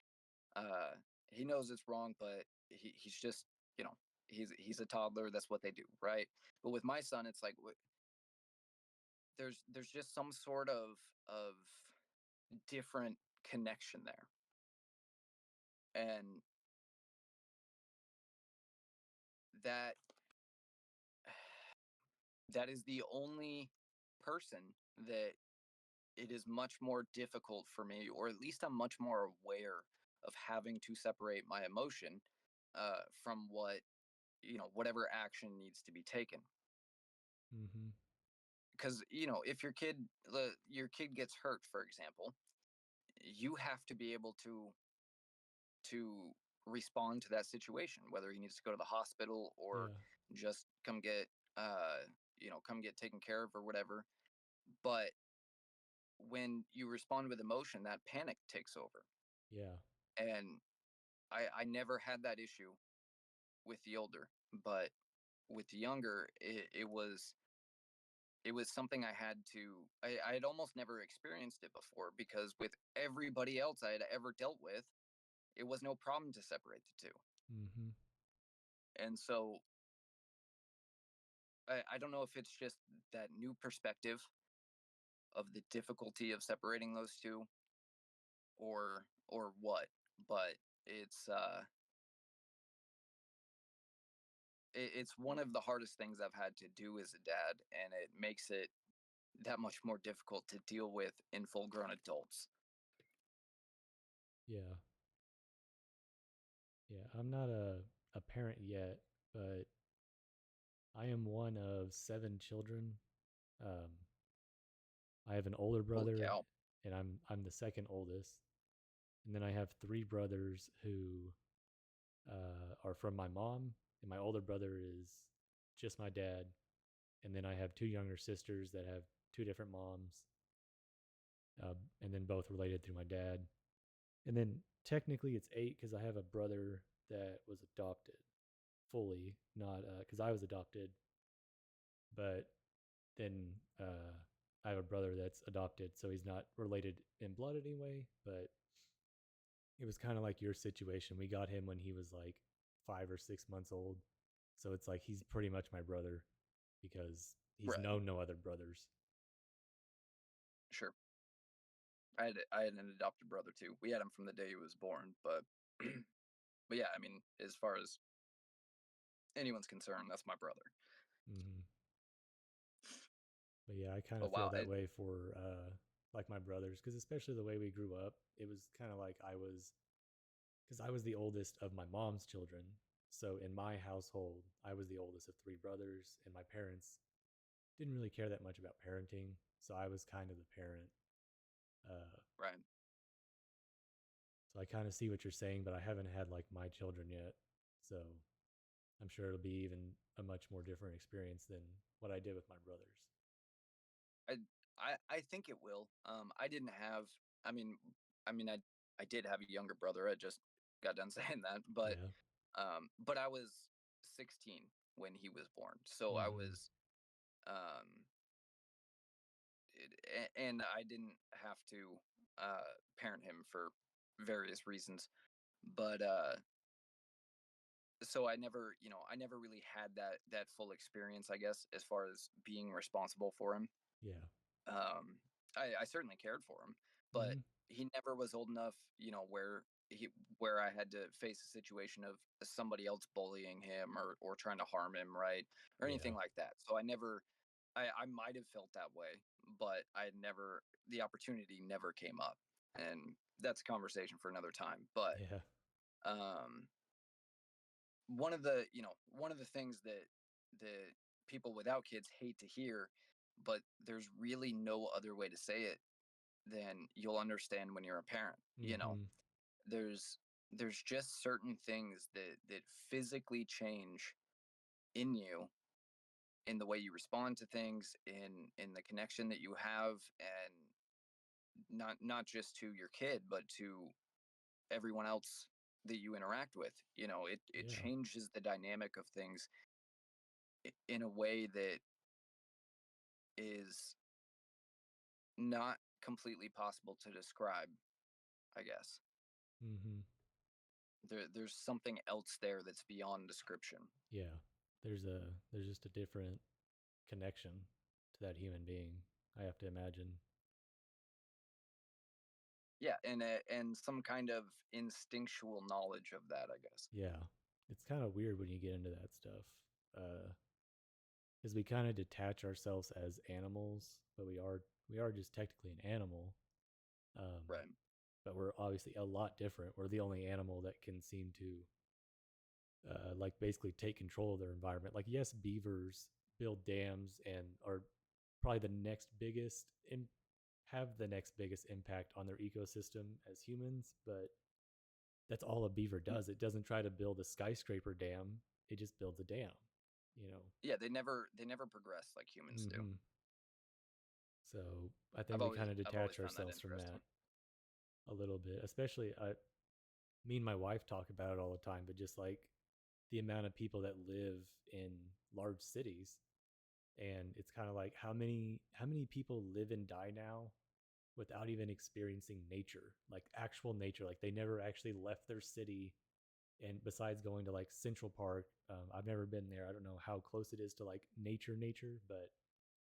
Speaker 2: Uh, he knows it's wrong, but he's just, you know, he's a toddler. That's what they do, right? But with my son, it's like there's just some sort of different connection there, and that that is the only person that it is much more difficult for me, or at least I'm much more aware of having to separate my emotion from whatever action needs to be taken.
Speaker 1: Mm-hmm.
Speaker 2: Because if your kid gets hurt, for example, you have to be able to respond to that situation, whether he needs to go to the hospital or
Speaker 1: Yeah.
Speaker 2: just come get taken care of or whatever. But when you respond with emotion, that panic takes over.
Speaker 1: Yeah.
Speaker 2: And I never had that issue with the older, but with the younger, it was something I had almost never experienced it before, because with everybody else I had ever dealt with, it was no problem to separate the two.
Speaker 1: Mm-hmm.
Speaker 2: And so I don't know if it's just that new perspective of the difficulty of separating those two, or what, but it's one of the hardest things I've had to do as a dad, and it makes it that much more difficult to deal with in full grown adults.
Speaker 1: Yeah. Yeah. I'm not a parent yet, but I am one of 7 children. Um, I have an older
Speaker 2: Holy
Speaker 1: brother,
Speaker 2: cow.
Speaker 1: and I'm the second oldest. And then I have 3 brothers who are from my mom, and my older brother is just my dad. And then I have 2 younger sisters that have 2 different moms, and then both related through my dad. And then technically it's 8 because I have a brother that was adopted fully, not because I was adopted, but then I have a brother that's adopted, so he's not related in blood anyway. But it was kind of like your situation. We got him when he was like 5 or 6 months old, so it's like he's pretty much my brother because he's
Speaker 2: Right.
Speaker 1: known no other brothers.
Speaker 2: Sure. I had an adopted brother too. We had him from the day he was born, but But yeah, I mean, as far as anyone's concerned, that's my brother.
Speaker 1: Hmm. But yeah, I kind
Speaker 2: But
Speaker 1: of feel
Speaker 2: wow,
Speaker 1: that way for like my brothers, because especially the way we grew up, it was kind of like because I was the oldest of my mom's children. So in my household, I was the oldest of three brothers, and my parents didn't really care that much about parenting. So I was kind of the parent. Uh,
Speaker 2: right.
Speaker 1: so I kind of see what you're saying, but I haven't had like my children yet. So I'm sure it'll be even a much more different experience than what I did with my brothers.
Speaker 2: I I think it will. I didn't have. I mean, I mean, I did have a younger brother. I just got done saying that,
Speaker 1: Yeah.
Speaker 2: but I was 16 when he was born, so I
Speaker 1: Mm-hmm.
Speaker 2: was and I didn't have to parent him for various reasons. But so I never, I never really had that full experience, I guess, as far as being responsible for him.
Speaker 1: Yeah.
Speaker 2: Um, I certainly cared for him, but
Speaker 1: Mm-hmm.
Speaker 2: he never was old enough, where I had to face a situation of somebody else bullying him or trying to harm him, right, or
Speaker 1: Yeah.
Speaker 2: anything like that. So I never, I might have felt that way, but I never, the opportunity never came up, and that's a conversation for another time. But
Speaker 1: Yeah.
Speaker 2: um, one of the things that people without kids hate to hear, but there's really no other way to say it than you'll understand when you're a parent.
Speaker 1: Mm-hmm.
Speaker 2: There's there's just certain things that physically change in you, in the way you respond to things, in the connection that you have, and not just to your kid, but to everyone else that you interact with. It
Speaker 1: Yeah.
Speaker 2: changes the dynamic of things in a way that is not completely possible to describe, I guess.
Speaker 1: Mm-hmm.
Speaker 2: There's something else there that's beyond description.
Speaker 1: Yeah. There's a there's just a different connection to that human being. I have to imagine.
Speaker 2: Yeah, and some kind of instinctual knowledge of that, I guess.
Speaker 1: Yeah. It's kind of weird when you get into that stuff. Because we kind of detach ourselves as animals, but we are just technically an animal. Um,
Speaker 2: Right.
Speaker 1: but we're obviously a lot different. We're the only animal that can seem to like basically take control of their environment. Like yes, beavers build dams and are probably the next biggest have the next biggest impact on their ecosystem as humans, but that's all a beaver does. It doesn't try to build a skyscraper dam. It just builds a dam, you know.
Speaker 2: Yeah, they never progress like humans do.
Speaker 1: Hmm. So I think we kind of
Speaker 2: I've always
Speaker 1: detach
Speaker 2: found that
Speaker 1: ourselves from that
Speaker 2: interesting.
Speaker 1: a little bit. Especially, me and my wife talk about it all the time. But just like the amount of people that live in large cities, and it's kind of like how many people live and die now without even experiencing nature, like actual nature. Like they never actually left their city. And besides going to like Central Park, I've never been there. I don't know how close it is to like nature, but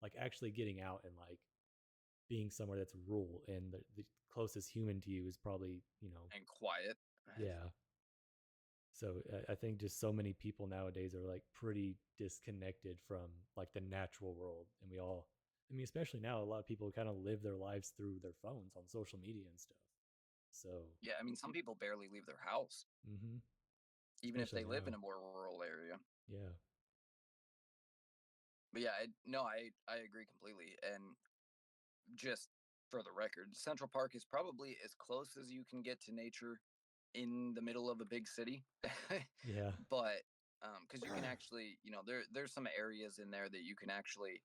Speaker 1: like actually getting out and like being somewhere that's rural and the closest human to you is probably,
Speaker 2: And quiet.
Speaker 1: yeah. So I think just so many people nowadays are like pretty disconnected from like the natural world. And we all, I mean, especially now, a lot of people kind of live their lives through their phones on social media and stuff. So,
Speaker 2: Yeah, I mean, some people barely leave their house,
Speaker 1: hmm,
Speaker 2: even if
Speaker 1: especially
Speaker 2: they live in
Speaker 1: now.
Speaker 2: a more rural area.
Speaker 1: Yeah.
Speaker 2: But yeah, no, I agree completely. And just for the record, Central Park is probably as close as you can get to nature in the middle of a big city.
Speaker 1: Yeah.
Speaker 2: But because you can actually, there's some areas in there that you can actually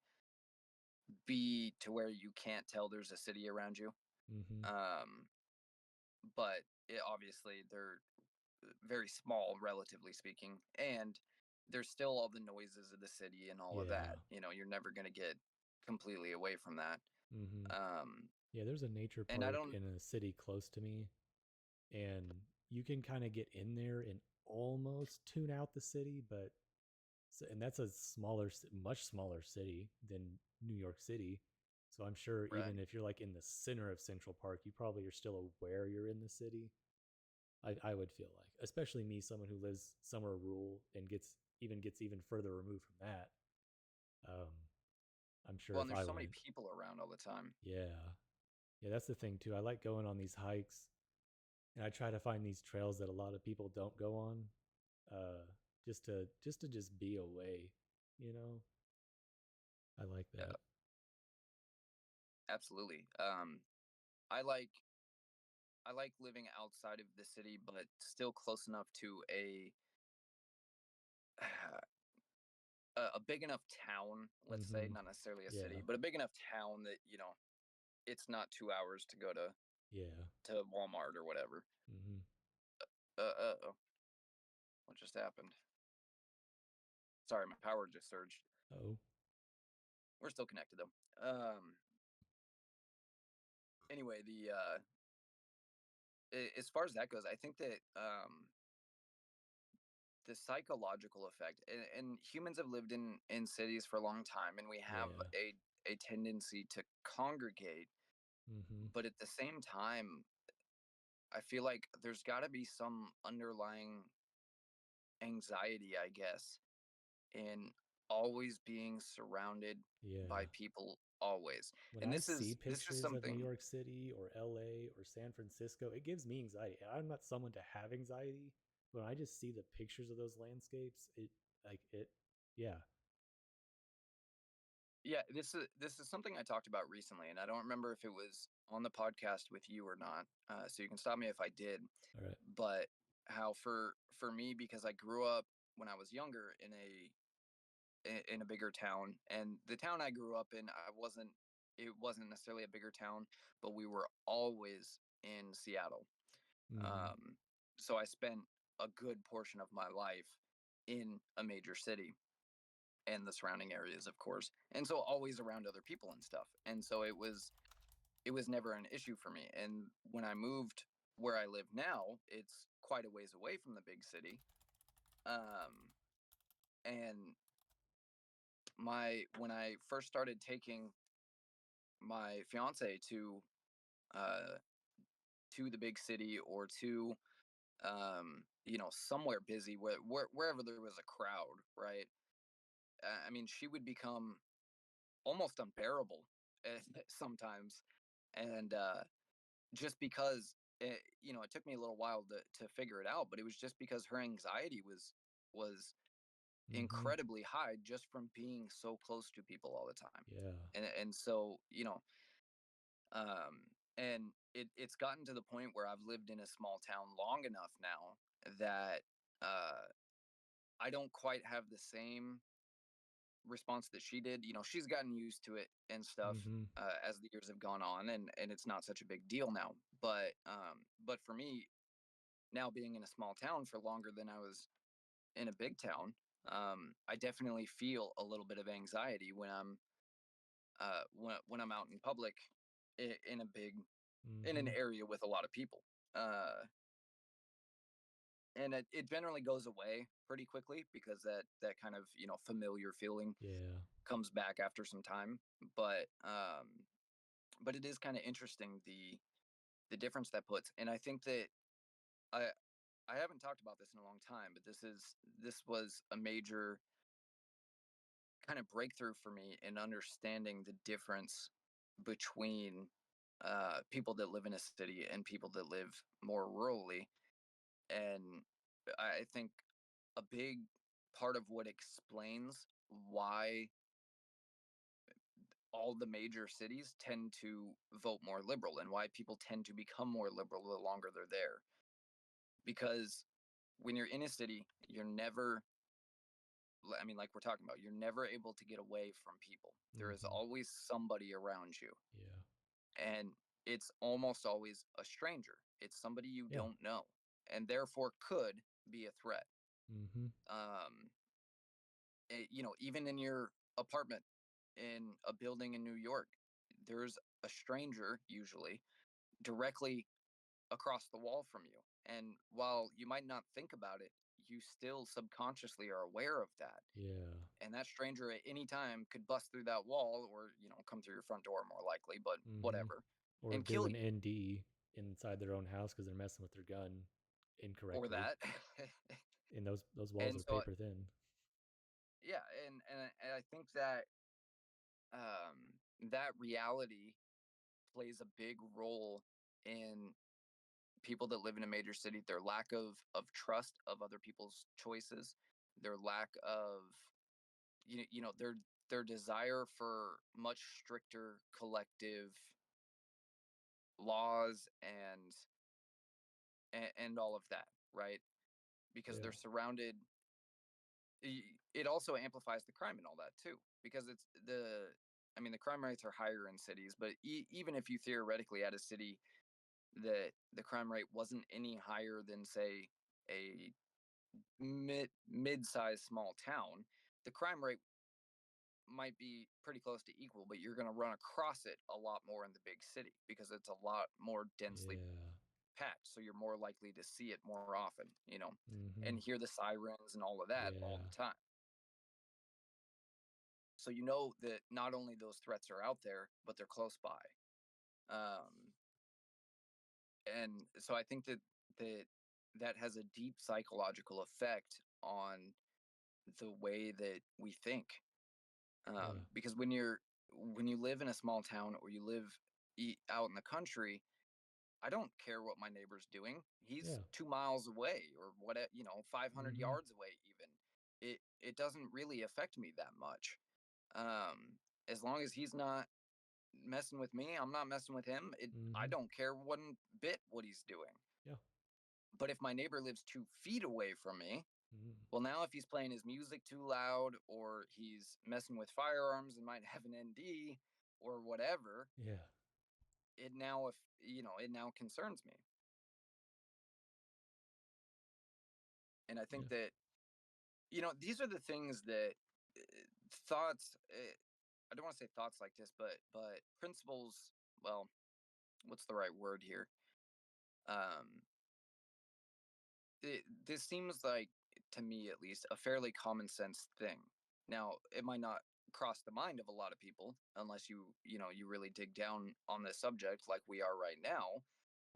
Speaker 2: be to where you can't tell there's a city around you.
Speaker 1: Hmm.
Speaker 2: Um, but obviously they're very small, relatively speaking, and there's still all the noises of the city and all of
Speaker 1: Yeah.
Speaker 2: that. You're never going to get completely away from that.
Speaker 1: Hmm.
Speaker 2: Um,
Speaker 1: Yeah. There's a nature
Speaker 2: and I
Speaker 1: park
Speaker 2: don't,
Speaker 1: in a city close to me, and you can kind of get in there and almost tune out the city, but and that's a much smaller city than New York City. So I'm sure
Speaker 2: right.
Speaker 1: even if you're like in the center of Central Park, you probably are still aware you're in the city. I would feel like, especially me, someone who lives somewhere rural and gets even further removed from that. Um, I'm sure
Speaker 2: Well, and
Speaker 1: if
Speaker 2: there's
Speaker 1: I
Speaker 2: so many
Speaker 1: went,
Speaker 2: people around all the time.
Speaker 1: yeah, yeah, that's the thing too. I like going on these hikes, and I try to find these trails that a lot of people don't go on, uh, just be away. You know, I like
Speaker 2: Yeah,
Speaker 1: that.
Speaker 2: absolutely. I like living outside of the city, but still close enough to a big enough town, let's say,
Speaker 1: Mm-hmm.
Speaker 2: not necessarily a city,
Speaker 1: Yeah.
Speaker 2: but a big enough town that it's not 2 hours to go
Speaker 1: Yeah.
Speaker 2: to Walmart or whatever.
Speaker 1: Mm-hmm.
Speaker 2: Oh, what just happened? Sorry, my power just surged.
Speaker 1: Oh.
Speaker 2: We're still connected though. Anyway, as far as that goes, I think that the psychological effect, and humans have lived in cities for a long time, and we have
Speaker 1: Yeah.
Speaker 2: a tendency to congregate,
Speaker 1: Mm-hmm.
Speaker 2: but at the same time, I feel like there's got to be some underlying anxiety, I guess, in always being surrounded by
Speaker 1: Yeah.
Speaker 2: people always.
Speaker 1: When
Speaker 2: And
Speaker 1: I
Speaker 2: this
Speaker 1: see
Speaker 2: is
Speaker 1: pictures of New
Speaker 2: something.
Speaker 1: York City or LA or San Francisco, it gives me anxiety. I'm not someone to have anxiety. When I just see the pictures of those landscapes, it like it yeah.
Speaker 2: Yeah, this is something I talked about recently, and I don't remember if it was on the podcast with you or not. So you can stop me if I did.
Speaker 1: All right.
Speaker 2: But how for me, because I grew up when I was younger in a bigger town, and the town I grew up in, it wasn't necessarily a bigger town, but we were always in Seattle.
Speaker 1: Mm-hmm.
Speaker 2: Um, so I spent a good portion of my life in a major city and the surrounding areas, of course, and so always around other people and stuff. And so it was never an issue for me. And when I moved where I live now, it's quite a ways away from the big city. Um, and my when I first started taking my fiance uh to the big city, or to somewhere busy, wherever there was a crowd, right? I mean, she would become almost unbearable sometimes. And just because it took me a little while to figure it out, but it was just because her anxiety was
Speaker 1: Mm-hmm.
Speaker 2: incredibly high just from being so close to people all the time.
Speaker 1: Yeah.
Speaker 2: And so um and it's gotten to the point where I've lived in a small town long enough now that uh I don't quite have the same response that she did. She's gotten used to it and stuff,
Speaker 1: Mm-hmm.
Speaker 2: as the years have gone on, and it's not such a big deal now. But for me, now being in a small town for longer than I was in a big town, I definitely feel a little bit of anxiety when I'm out in public, in a big in an
Speaker 1: Mm-hmm.
Speaker 2: area with a lot of people. And it generally goes away pretty quickly, because that kind of familiar feeling
Speaker 1: Yeah.
Speaker 2: comes back after some time. But it is kind of interesting, the difference that puts. And I think that I I haven't talked about this in a long time, but this was a major kind of breakthrough for me in understanding the difference between people that live in a city and people that live more rurally. And I think a big part of what explains why all the major cities tend to vote more liberal, and why people tend to become more liberal the longer they're there. Because when you're in a city, you're never, I mean, like we're talking about, you're never able to get away from people. There is
Speaker 1: Mm-hmm.
Speaker 2: always somebody around you,
Speaker 1: Yeah.
Speaker 2: and it's almost always a stranger. It's somebody you
Speaker 1: Yeah.
Speaker 2: don't know, and therefore could be a threat.
Speaker 1: Mm-hmm.
Speaker 2: Um, even in your apartment in a building in New York, there's a stranger usually directly across the wall from you. And while you might not think about it, you still subconsciously are aware of that.
Speaker 1: Yeah.
Speaker 2: And that stranger at any time could bust through that wall, or come through your front door more likely, but
Speaker 1: Mm-hmm.
Speaker 2: whatever,
Speaker 1: Or
Speaker 2: and
Speaker 1: do
Speaker 2: kill
Speaker 1: an
Speaker 2: you.
Speaker 1: ND inside their own house because they're messing with their gun.
Speaker 2: or
Speaker 1: incorrectly.
Speaker 2: that.
Speaker 1: And those walls
Speaker 2: And
Speaker 1: are
Speaker 2: so
Speaker 1: paper thin.
Speaker 2: yeah, and I think that that reality plays a big role in people that live in a major city, their lack of trust of other people's choices, their lack of their desire for much stricter collective laws and all of that, right? Because
Speaker 1: Yeah.
Speaker 2: they're surrounded. It also amplifies the crime and all that too, because it's the I mean the crime rates are higher in cities, but even if you theoretically had a city that the crime rate wasn't any higher than say a mid-sized small town, the crime rate might be pretty close to equal, but you're going to run across it a lot more in the big city because it's a lot more densely
Speaker 1: Yeah.
Speaker 2: packed. So you're more likely to see it more often,
Speaker 1: Mm-hmm.
Speaker 2: and hear the sirens and all of that all
Speaker 1: Yeah.
Speaker 2: the time. So you know that not only those threats are out there, but they're close by. Um, and so I think that that has a deep psychological effect on the way that we think.
Speaker 1: Yeah.
Speaker 2: Because when you live in a small town or you live out in the country, I don't care what my neighbor's doing. He's
Speaker 1: Yeah.
Speaker 2: 2 miles away or what, 500
Speaker 1: Mm-hmm.
Speaker 2: yards away even. It doesn't really affect me that much. As long as he's not messing with me, I'm not messing with him. I
Speaker 1: Mm-hmm.
Speaker 2: don't care one bit what he's doing.
Speaker 1: Yeah.
Speaker 2: But if my neighbor lives 2 feet away from me,
Speaker 1: Mm.
Speaker 2: well, now if he's playing his music too loud or he's messing with firearms and might have an ND or whatever,
Speaker 1: Yeah.
Speaker 2: it now if it now concerns me. And I
Speaker 1: Yeah.
Speaker 2: think that these are the things that thoughts. I don't want to say thoughts like this, but principles. Well, what's the right word here? Um, this seems like, to me at least, a fairly common sense thing. Now, it might not cross the mind of a lot of people unless you really dig down on this subject like we are right now.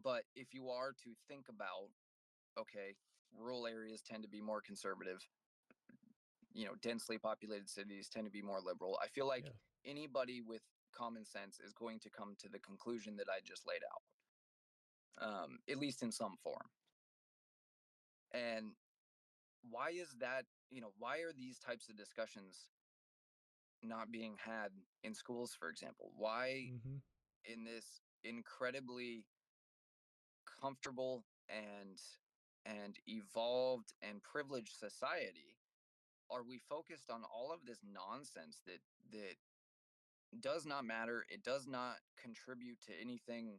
Speaker 2: But if you are to think about, okay, rural areas tend to be more conservative, densely populated cities tend to be more liberal. I feel like
Speaker 1: Yeah.
Speaker 2: anybody with common sense is going to come to the conclusion that I just laid out, at least in some form. And why is that? Why are these types of discussions not being had in schools, for example? Why,
Speaker 1: Mm-hmm.
Speaker 2: in this incredibly comfortable and evolved and privileged society, are we focused on all of this nonsense that does not matter? It does not contribute to anything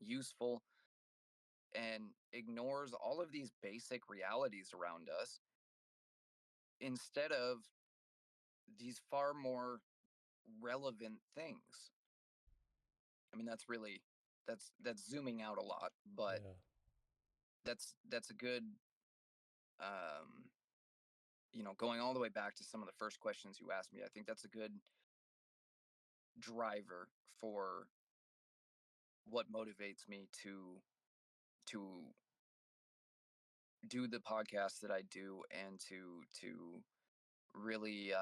Speaker 2: useful and ignores all of these basic realities around us instead of these far more relevant things. I mean, that's zooming out a lot, but
Speaker 1: Yeah.
Speaker 2: that's a good um, going all the way back to some of the first questions you asked me. I think that's a good driver for what motivates me to do the podcast that I do and to really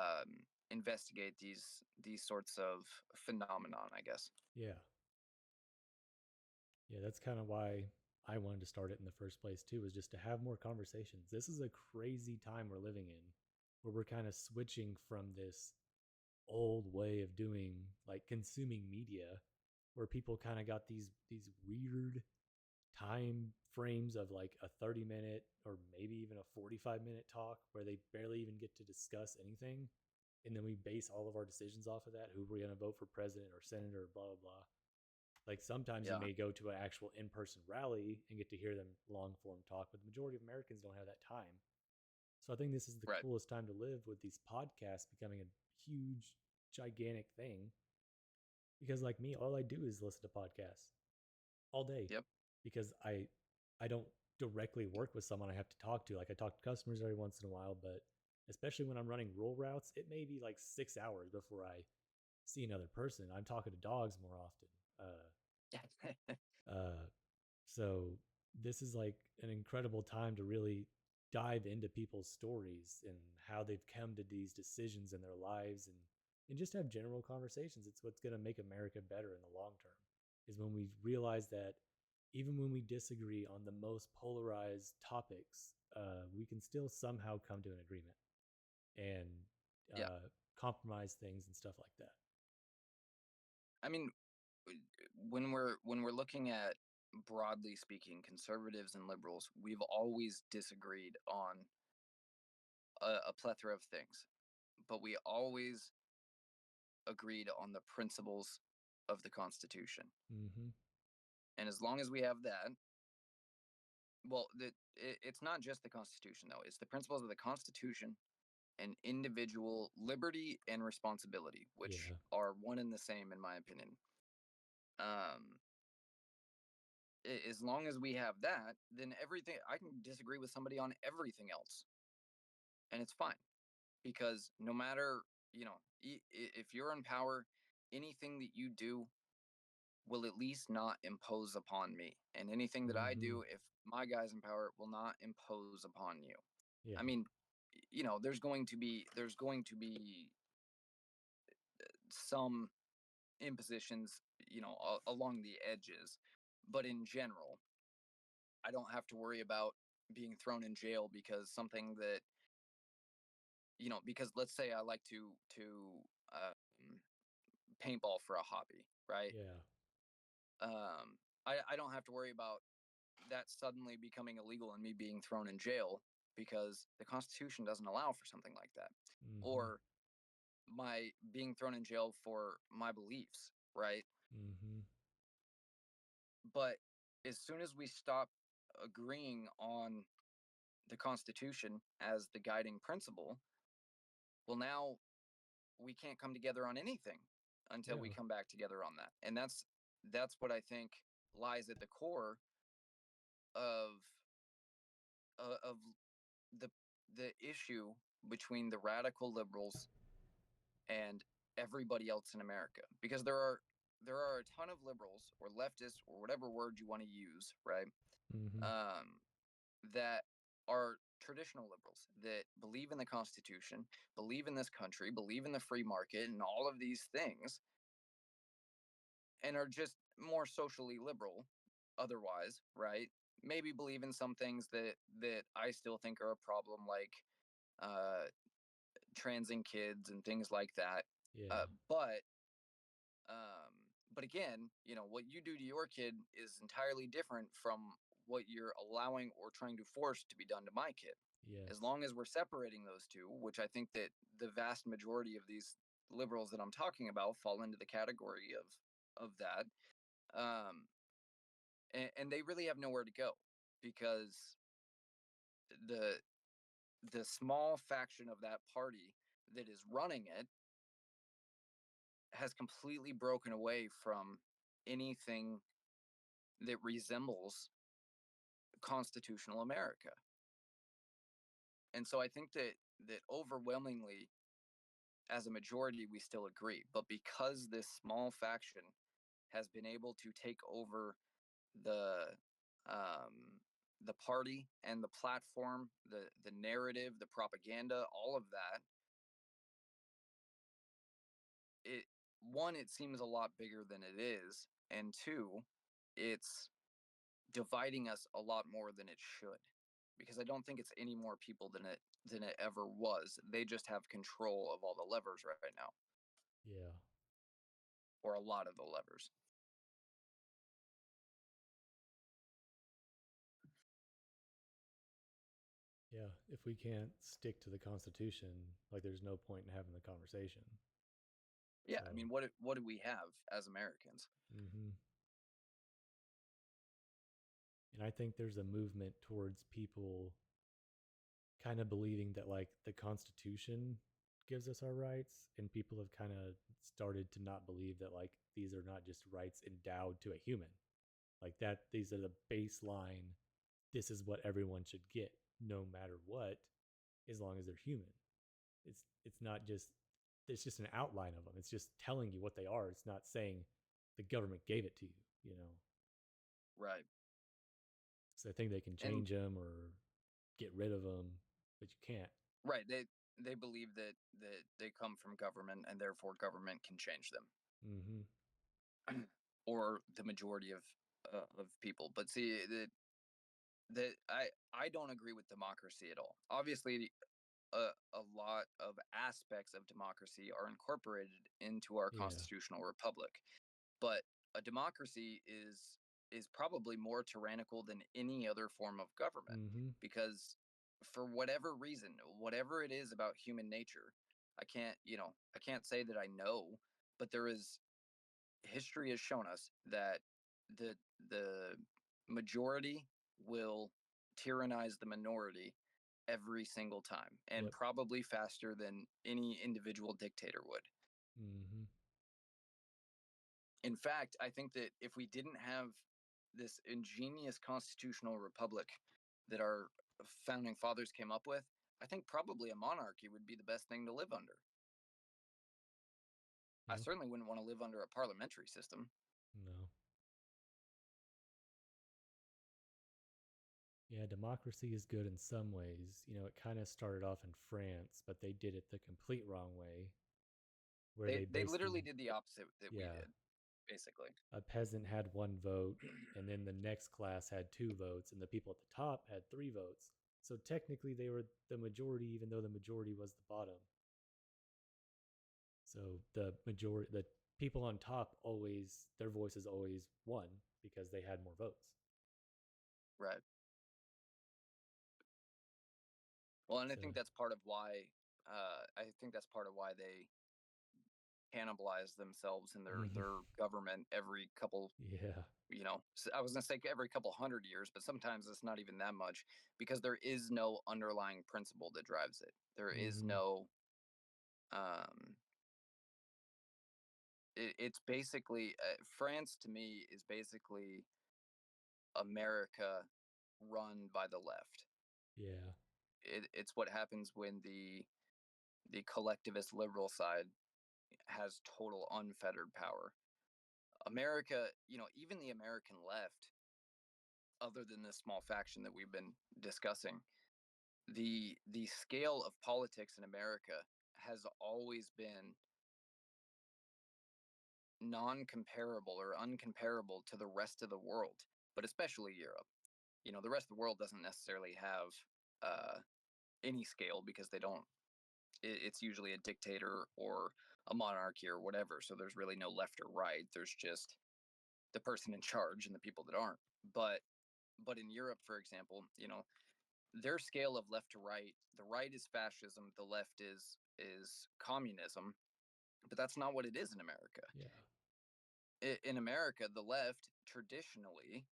Speaker 2: investigate these sorts of phenomenon, I guess.
Speaker 1: Yeah. Yeah. That's kind of why I wanted to start it in the first place too, was just to have more conversations. This is a crazy time we're living in, where we're kind of switching from this old way of doing, like, consuming media, where people kind of got these weird time frames of like a 30-minute or maybe even a 45-minute talk where they barely even get to discuss anything, and then we base all of our decisions off of that, who we're going to vote for president or senator, blah blah blah. Like, sometimes you
Speaker 2: Yeah,
Speaker 1: may go to an actual in-person rally and get to hear them long form talk, but the majority of Americans don't have that time. So I think this is the
Speaker 2: right.
Speaker 1: coolest time to live, with these podcasts becoming a huge, gigantic thing. Because, like me, all I do is listen to podcasts all day,
Speaker 2: Yep.
Speaker 1: because I don't directly work with someone I have to talk to. Like, I talk to customers every once in a while, but especially when I'm running rural routes, it may be like 6 hours before I see another person. I'm talking to dogs more often. Uh, so this is like an incredible time to really dive into people's stories and how they've come to these decisions in their lives, and just have general conversations. It's what's going to make America better in the long term, is when we realize that even when we disagree on the most polarized topics, we can still somehow come to an agreement and
Speaker 2: Yeah.
Speaker 1: compromise things and stuff like that.
Speaker 2: I mean, when we're looking at, broadly speaking, conservatives and liberals, we've always disagreed on a plethora of things, but we always agreed on the principles of the Constitution.
Speaker 1: Mm-hmm.
Speaker 2: And as long as we have that, well, it's not just the Constitution, though. It's the principles of the Constitution and individual liberty and responsibility, which
Speaker 1: Yeah.
Speaker 2: are one and the same, in my opinion. Um, as long as we have that, then everything, I can disagree with somebody on everything else, and it's fine, because no matter, if you're in power, anything that you do will at least not impose upon me. And anything that I
Speaker 1: Mm-hmm.
Speaker 2: do, if my guys in power, will not impose upon you.
Speaker 1: Yeah.
Speaker 2: I mean, there's going to be some impositions, along the edges, but in general, I don't have to worry about being thrown in jail because something that, because let's say I like to um, paintball for a hobby, right?
Speaker 1: Yeah.
Speaker 2: I don't have to worry about that suddenly becoming illegal and me being thrown in jail because the Constitution doesn't allow for something like that.
Speaker 1: Mm-hmm.
Speaker 2: Or my being thrown in jail for my beliefs, right?
Speaker 1: Mm-hmm.
Speaker 2: But as soon as we stop agreeing on the Constitution as the guiding principle, well, now we can't come together on anything until we
Speaker 1: Yeah.
Speaker 2: come back together on that. And that's what I think lies at the core of of the the issue between the radical liberals and everybody else in America, because there are a ton of liberals or leftists or whatever word you want to use, right?
Speaker 1: Mm-hmm.
Speaker 2: Um, that are traditional liberals that believe in the Constitution, believe in this country, believe in the free market, and all of these things, and are just more socially liberal otherwise, right? Maybe believe in some things that I still think are a problem, like uh, transing kids and things like that.
Speaker 1: Yeah.
Speaker 2: Uh, but um, but again, what you do to your kid is entirely different from what you're allowing or trying to force to be done to my kid. As
Speaker 1: Yes.
Speaker 2: long as we're separating those two, which I think that the vast majority of these liberals that I'm talking about fall into the category of that, um, and they really have nowhere to go, because the the small faction of that party that is running it has completely broken away from anything that resembles constitutional America. And so I think that overwhelmingly, as a majority, we still agree. But because this small faction has been able to take over the um, the party and the platform, the narrative, the propaganda, all of that, it one, it seems a lot bigger than it is, and two, it's dividing us a lot more than it should, because I don't think it's any more people than it ever was. They just have control of all the levers right now,
Speaker 1: Yeah.
Speaker 2: or a lot of the levers.
Speaker 1: Yeah. If we can't stick to the Constitution, like there's no point in having the conversation.
Speaker 2: Yeah,
Speaker 1: So,
Speaker 2: I mean, what do we have as Americans?
Speaker 1: mm-hmm. And I think there's a movement towards people kind of believing that like the Constitution gives us our rights, and people have kind of started to not believe that like these are not just rights endowed to a human. Like that these are the baseline, this is what everyone should get no matter what, as long as they're human. It's not just, it's just an outline of them. It's just telling you what they are. It's not saying the government gave it to you, you know.
Speaker 2: Right.
Speaker 1: So they think they can
Speaker 2: And
Speaker 1: change them or get rid of them, but you can't.
Speaker 2: right, they believe that they come from government and therefore government can change them,
Speaker 1: Mm-hmm.
Speaker 2: or the majority of people. But see that I don't agree with democracy at all. Obviously, a lot of aspects of democracy are incorporated into our
Speaker 1: Yeah.
Speaker 2: constitutional republic, but a democracy is probably more tyrannical than any other form of government,
Speaker 1: Mm-hmm.
Speaker 2: because for whatever reason, whatever it is about human nature, I can't say that I know, but there is history has shown us that the the majority will tyrannize the minority every single time, and
Speaker 1: Yep.
Speaker 2: probably faster than any individual dictator would.
Speaker 1: Mm-hmm.
Speaker 2: In fact, I think that if we didn't have this ingenious constitutional republic that our founding fathers came up with, I think probably a monarchy would be the best thing to live under. I
Speaker 1: Yeah.
Speaker 2: certainly wouldn't want to live under a parliamentary system.
Speaker 1: No. Yeah, democracy is good in some ways. It kind of started off in France, but they did it the complete wrong way, where they
Speaker 2: They literally
Speaker 1: basically,
Speaker 2: did the opposite that we
Speaker 1: yeah,
Speaker 2: did, basically.
Speaker 1: a peasant had one vote, and then the next class had two votes, and the people at the top had three votes. So technically, they were the majority, even though the majority was the bottom. So the people on top always, their voices always won because they had more votes.
Speaker 2: Right. Well, and
Speaker 1: So,
Speaker 2: I think that's part of why they cannibalize themselves in
Speaker 1: mhm,
Speaker 2: their government every couple,
Speaker 1: yeah,
Speaker 2: I was gonna say every couple hundred years, but sometimes it's not even that much, because there is no underlying principle that drives it. There is
Speaker 1: hmm,
Speaker 2: no um it's basically France to me is basically America run by the left.
Speaker 1: yeah,
Speaker 2: It's what happens when the collectivist liberal side has total unfettered power. America, even the American left, other than this small faction that we've been discussing, the scale of politics in America has always been non-comparable or uncomparable to the rest of the world, but especially Europe. The rest of the world doesn't necessarily have uh, any scale, because they don't. It's usually a dictator or a monarchy or whatever. So there's really no left or right. There's just the person in charge and the people that aren't. But in Europe, for example, their scale of left to right, the right is fascism, the left is communism, but that's not what it is in America.
Speaker 1: yeah,
Speaker 2: In America, the left traditionally,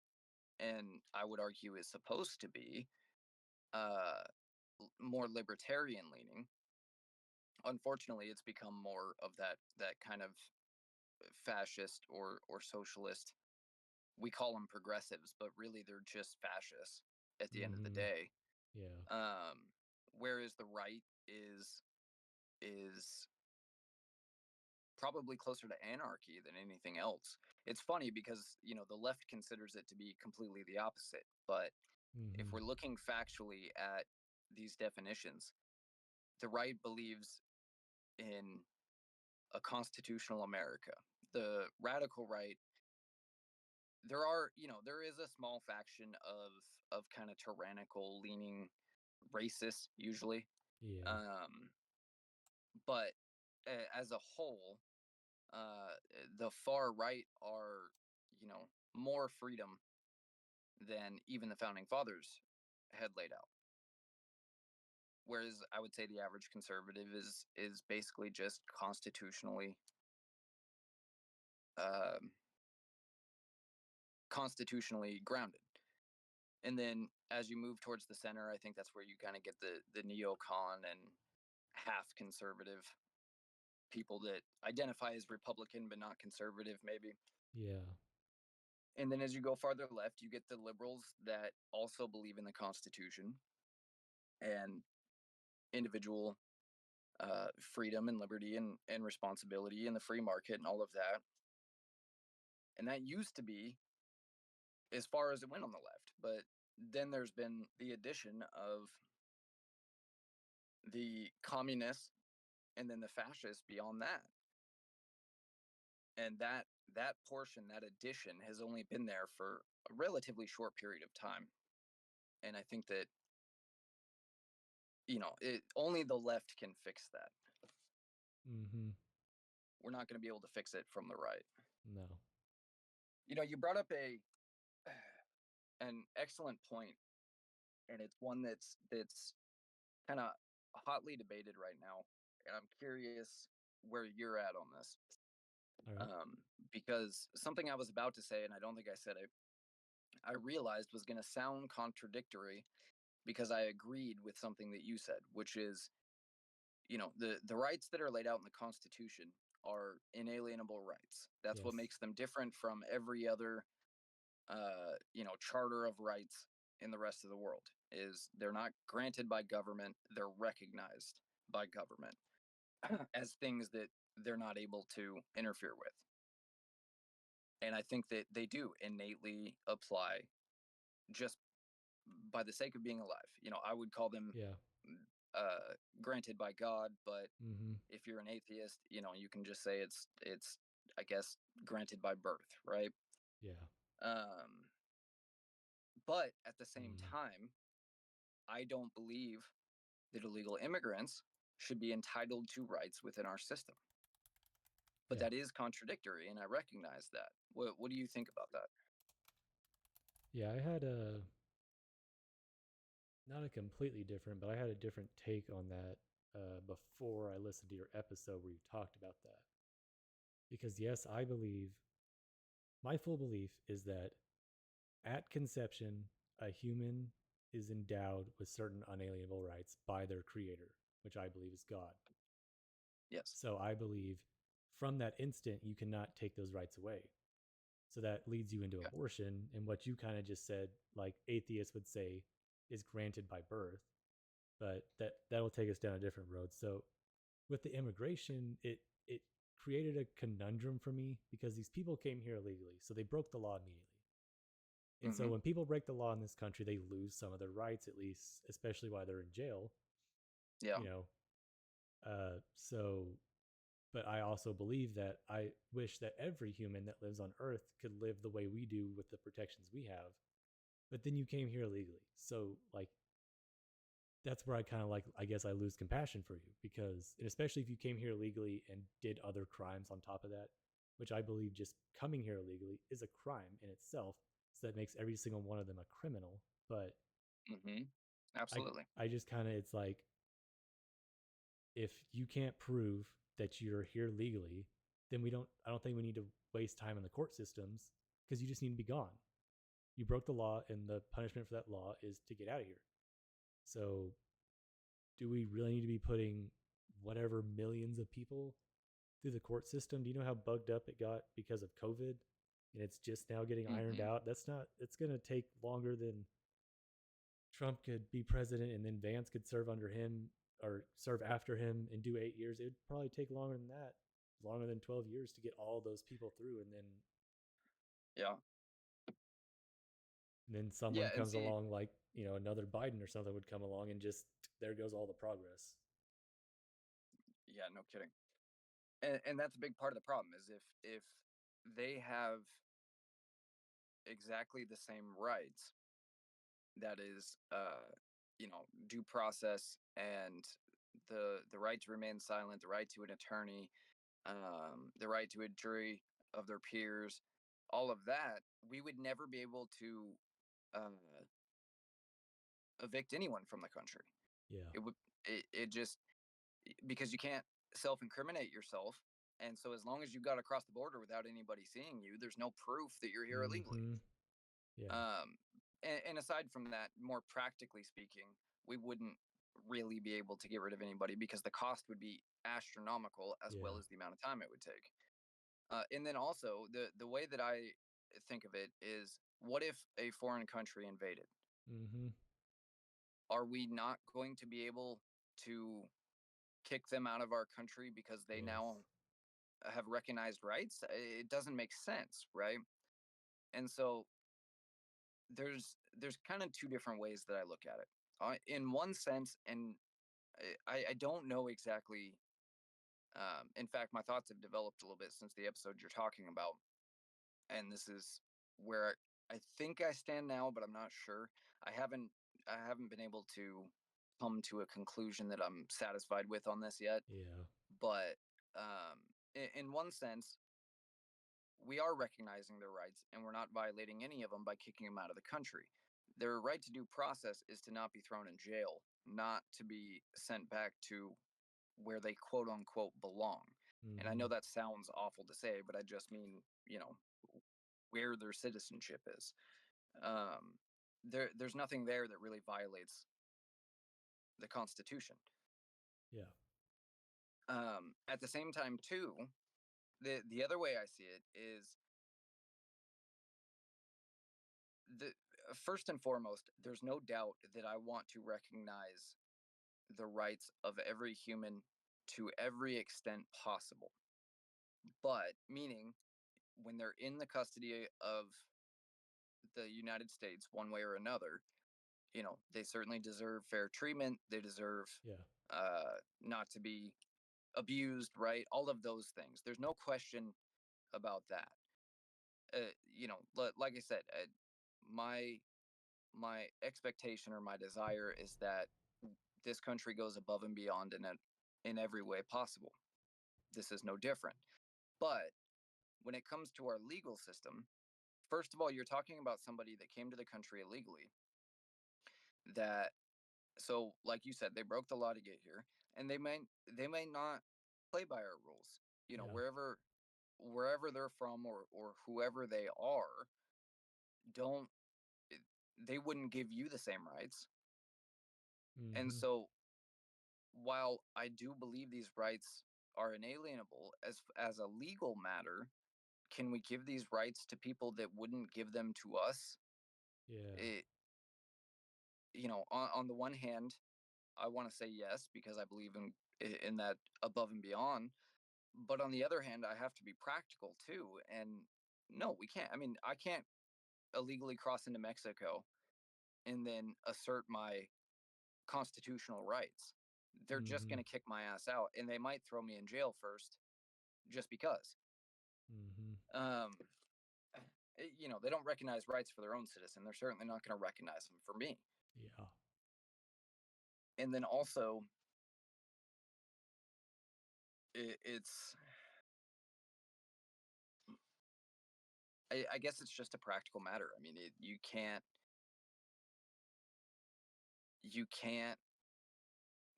Speaker 2: and I would argue is supposed to be, uh, more libertarian leaning. Unfortunately, it's become more of that kind of fascist or socialist. We call them progressives, but really they're just fascists at the end of the
Speaker 1: hmm,
Speaker 2: day.
Speaker 1: yeah,
Speaker 2: Um, Whereas the right is probably closer to anarchy than anything else. It's funny because the left considers it to be completely the opposite, but if
Speaker 1: hmm,
Speaker 2: we're looking factually at these definitions, the right believes in a constitutional America. The radical right, there is a small faction of kind of tyrannical leaning racists usually,
Speaker 1: yeah,
Speaker 2: um, but as a whole, uh, the far right are more freedom than even the founding fathers had laid out. Whereas I would say the average conservative is basically just um, constitutionally grounded. And then as you move towards the center, I think that's where you kind of get the neocon and half conservative people that identify as Republican but not conservative, maybe.
Speaker 1: yeah,
Speaker 2: And then as you go farther left, you get the liberals that also believe in the Constitution and individual freedom and liberty and responsibility and the free market and all of that. And that used to be as far as it went on the left. But then there's been the addition of the communists and then the fascists beyond that. And that portion, that addition has only been there for a relatively short period of time. And I think that, only the left can fix that.
Speaker 1: Mm-hmm.
Speaker 2: We're not going to be able to fix it from the right.
Speaker 1: No.
Speaker 2: You brought up an excellent point, and it's one that's kind of hotly debated right now, and I'm curious where you're at on this.
Speaker 1: All right.
Speaker 2: Because something I was about to say, and I don't think I said it, I realized was going to sound contradictory because I agreed with something that you said, which is, the rights that are laid out in the Constitution are inalienable rights. That's what
Speaker 1: Yes.
Speaker 2: makes them different from every other, charter of rights in the rest of the world. Is they're not granted by government; they're recognized by government as things that they're not able to interfere with. And I think that they do innately apply just by the sake of being alive. I would call them
Speaker 1: Yeah.
Speaker 2: granted by God, but
Speaker 1: Mm-hmm.
Speaker 2: if you're an atheist, you can just say it's I guess granted by birth, right?
Speaker 1: Yeah.
Speaker 2: Um, but at the same
Speaker 1: Mm.
Speaker 2: time, I don't believe that illegal immigrants should be entitled to rights within our system. But
Speaker 1: Yeah.
Speaker 2: that is contradictory, and I recognize that. What do you think about that?
Speaker 1: Yeah. I had a not a completely different, but I had a different take on that before I listened to your episode where you talked about that. Because yes, I believe my full belief is that at conception, a human is endowed with certain unalienable rights by their creator, which I believe is God.
Speaker 2: Yes.
Speaker 1: So I believe from that instant, you cannot take those rights away. So that leads you into
Speaker 2: Okay.
Speaker 1: abortion and what you kind of just said, like atheists would say, is granted by birth. But that will take us down a different road. So with the immigration, it created a conundrum for me because these people came here illegally, so they broke the law immediately. And so
Speaker 2: Mm-hmm.
Speaker 1: when people break the law in this country, they lose some of their rights, at least, especially while they're in jail.
Speaker 2: Yeah.
Speaker 1: You know, so but I also believe that I wish that every human that lives on Earth could live the way we do with the protections we have. But then you came here illegally, so like that's where I kind of like I guess I lose compassion for you because and especially if you came here illegally and did other crimes on top of that, which I believe just coming here illegally is a crime in itself. So that makes every single one of them a criminal. But
Speaker 2: Mm-hmm.
Speaker 1: I
Speaker 2: Absolutely.
Speaker 1: I just kind of it's like if you can't prove that you're here legally, then I don't think we need to waste time in the court systems because you just need to be gone. You broke the law and the punishment for that law is to get out of here. So do we really need to be putting whatever millions of people through the court system? Do you know how bugged up it got because of COVID? And it's just now getting ironed
Speaker 2: Mm-hmm.
Speaker 1: out. It's going to take longer than Trump could be president and then Vance could serve under him or serve after him and do 8 years. It would probably take longer than that, longer than 12 years to get all those people through.
Speaker 2: Yeah.
Speaker 1: And then
Speaker 2: Yeah.
Speaker 1: someone
Speaker 2: And
Speaker 1: comes
Speaker 2: see,
Speaker 1: along like, another Biden or something would come along and just there goes all the progress.
Speaker 2: yeah, no kidding. And that's a big part of the problem is if they have exactly the same rights, that is, due process and the right to remain silent, the right to an attorney, the right to a jury of their peers, all of that, we would never be able to uh, evict anyone from the country.
Speaker 1: Yeah.
Speaker 2: It would it just because you can't self-incriminate yourself, and so as long as you got across the border without anybody seeing you, there's no proof that you're here illegally.
Speaker 1: Mm-hmm. Yeah.
Speaker 2: And aside from that, more practically speaking, we wouldn't really be able to get rid of anybody because the cost would be astronomical as well
Speaker 1: Yeah.
Speaker 2: as the amount of time it would take. And then also the way that I think of it is, what if a foreign country invaded?
Speaker 1: Mm-hmm.
Speaker 2: Are we not going to be able to kick them out of our country because they
Speaker 1: Yes.
Speaker 2: now have recognized rights? It doesn't make sense, right? And so there's there's kind of two different ways that I look at it. In one sense, and I don't know exactly. In fact, my thoughts have developed a little bit since the episode you're talking about, and this is where I think I stand now, but I'm not sure. I haven't I haven't been able to come to a conclusion that I'm satisfied with on this yet.
Speaker 1: Yeah.
Speaker 2: But in one sense, we are recognizing their rights and we're not violating any of them by kicking them out of the country. Their right to due process is to not be thrown in jail, not to be sent back to where they quote unquote belong. And I know
Speaker 1: Mhm.
Speaker 2: that sounds awful to say, but I just mean, where their citizenship is. Um, there's nothing there that really violates the Constitution.
Speaker 1: Yeah.
Speaker 2: At the same time, too, the other way I see it is the first and foremost, there's no doubt that I want to recognize the rights of every human to every extent possible. But meaning when they're in the custody of the United States, one way or another, they certainly deserve fair treatment. They deserve
Speaker 1: Yeah.
Speaker 2: not to be abused, right? All of those things. There's no question about that. Like I said, my my expectation or my desire is that this country goes above and beyond in every way possible. This is no different. But when it comes to our legal system, first of all, you're talking about somebody that came to the country illegally. That so, like you said, they broke the law to get here, and they may not play by our rules.
Speaker 1: Yeah.
Speaker 2: Wherever they're from or whoever they are, don't they wouldn't give you the same rights. And
Speaker 1: Mhm.
Speaker 2: so while I do believe these rights are inalienable as a legal matter, can we give these rights to people that wouldn't give them to us?
Speaker 1: Yeah.
Speaker 2: It, on the one hand, I want to say yes because I believe in that above and beyond. But on the other hand, I have to be practical too. And no, we can't. I mean, I can't illegally cross into Mexico and then assert my constitutional rights. They're just going
Speaker 1: Mhm.
Speaker 2: to kick my ass out and they might throw me in jail first just because.
Speaker 1: Mhm.
Speaker 2: Um, they don't recognize rights for their own citizen. They're certainly not going to recognize them for me.
Speaker 1: Yeah.
Speaker 2: And then also, it's, I guess it's just a practical matter. I mean, you can't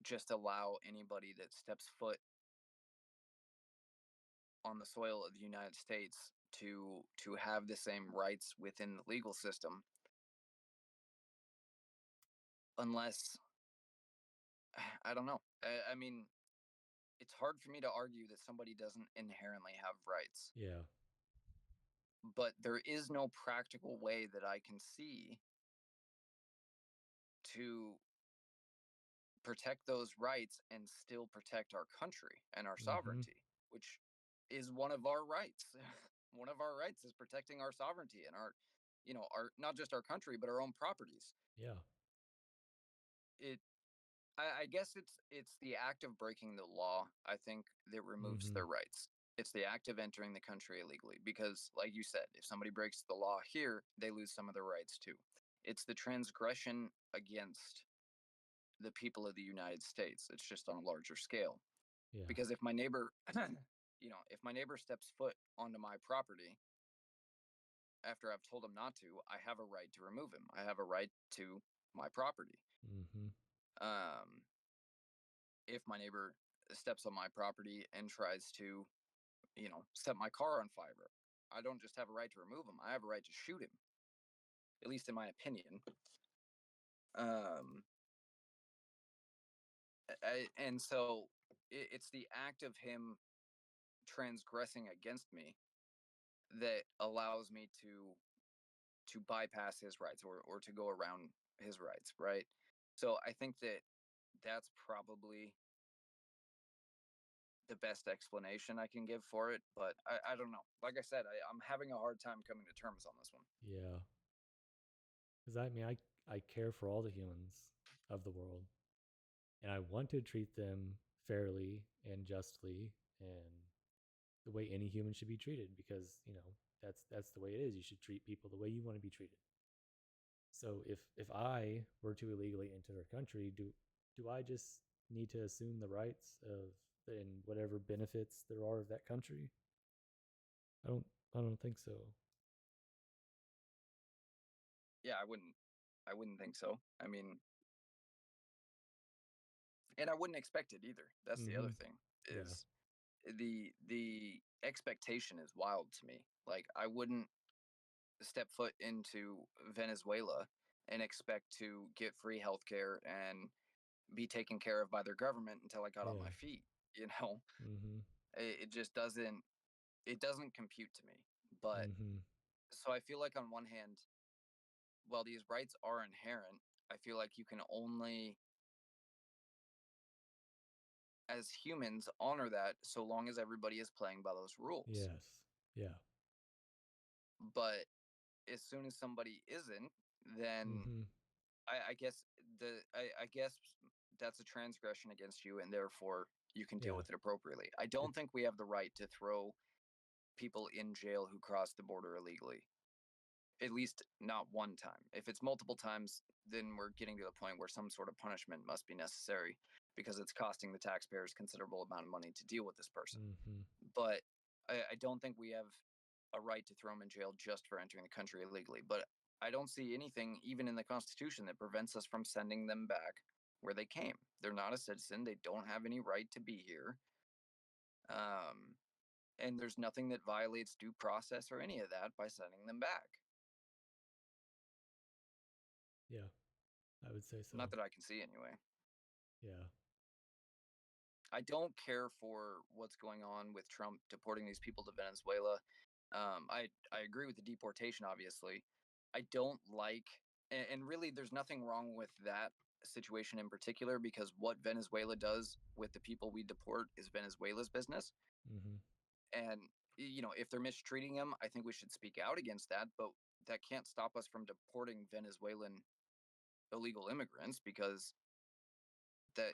Speaker 2: just allow anybody that steps foot on the soil of the United States to have the same rights within the legal system unless I don't know. I mean, it's hard for me to argue that somebody doesn't inherently have rights,
Speaker 1: Yeah.
Speaker 2: but there is no practical way that I can see to protect those rights and still protect our country and our
Speaker 1: Mhm.
Speaker 2: sovereignty, which is one of our rights. One of our rights is protecting our sovereignty and our not just our country but our own properties.
Speaker 1: Yeah.
Speaker 2: It I guess it's the act of breaking the law, I think, that removes
Speaker 1: Mhm.
Speaker 2: their rights. It's the act of entering the country illegally because, like you said, if somebody breaks the law here, they lose some of their rights too. It's the transgression against the people of the United States. It's just on a larger scale.
Speaker 1: Yeah.
Speaker 2: Because if my neighbor, if my neighbor steps foot onto my property after I've told him not to, I have a right to remove him. I have a right to my property.
Speaker 1: Mhm.
Speaker 2: Um, if my neighbor steps on my property and tries to, set my car on fire, I don't just have a right to remove him. I have a right to shoot him, at least in my opinion. Um, and so it's the act of him transgressing against me that allows me to bypass his rights or to go around his rights, right? So I think that that's probably the best explanation I can give for it, but I don't know. Like I said, I'm having a hard time coming to terms on this one.
Speaker 1: Yeah. Because I care for all the humans of the world, and I want to treat them fairly and justly, and the way any human should be treated. Because that's the way it is. You should treat people the way you want to be treated. So if I were to illegally enter their country, do I just need to assume the rights of and whatever benefits there are of that country? I don't I don't think so.
Speaker 2: Yeah, I wouldn't think so. I mean, and I wouldn't expect it either. That's the other
Speaker 1: Mm-hmm.
Speaker 2: thing
Speaker 1: Yeah.
Speaker 2: is the expectation is wild to me. Like I wouldn't step foot into Venezuela and expect to get free healthcare and be taken care of by their government until I got on
Speaker 1: Yeah.
Speaker 2: my feet. You know,
Speaker 1: Mm-hmm.
Speaker 2: it just doesn't compute to me. But
Speaker 1: Mm-hmm.
Speaker 2: so I feel like on one hand, while these rights are inherent, I feel like you can only as humans honor that so long as everybody is playing by those rules.
Speaker 1: Yes. Yeah.
Speaker 2: But as soon as somebody isn't, then
Speaker 1: Mm-hmm.
Speaker 2: I guess I guess that's a transgression against you, and therefore you can deal
Speaker 1: Yeah.
Speaker 2: with it appropriately. I
Speaker 1: It
Speaker 2: don't think we have the right to throw people in jail who cross the border illegally. At least not one time. If it's multiple times, then we're getting to the point where some sort of punishment must be necessary because it's costing the taxpayers considerable amount of money to deal with this person.
Speaker 1: mm-hmm.
Speaker 2: But I don't think we have a right to throw them in jail just for entering the country illegally. But I don't see anything, even in the Constitution, that prevents us from sending them back where they came. They're not a citizen. They don't have any right to be here. Um, and there's nothing that violates due process or any of that by sending them back.
Speaker 1: Yeah. I would say so.
Speaker 2: Not that I can see anyway.
Speaker 1: Yeah.
Speaker 2: I don't care for what's going on with Trump deporting these people to Venezuela. I agree with the deportation, obviously. I don't like, and really, there's nothing wrong with that situation in particular because what Venezuela does with the people we deport is Venezuela's business.
Speaker 1: Mm-hmm.
Speaker 2: And, if they're mistreating them, I think we should speak out against that. But that can't stop us from deporting Venezuelan illegal immigrants because that,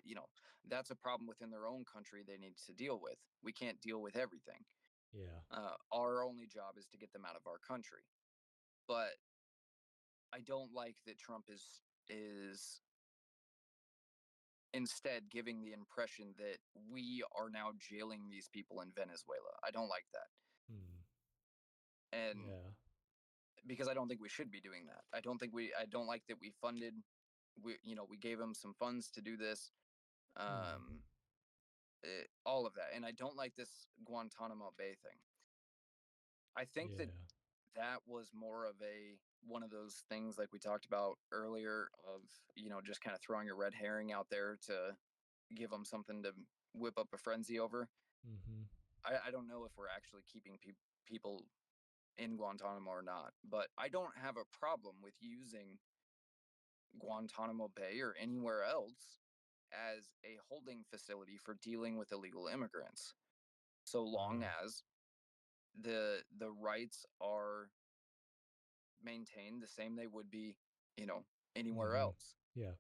Speaker 2: that's a problem within their own country they need to deal with. We can't deal with everything.
Speaker 1: Yeah.
Speaker 2: Our only job is to get them out of our country. But I don't like that Trump is instead giving the impression that we are now jailing these people in Venezuela. I don't like that.
Speaker 1: Mm.
Speaker 2: And
Speaker 1: Yeah.
Speaker 2: because I don't think we should be doing that. I don't like that we funded we gave them some funds to do this.
Speaker 1: Mm.
Speaker 2: Um all of that. And I don't like this Guantanamo Bay thing. I think that
Speaker 1: Yeah.
Speaker 2: that was more of a one of those things like we talked about earlier of just kind of throwing a red herring out there to give them something to whip up a frenzy over.
Speaker 1: Mm-hmm.
Speaker 2: I don't know if we're actually keeping people in Guantanamo or not, but I don't have a problem with using Guantanamo Bay or anywhere else as a holding facility for dealing with illegal immigrants, so long
Speaker 1: Uh.
Speaker 2: as the rights are maintained the same they would be, you know, anywhere
Speaker 1: Mm-hmm.
Speaker 2: else.
Speaker 1: Yeah.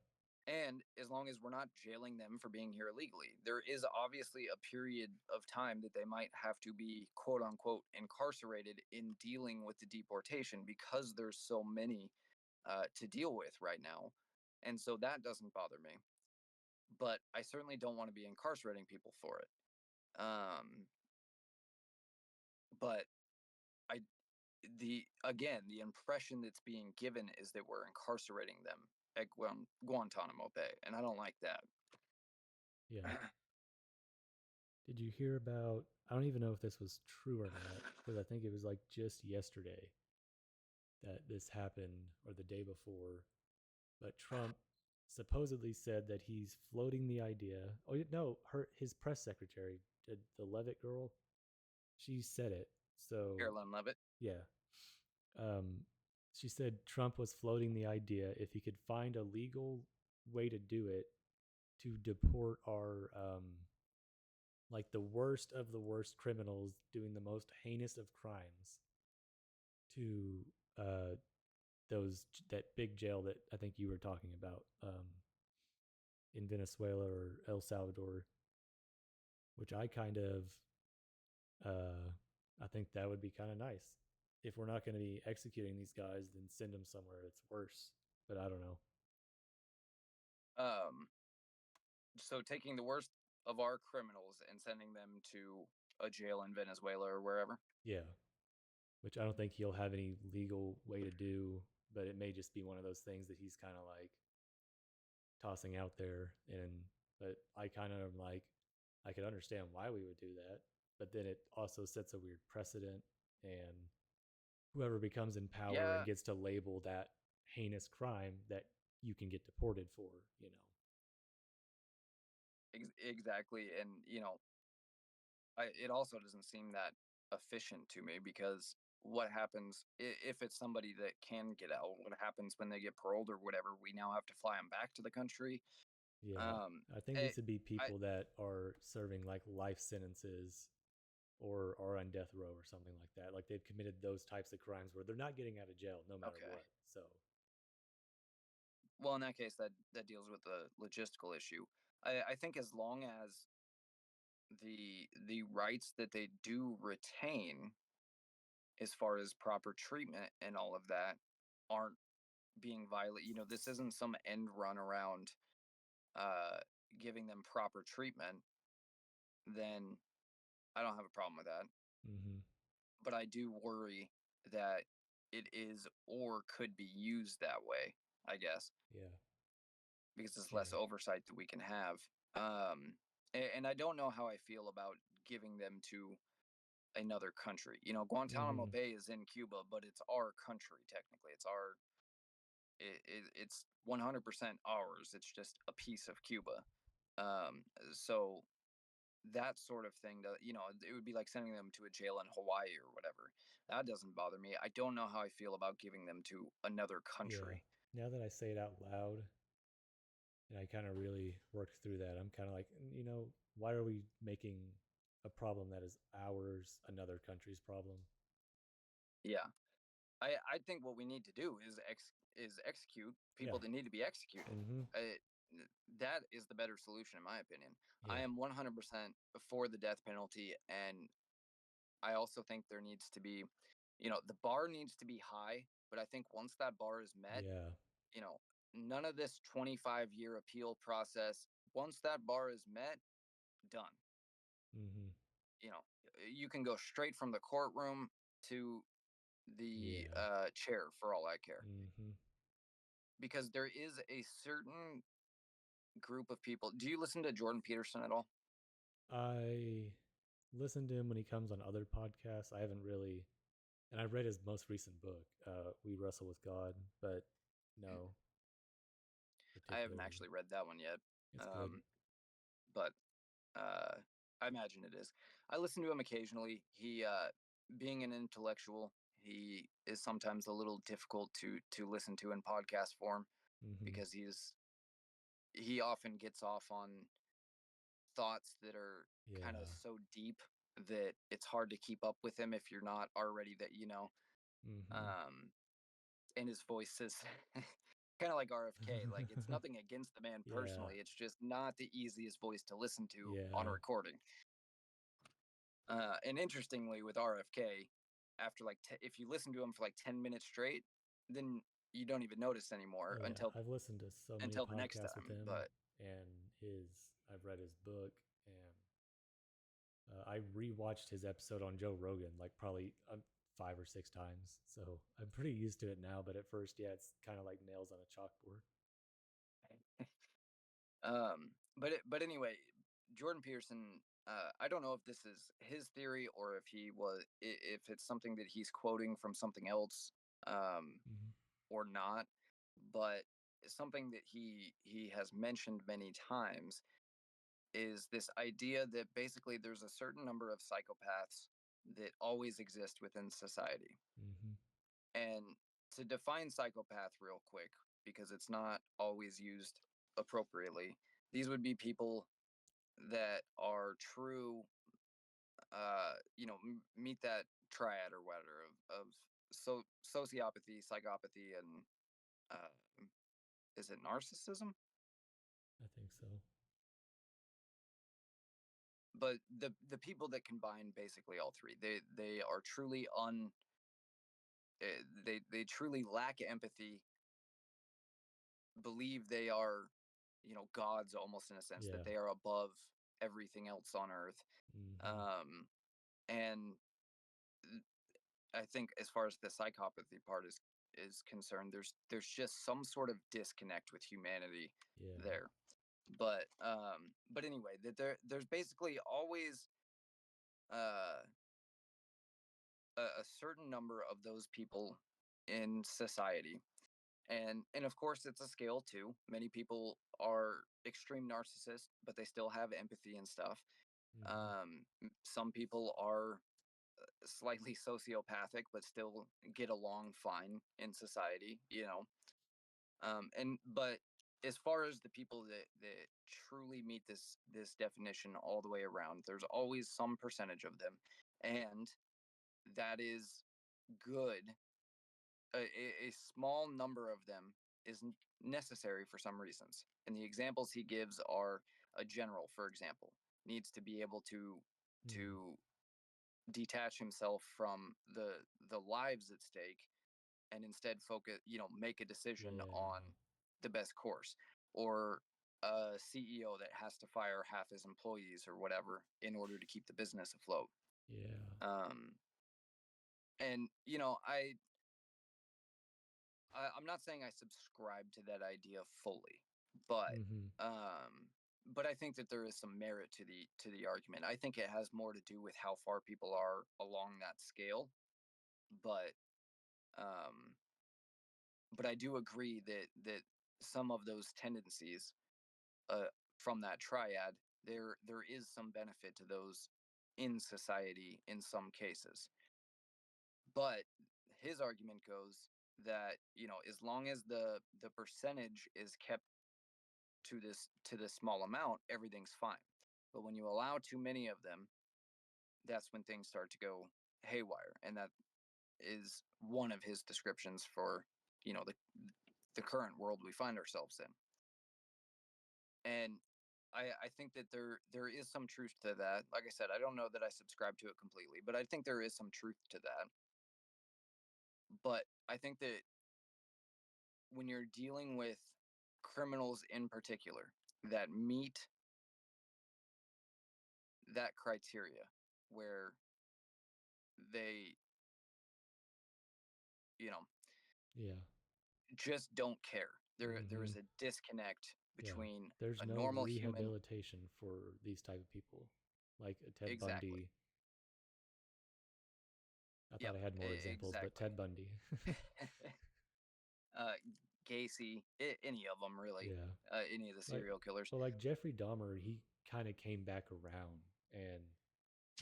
Speaker 2: And as long as we're not jailing them for being here illegally, there is obviously a period of time that they might have to be quote unquote incarcerated in dealing with the deportation because there's so many to deal with right now. And so that doesn't bother me. But I certainly don't want to be incarcerating people for it. But I the impression that's being given is that we're incarcerating them at Guantanamo Bay, and I don't like that.
Speaker 1: Yeah. Did you hear about? I don't even know if this was true or not, because I think it was like just yesterday that this happened, or the day before. But Trump supposedly said that he's floating the idea. Oh no, his press secretary, the Levitt girl, she said it. So
Speaker 2: Carolyn Levitt.
Speaker 1: yeah, um, she said Trump was floating the idea if he could find a legal way to do it to deport our like the worst of the worst criminals doing the most heinous of crimes to uh that big jail that I think you were talking about in Venezuela or El Salvador, which I kind of uh, I think that would be kind of nice. If we're not going to be executing these guys, then send them somewhere that's worse. But I don't know.
Speaker 2: Um, so taking the worst of our criminals and sending them to a jail in Venezuela or wherever.
Speaker 1: Yeah, which I don't think he'll have any legal way to do, but it may just be one of those things that he's kind of like tossing out there. And but I kind of am like, I could understand why we would do that, but then it also sets a weird precedent, and whoever becomes in power and
Speaker 2: Yeah,
Speaker 1: gets to label that heinous crime that you can get deported for, you know.
Speaker 2: exactly. And it also doesn't seem that efficient to me because what happens if it's somebody that can get out? What happens when they get paroled or whatever? We now have to fly them back to the country.
Speaker 1: Yeah,
Speaker 2: Um,
Speaker 1: I think
Speaker 2: it,
Speaker 1: these would be
Speaker 2: I
Speaker 1: people that are serving like life sentences or are on death row or something like that. Like they've committed those types of crimes where they're not getting out of jail no matter
Speaker 2: okay.
Speaker 1: what. So,
Speaker 2: Well, in that case, that deals with the logistical issue. I think as long as the rights that they do retain, as far as proper treatment and all of that, aren't being violated. This isn't some end run around uh, giving them proper treatment. Then I don't have a problem with that.
Speaker 1: mm-hmm.
Speaker 2: But I do worry that it is or could be used that way, I guess,
Speaker 1: Yeah,
Speaker 2: because it's less
Speaker 1: yeah,
Speaker 2: oversight that we can have. And I don't know how I feel about giving them to another country. Guantanamo
Speaker 1: mm-hmm.
Speaker 2: Bay is in Cuba, but it's our country technically. It's 100% ours. It's just a piece of Cuba. So that sort of thing, it would be like sending them to a jail in Hawaii or whatever. That doesn't bother me. I don't know how I feel about giving them to another
Speaker 1: Yeah.
Speaker 2: country.
Speaker 1: Now that I say it out loud and I kind of really worked through that, I'm kind of like, why are we making a problem that is ours another country's problem?
Speaker 2: Yeah. I think what we need to do is execute
Speaker 1: Yeah.
Speaker 2: people that need to be executed.
Speaker 1: Mm-hmm.
Speaker 2: Uh, that is the better solution, in my opinion. I
Speaker 1: Yeah.
Speaker 2: am 100% for the death penalty, and I also think there needs to be, the bar needs to be high. But I think once that bar is met,
Speaker 1: Yeah.
Speaker 2: you know, none of this 25-year appeal process. Once that bar is met, done.
Speaker 1: Mm-hmm.
Speaker 2: You know, you can go straight from the courtroom to the
Speaker 1: Yeah.
Speaker 2: chair for all I care,
Speaker 1: Mm-hmm.
Speaker 2: because there is a certain group of people. Do you listen to Jordan Peterson at all?
Speaker 1: I listen to him when he comes on other podcasts. I haven't really, and I've read his most recent book, We Wrestle with God, but no
Speaker 2: I haven't
Speaker 1: particularly.
Speaker 2: actually read that one yet,
Speaker 1: It's good.
Speaker 2: but I imagine it is. I listen to him occasionally. Being an intellectual, he is sometimes a little difficult to listen to in podcast form
Speaker 1: Mm-hmm.
Speaker 2: because he often gets off on thoughts that are kind of
Speaker 1: Yeah.
Speaker 2: so deep that it's hard to keep up with him if you're not already
Speaker 1: Mm-hmm.
Speaker 2: um and his voice is kind of like RFK. Like, it's nothing against the man
Speaker 1: Yeah.
Speaker 2: personally, it's just not the easiest voice to listen to on a
Speaker 1: Yeah.
Speaker 2: recording. And interestingly, with RFK, after if you listen to him for like 10 minutes straight, then you don't even notice anymore
Speaker 1: Oh yeah. I've listened to so many
Speaker 2: until the next
Speaker 1: podcasts with
Speaker 2: time.
Speaker 1: him,
Speaker 2: But
Speaker 1: and I've read his book, and I rewatched his episode on Joe Rogan like probably 5 or 6 times. So I'm pretty used to it now. But at first, yeah, it's kind of like nails on a chalkboard.
Speaker 2: but anyway, Jordan Peterson. I don't know if this is his theory or if it's something that he's quoting from something else,
Speaker 1: Mm-hmm.
Speaker 2: or not. But something that he has mentioned many times is this idea that basically there's a certain number of psychopaths that always exist within society.
Speaker 1: Mm-hmm.
Speaker 2: And to define psychopath real quick, because it's not always used appropriately, these would be people that are true, meet that triad or whatever of sociopathy, psychopathy, and uh, is it narcissism?
Speaker 1: I think so.
Speaker 2: But the people that combine basically all three, they are truly they truly lack empathy, believe they are, gods almost, in a sense that
Speaker 1: Yeah.
Speaker 2: they are above everything else on earth.
Speaker 1: Mm-hmm.
Speaker 2: Um and I think as far as the psychopathy part is concerned, there's just some sort of disconnect with humanity
Speaker 1: Yeah.
Speaker 2: there. But anyway, that there's basically always uh a certain number of those people in society, and of course it's a scale too. Many people are extreme narcissists, but they still have empathy and stuff.
Speaker 1: Mm-hmm.
Speaker 2: Some people are slightly sociopathic but still get along fine in society, and but as far as the people that truly meet this definition all the way around, there's always some percentage of them, and that is good. A small number of them is necessary for some reasons, and the examples he gives are: a general, for example, needs to be able
Speaker 1: Mm.
Speaker 2: to detach himself from the lives at stake, and instead focus, make a decision on
Speaker 1: Yeah.
Speaker 2: the best course. Or a CEO that has to fire half his employees or whatever in order to keep the business afloat.
Speaker 1: Yeah.
Speaker 2: um and I'm not saying I subscribe to that idea fully, but
Speaker 1: Mm-hmm.
Speaker 2: um, but I think that there is some merit to the argument. I think it has more to do with how far people are along that scale, but um, but I do agree that some of those tendencies, uh, from that triad, there is some benefit to those in society in some cases. But his argument goes that, as long as the percentage is kept to this small amount, everything's fine. But when you allow too many of them, that's when things start to go haywire, and that is one of his descriptions for, the current world we find ourselves in. And I think that there is some truth to that. Like I said, I don't know that I subscribe to it completely, but I think there is some truth to that. But I think that when you're dealing with criminals in particular that meet that criteria, where they, you know,
Speaker 1: Yeah.
Speaker 2: just don't care. There
Speaker 1: Mm-hmm.
Speaker 2: is a disconnect
Speaker 1: Yeah.
Speaker 2: between
Speaker 1: There's
Speaker 2: a
Speaker 1: no
Speaker 2: normal human.
Speaker 1: rehabilitation for these type of people, like Ted
Speaker 2: Exactly.
Speaker 1: Bundy. I thought
Speaker 2: Yep.
Speaker 1: I had more examples, but
Speaker 2: Exactly.
Speaker 1: Ted Bundy.
Speaker 2: uh, Gacy, any of them really,
Speaker 1: Yeah.
Speaker 2: any of the
Speaker 1: Like,
Speaker 2: serial killers.
Speaker 1: well, like Jeffrey Dahmer, he kind of came back around and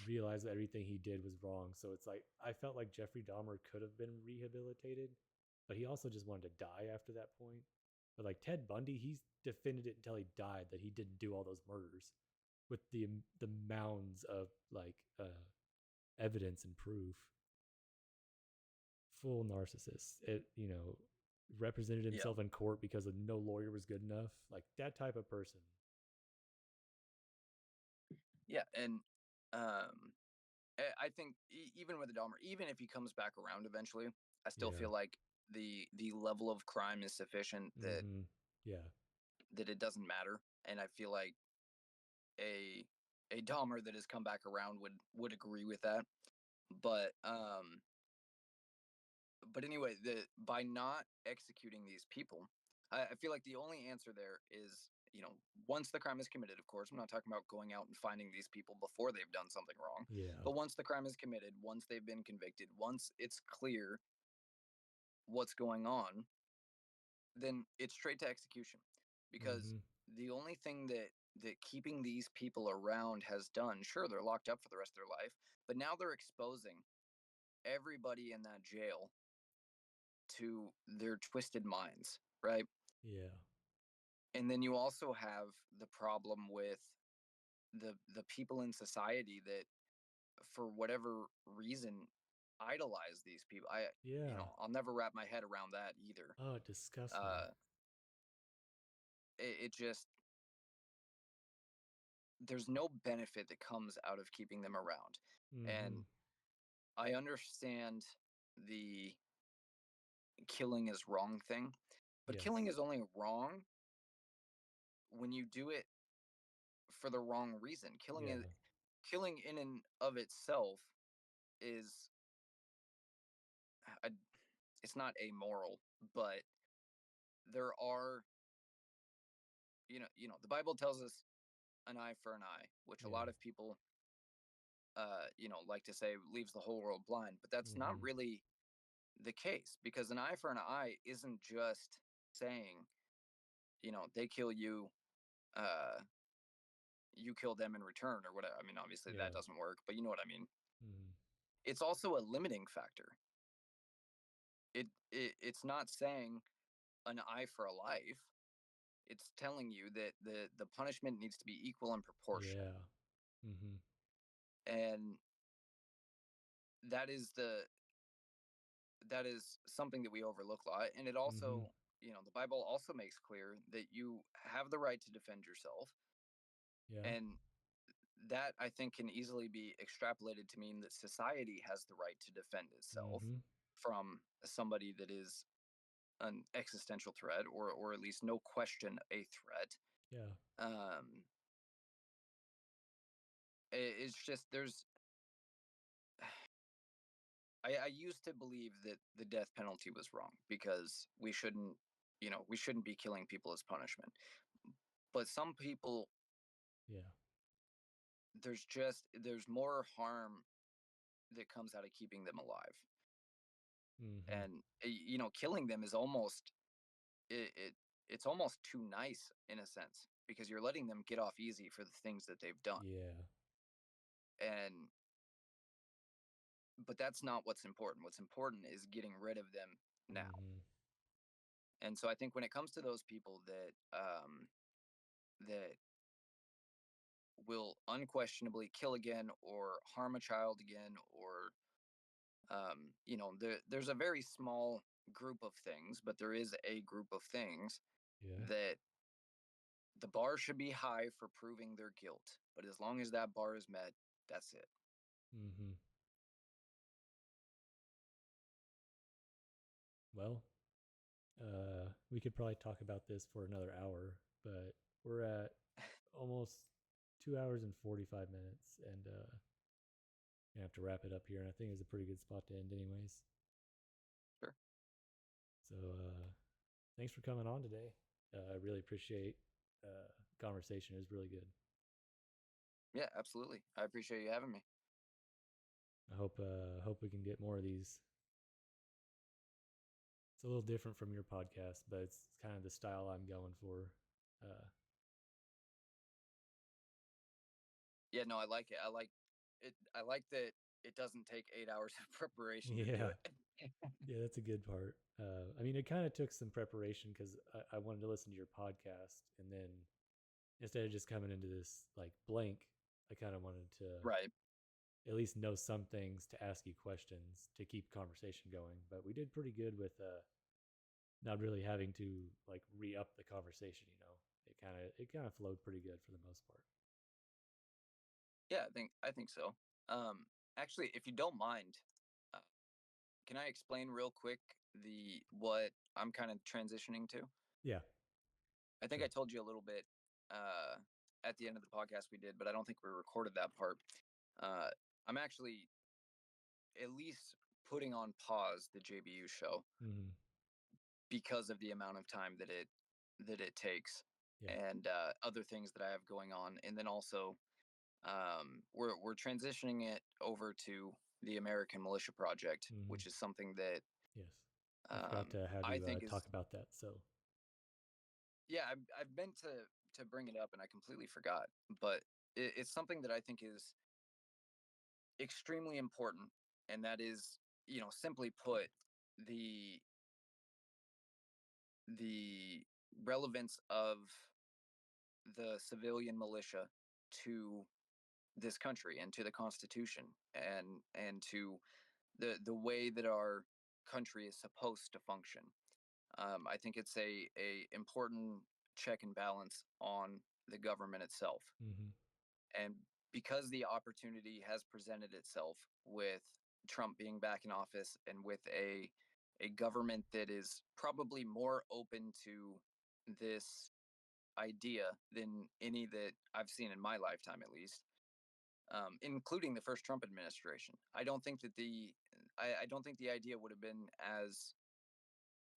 Speaker 1: realized that everything he did was wrong. So it's like I felt like Jeffrey Dahmer could have been rehabilitated, but he also just wanted to die after that point. But like Ted Bundy, he's defended it until he died that he didn't do all those murders with the mounds of like evidence and proof. Full narcissist. Represented
Speaker 2: Yep.
Speaker 1: himself in court because no lawyer was good enough. Like that type of person.
Speaker 2: Yeah, and I think even with the Dahmer, even if he comes back around eventually, I still
Speaker 1: Yeah.
Speaker 2: feel like the level of crime is sufficient
Speaker 1: Mm-hmm. Yeah.
Speaker 2: that it doesn't matter, and I feel like a a Dahmer that has come back around would agree with that. But anyway, by not executing these people, I feel like the only answer there is, once the crime is committed. Of course, I'm not talking about going out and finding these people before they've done something wrong,
Speaker 1: Yeah.
Speaker 2: but once the crime is committed, once they've been convicted, once it's clear what's going on, then it's straight to execution. Because
Speaker 1: Mm-hmm.
Speaker 2: the only thing that keeping these people around has done, sure, they're locked up for the rest of their life, but now they're exposing everybody in that jail to their twisted minds, right?
Speaker 1: Yeah.
Speaker 2: And then you also have the problem with the people in society that, for whatever reason, idolize these people.
Speaker 1: Yeah.
Speaker 2: I'll never wrap my head around that either.
Speaker 1: Oh, it disgusts me.
Speaker 2: Uh, it just there's no benefit that comes out of keeping them around, and
Speaker 1: Mm-hmm.
Speaker 2: I understand the killing is wrong thing, but killing
Speaker 1: Yes.
Speaker 2: is only wrong when you do it for the wrong reason.
Speaker 1: Yeah.
Speaker 2: Killing in and of itself is a, it's not amoral, but there are the Bible tells us an eye for an eye, which a
Speaker 1: Yeah.
Speaker 2: lot of people like to say leaves the whole world blind, but that's not
Speaker 1: Mm-hmm.
Speaker 2: really the case because an eye for an eye isn't just saying, they kill you, uh, you kill them in return or whatever. I mean, obviously that
Speaker 1: Yeah.
Speaker 2: doesn't work, but you know what I mean.
Speaker 1: Mm-hmm.
Speaker 2: It's also a limiting factor. It's not saying an eye for a life. It's telling you that the punishment needs to be equal and proportionate,
Speaker 1: Yeah. Mm-hmm.
Speaker 2: and that is something that we overlook a lot. And it
Speaker 1: Mm-hmm.
Speaker 2: also, the Bible also makes clear that you have the right to defend yourself,
Speaker 1: Yeah.
Speaker 2: and that I think can easily be extrapolated to mean that society has the right to defend itself
Speaker 1: Mm-hmm.
Speaker 2: from somebody that is an existential threat, or at least no question a threat.
Speaker 1: Yeah.
Speaker 2: um it's just there's I used to believe that the death penalty was wrong because we shouldn't be killing people as punishment. But some people,
Speaker 1: Yeah.
Speaker 2: there's more harm that comes out of keeping them alive.
Speaker 1: Mm-hmm.
Speaker 2: And killing them is almost it it's almost too nice in a sense because you're letting them get off easy for the things that they've done.
Speaker 1: Yeah.
Speaker 2: And but that's not what's important. What's important is getting rid of them now.
Speaker 1: Mm-hmm.
Speaker 2: And so I think when it comes to those people that will unquestionably kill again or harm a child again, or there's a very small group of things, but there is a group of things
Speaker 1: Yeah.
Speaker 2: that the bar should be high for proving their guilt, but as long as that bar is met, that's it.
Speaker 1: Mm-hmm. Well, we could probably talk about this for another hour, but we're at almost 2 hours and 45 minutes, and gonna have to wrap it up here. And I think it's a pretty good spot to end, anyways.
Speaker 2: Sure.
Speaker 1: So, thanks for coming on today. I really appreciate conversation. It was really good.
Speaker 2: Yeah, absolutely. I appreciate you having me.
Speaker 1: I hope we can get more of these. It's a little different from your podcast, but it's kind of the style I'm going for. Uh,
Speaker 2: Yeah, no, I like it. I like it. I like that it doesn't take 8 hours of preparation to do
Speaker 1: yeah,
Speaker 2: it.
Speaker 1: yeah, that's a good part. I mean, it kind of took some preparation because I wanted to listen to your podcast, and then instead of just coming into this like blank, I kind of wanted to
Speaker 2: Right.
Speaker 1: at least know some things to ask you questions to keep conversation going. But we did pretty good with not really having to like re up the conversation. It kind of flowed pretty good for the most part.
Speaker 2: Yeah, I think so. Actually, if you don't mind, uh, can I explain real quick the what I'm kind of transitioning to?
Speaker 1: Yeah,
Speaker 2: I think I
Speaker 1: sure.
Speaker 2: told you a little bit uh, at the end of the podcast we did, but I don't think we recorded that part. Uh, I'm actually at least putting on pause the JBU show
Speaker 1: Mm-hmm.
Speaker 2: because of the amount of time that it takes,
Speaker 1: Yeah.
Speaker 2: and other things that I have going on, and then also we're transitioning it over to the American Militia Project,
Speaker 1: Mm-hmm.
Speaker 2: which is something that
Speaker 1: Yes. I forgot to have
Speaker 2: I
Speaker 1: you
Speaker 2: think is
Speaker 1: talk about that. So
Speaker 2: yeah. I've meant to bring it up and I completely forgot, but it's something that I think is extremely important, and that is, simply put, the the relevance of the civilian militia to this country and to the Constitution, and to the way that our country is supposed to function. I think it's a important check and balance on the government itself.
Speaker 1: Mm-hmm.
Speaker 2: And because the opportunity has presented itself with Trump being back in office and with a government that is probably more open to this idea than any that I've seen in my lifetime, at least, including the first Trump administration. I don't think the idea would have been as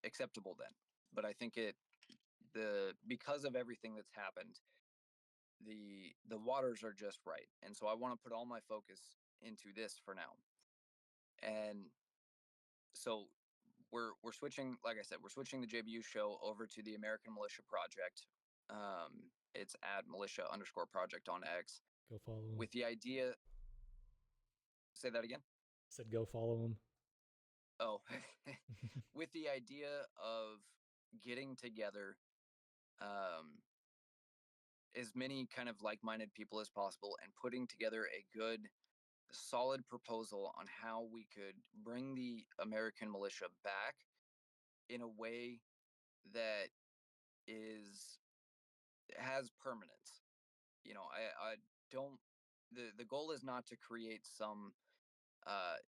Speaker 2: acceptable then, but I think it the because of everything that's happened, the waters are just right, and so I want to put all my focus into this for now. And so we're switching, like I said, we're switching the JBU show over to the American Militia Project. It's at militia underscore project on X
Speaker 1: Go follow him.
Speaker 2: with the idea. Say that again.
Speaker 1: Said go follow him.
Speaker 2: Oh, with the idea of getting together um, as many kind of like-minded people as possible and putting together a good solid proposal on how we could bring the American militia back in a way that is has permanence. I don't the goal is not to create some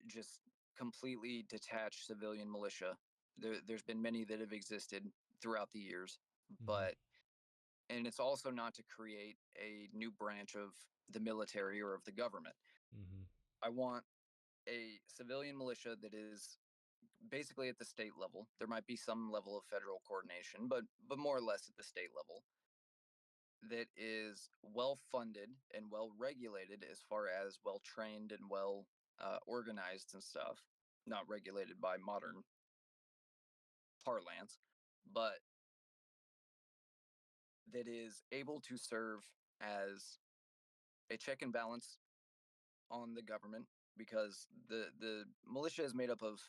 Speaker 2: just completely detached civilian militia. There's been many that have existed throughout the years,
Speaker 1: Mm-hmm.
Speaker 2: but and it's also not to create a new branch of the military or of the government.
Speaker 1: Mm-hmm.
Speaker 2: I want a civilian militia that is basically at the state level. There might be some level of federal coordination, but more or less at the state level, that is well funded and well regulated as far as well trained and well organized and stuff. Not regulated by modern parlance, but that is able to serve as a check and balance on the government, because the militia is made up of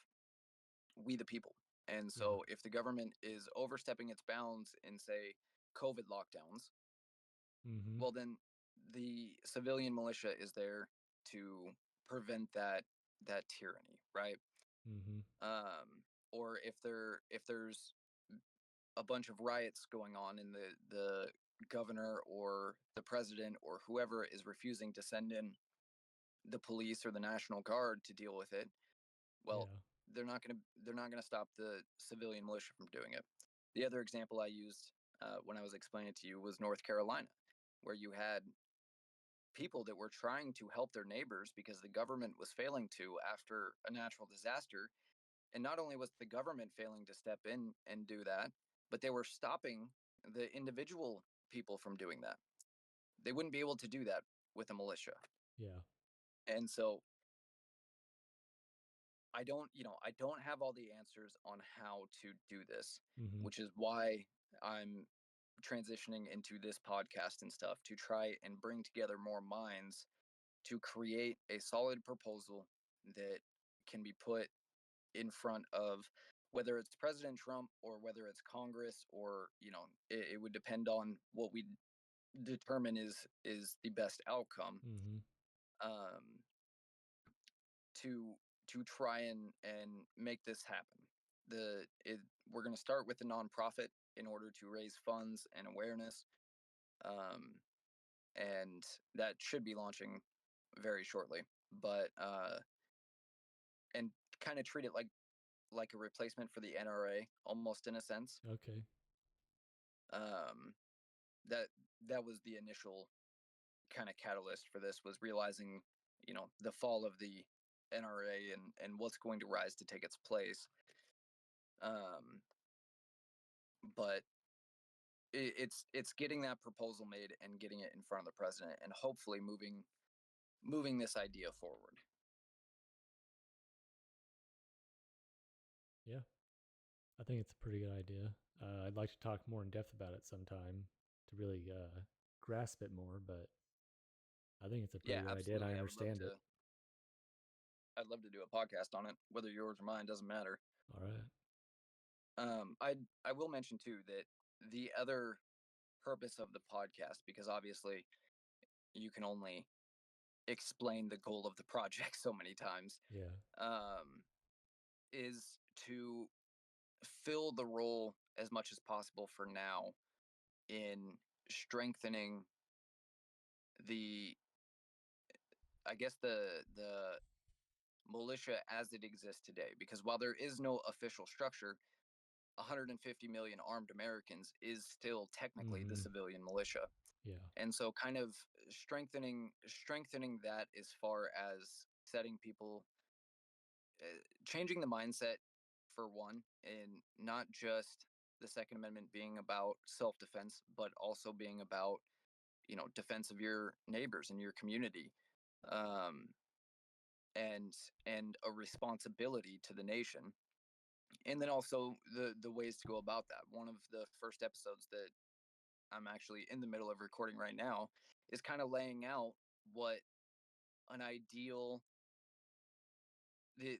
Speaker 2: we the people. And
Speaker 1: Yeah.
Speaker 2: so if the government is overstepping its bounds in, say, COVID lockdowns,
Speaker 1: Mm-hmm.
Speaker 2: well then the civilian militia is there to prevent that tyranny, right?
Speaker 1: Mm-hmm.
Speaker 2: Or if there's a bunch of riots going on and the governor or the president or whoever is refusing to send in the police or the national guard to deal with it, well,
Speaker 1: Yeah.
Speaker 2: they're not going to stop the civilian militia from doing it. The other example I used when I was explaining it to you was North Carolina, where you had people that were trying to help their neighbors because the government was failing to after a natural disaster. And not only was the government failing to step in and do that, but they were stopping the individual people from doing that. They wouldn't be able to do that with a militia.
Speaker 1: Yeah.
Speaker 2: And so I don't have all the answers on how to do this,
Speaker 1: Mm-hmm.
Speaker 2: which is why I'm transitioning into this podcast and stuff to try and bring together more minds to create a solid proposal that can be put in front of whether it's President Trump or whether it's Congress, or it would depend on what we determine is the best outcome,
Speaker 1: Mm-hmm.
Speaker 2: um, to try and make this happen. We're going to start with the nonprofit in order to raise funds and awareness, um, and that should be launching very shortly. But and kind of treat it like a replacement for the NRA, almost in a sense.
Speaker 1: Okay.
Speaker 2: Um, that that was the initial kind of catalyst for this, was realizing, the fall of the NRA and what's going to rise to take its place. Um, but it's getting that proposal made and getting it in front of the president and hopefully moving this idea forward.
Speaker 1: Yeah. I think it's a pretty good idea. I'd like to talk more in depth about it sometime to really grasp it more, but I think it's a
Speaker 2: Yeah,
Speaker 1: pretty good idea and I
Speaker 2: absolutely.
Speaker 1: understand it.
Speaker 2: I'd love to do a podcast on it, whether yours or mine, doesn't matter.
Speaker 1: All right.
Speaker 2: I will mention too that the other purpose of the podcast, because obviously you can only explained the goal of the project so many times,
Speaker 1: Yeah.
Speaker 2: um, is to fill the role as much as possible for now in strengthening the, I guess, the militia as it exists today. Because while there is no official structure, 150 million armed Americans is still technically the
Speaker 1: Mm-hmm.
Speaker 2: civilian militia.
Speaker 1: Yeah.
Speaker 2: And so kind of strengthening that as far as setting people, changing the mindset for one, and not just the Second Amendment being about self-defense, but also being about, defense of your neighbors and your community, um, and a responsibility to the nation. And then also the ways to go about that. One of the first episodes that I'm actually in the middle of recording right now is kind of laying out what an ideal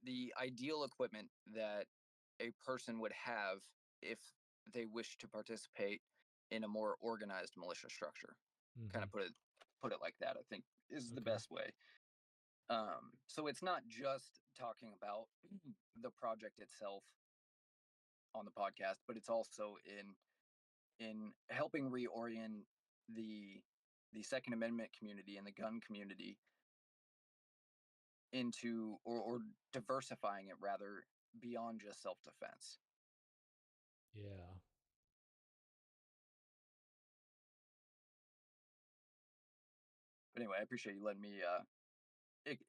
Speaker 2: the ideal equipment that a person would have if they wish to participate in a more organized militia structure. Kind
Speaker 1: Mm-hmm.
Speaker 2: of put it like that, I think, is the
Speaker 1: Okay.
Speaker 2: best way. So it's not just talking about the project itself on the podcast, but it's also in helping reorient the the Second Amendment community and the gun community into, or diversifying it rather, beyond just self defense.
Speaker 1: Yeah.
Speaker 2: But anyway, I appreciate you letting me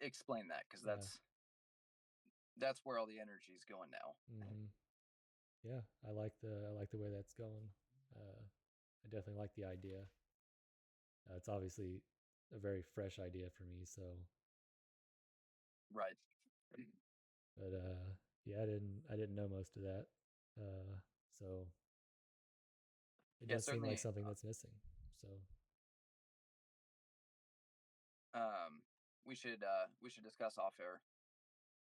Speaker 2: explain that, because
Speaker 1: Yeah.
Speaker 2: that's where all the energy is going now.
Speaker 1: Mm-hmm. Yeah. I like the way that's going. I definitely like the idea. It's obviously a very fresh idea for me. So,
Speaker 2: Right.
Speaker 1: but yeah, I didn't know most of that. Uh, so it
Speaker 2: Yeah,
Speaker 1: does seem like
Speaker 2: certainly.
Speaker 1: something that's missing. So,
Speaker 2: Um, we should discuss off air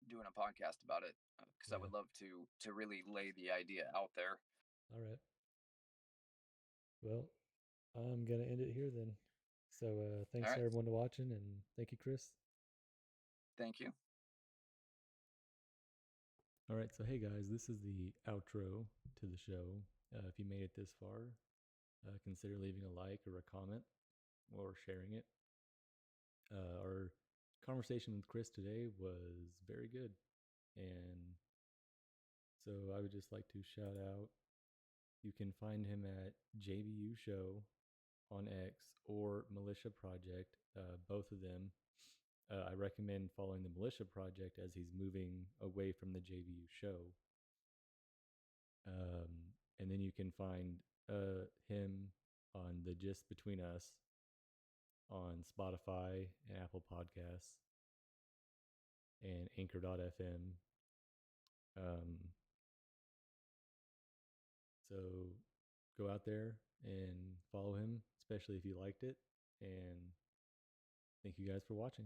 Speaker 2: doing a podcast about it, because I
Speaker 1: yeah.
Speaker 2: would love to really lay the idea out there.
Speaker 1: All right. Well, I'm gonna end it here then. So,
Speaker 2: All
Speaker 1: thanks to
Speaker 2: right.
Speaker 1: everyone watching, and thank you, Chris.
Speaker 2: Thank you.
Speaker 1: All right. So, hey guys, this is the outro to the show. If you made it this far, consider leaving a like or a comment or sharing it. Our conversation with Chris today was very good. And so I would just like to shout out, you can find him at JBU Show on X or Militia Project, both of them. I recommend following the Militia Project as he's moving away from the JBU Show. And then you can find him on the Gist Between Us on Spotify and Apple Podcasts and Anchor.fm. Um, so go out there and follow him, especially if you liked it. And thank you guys for watching.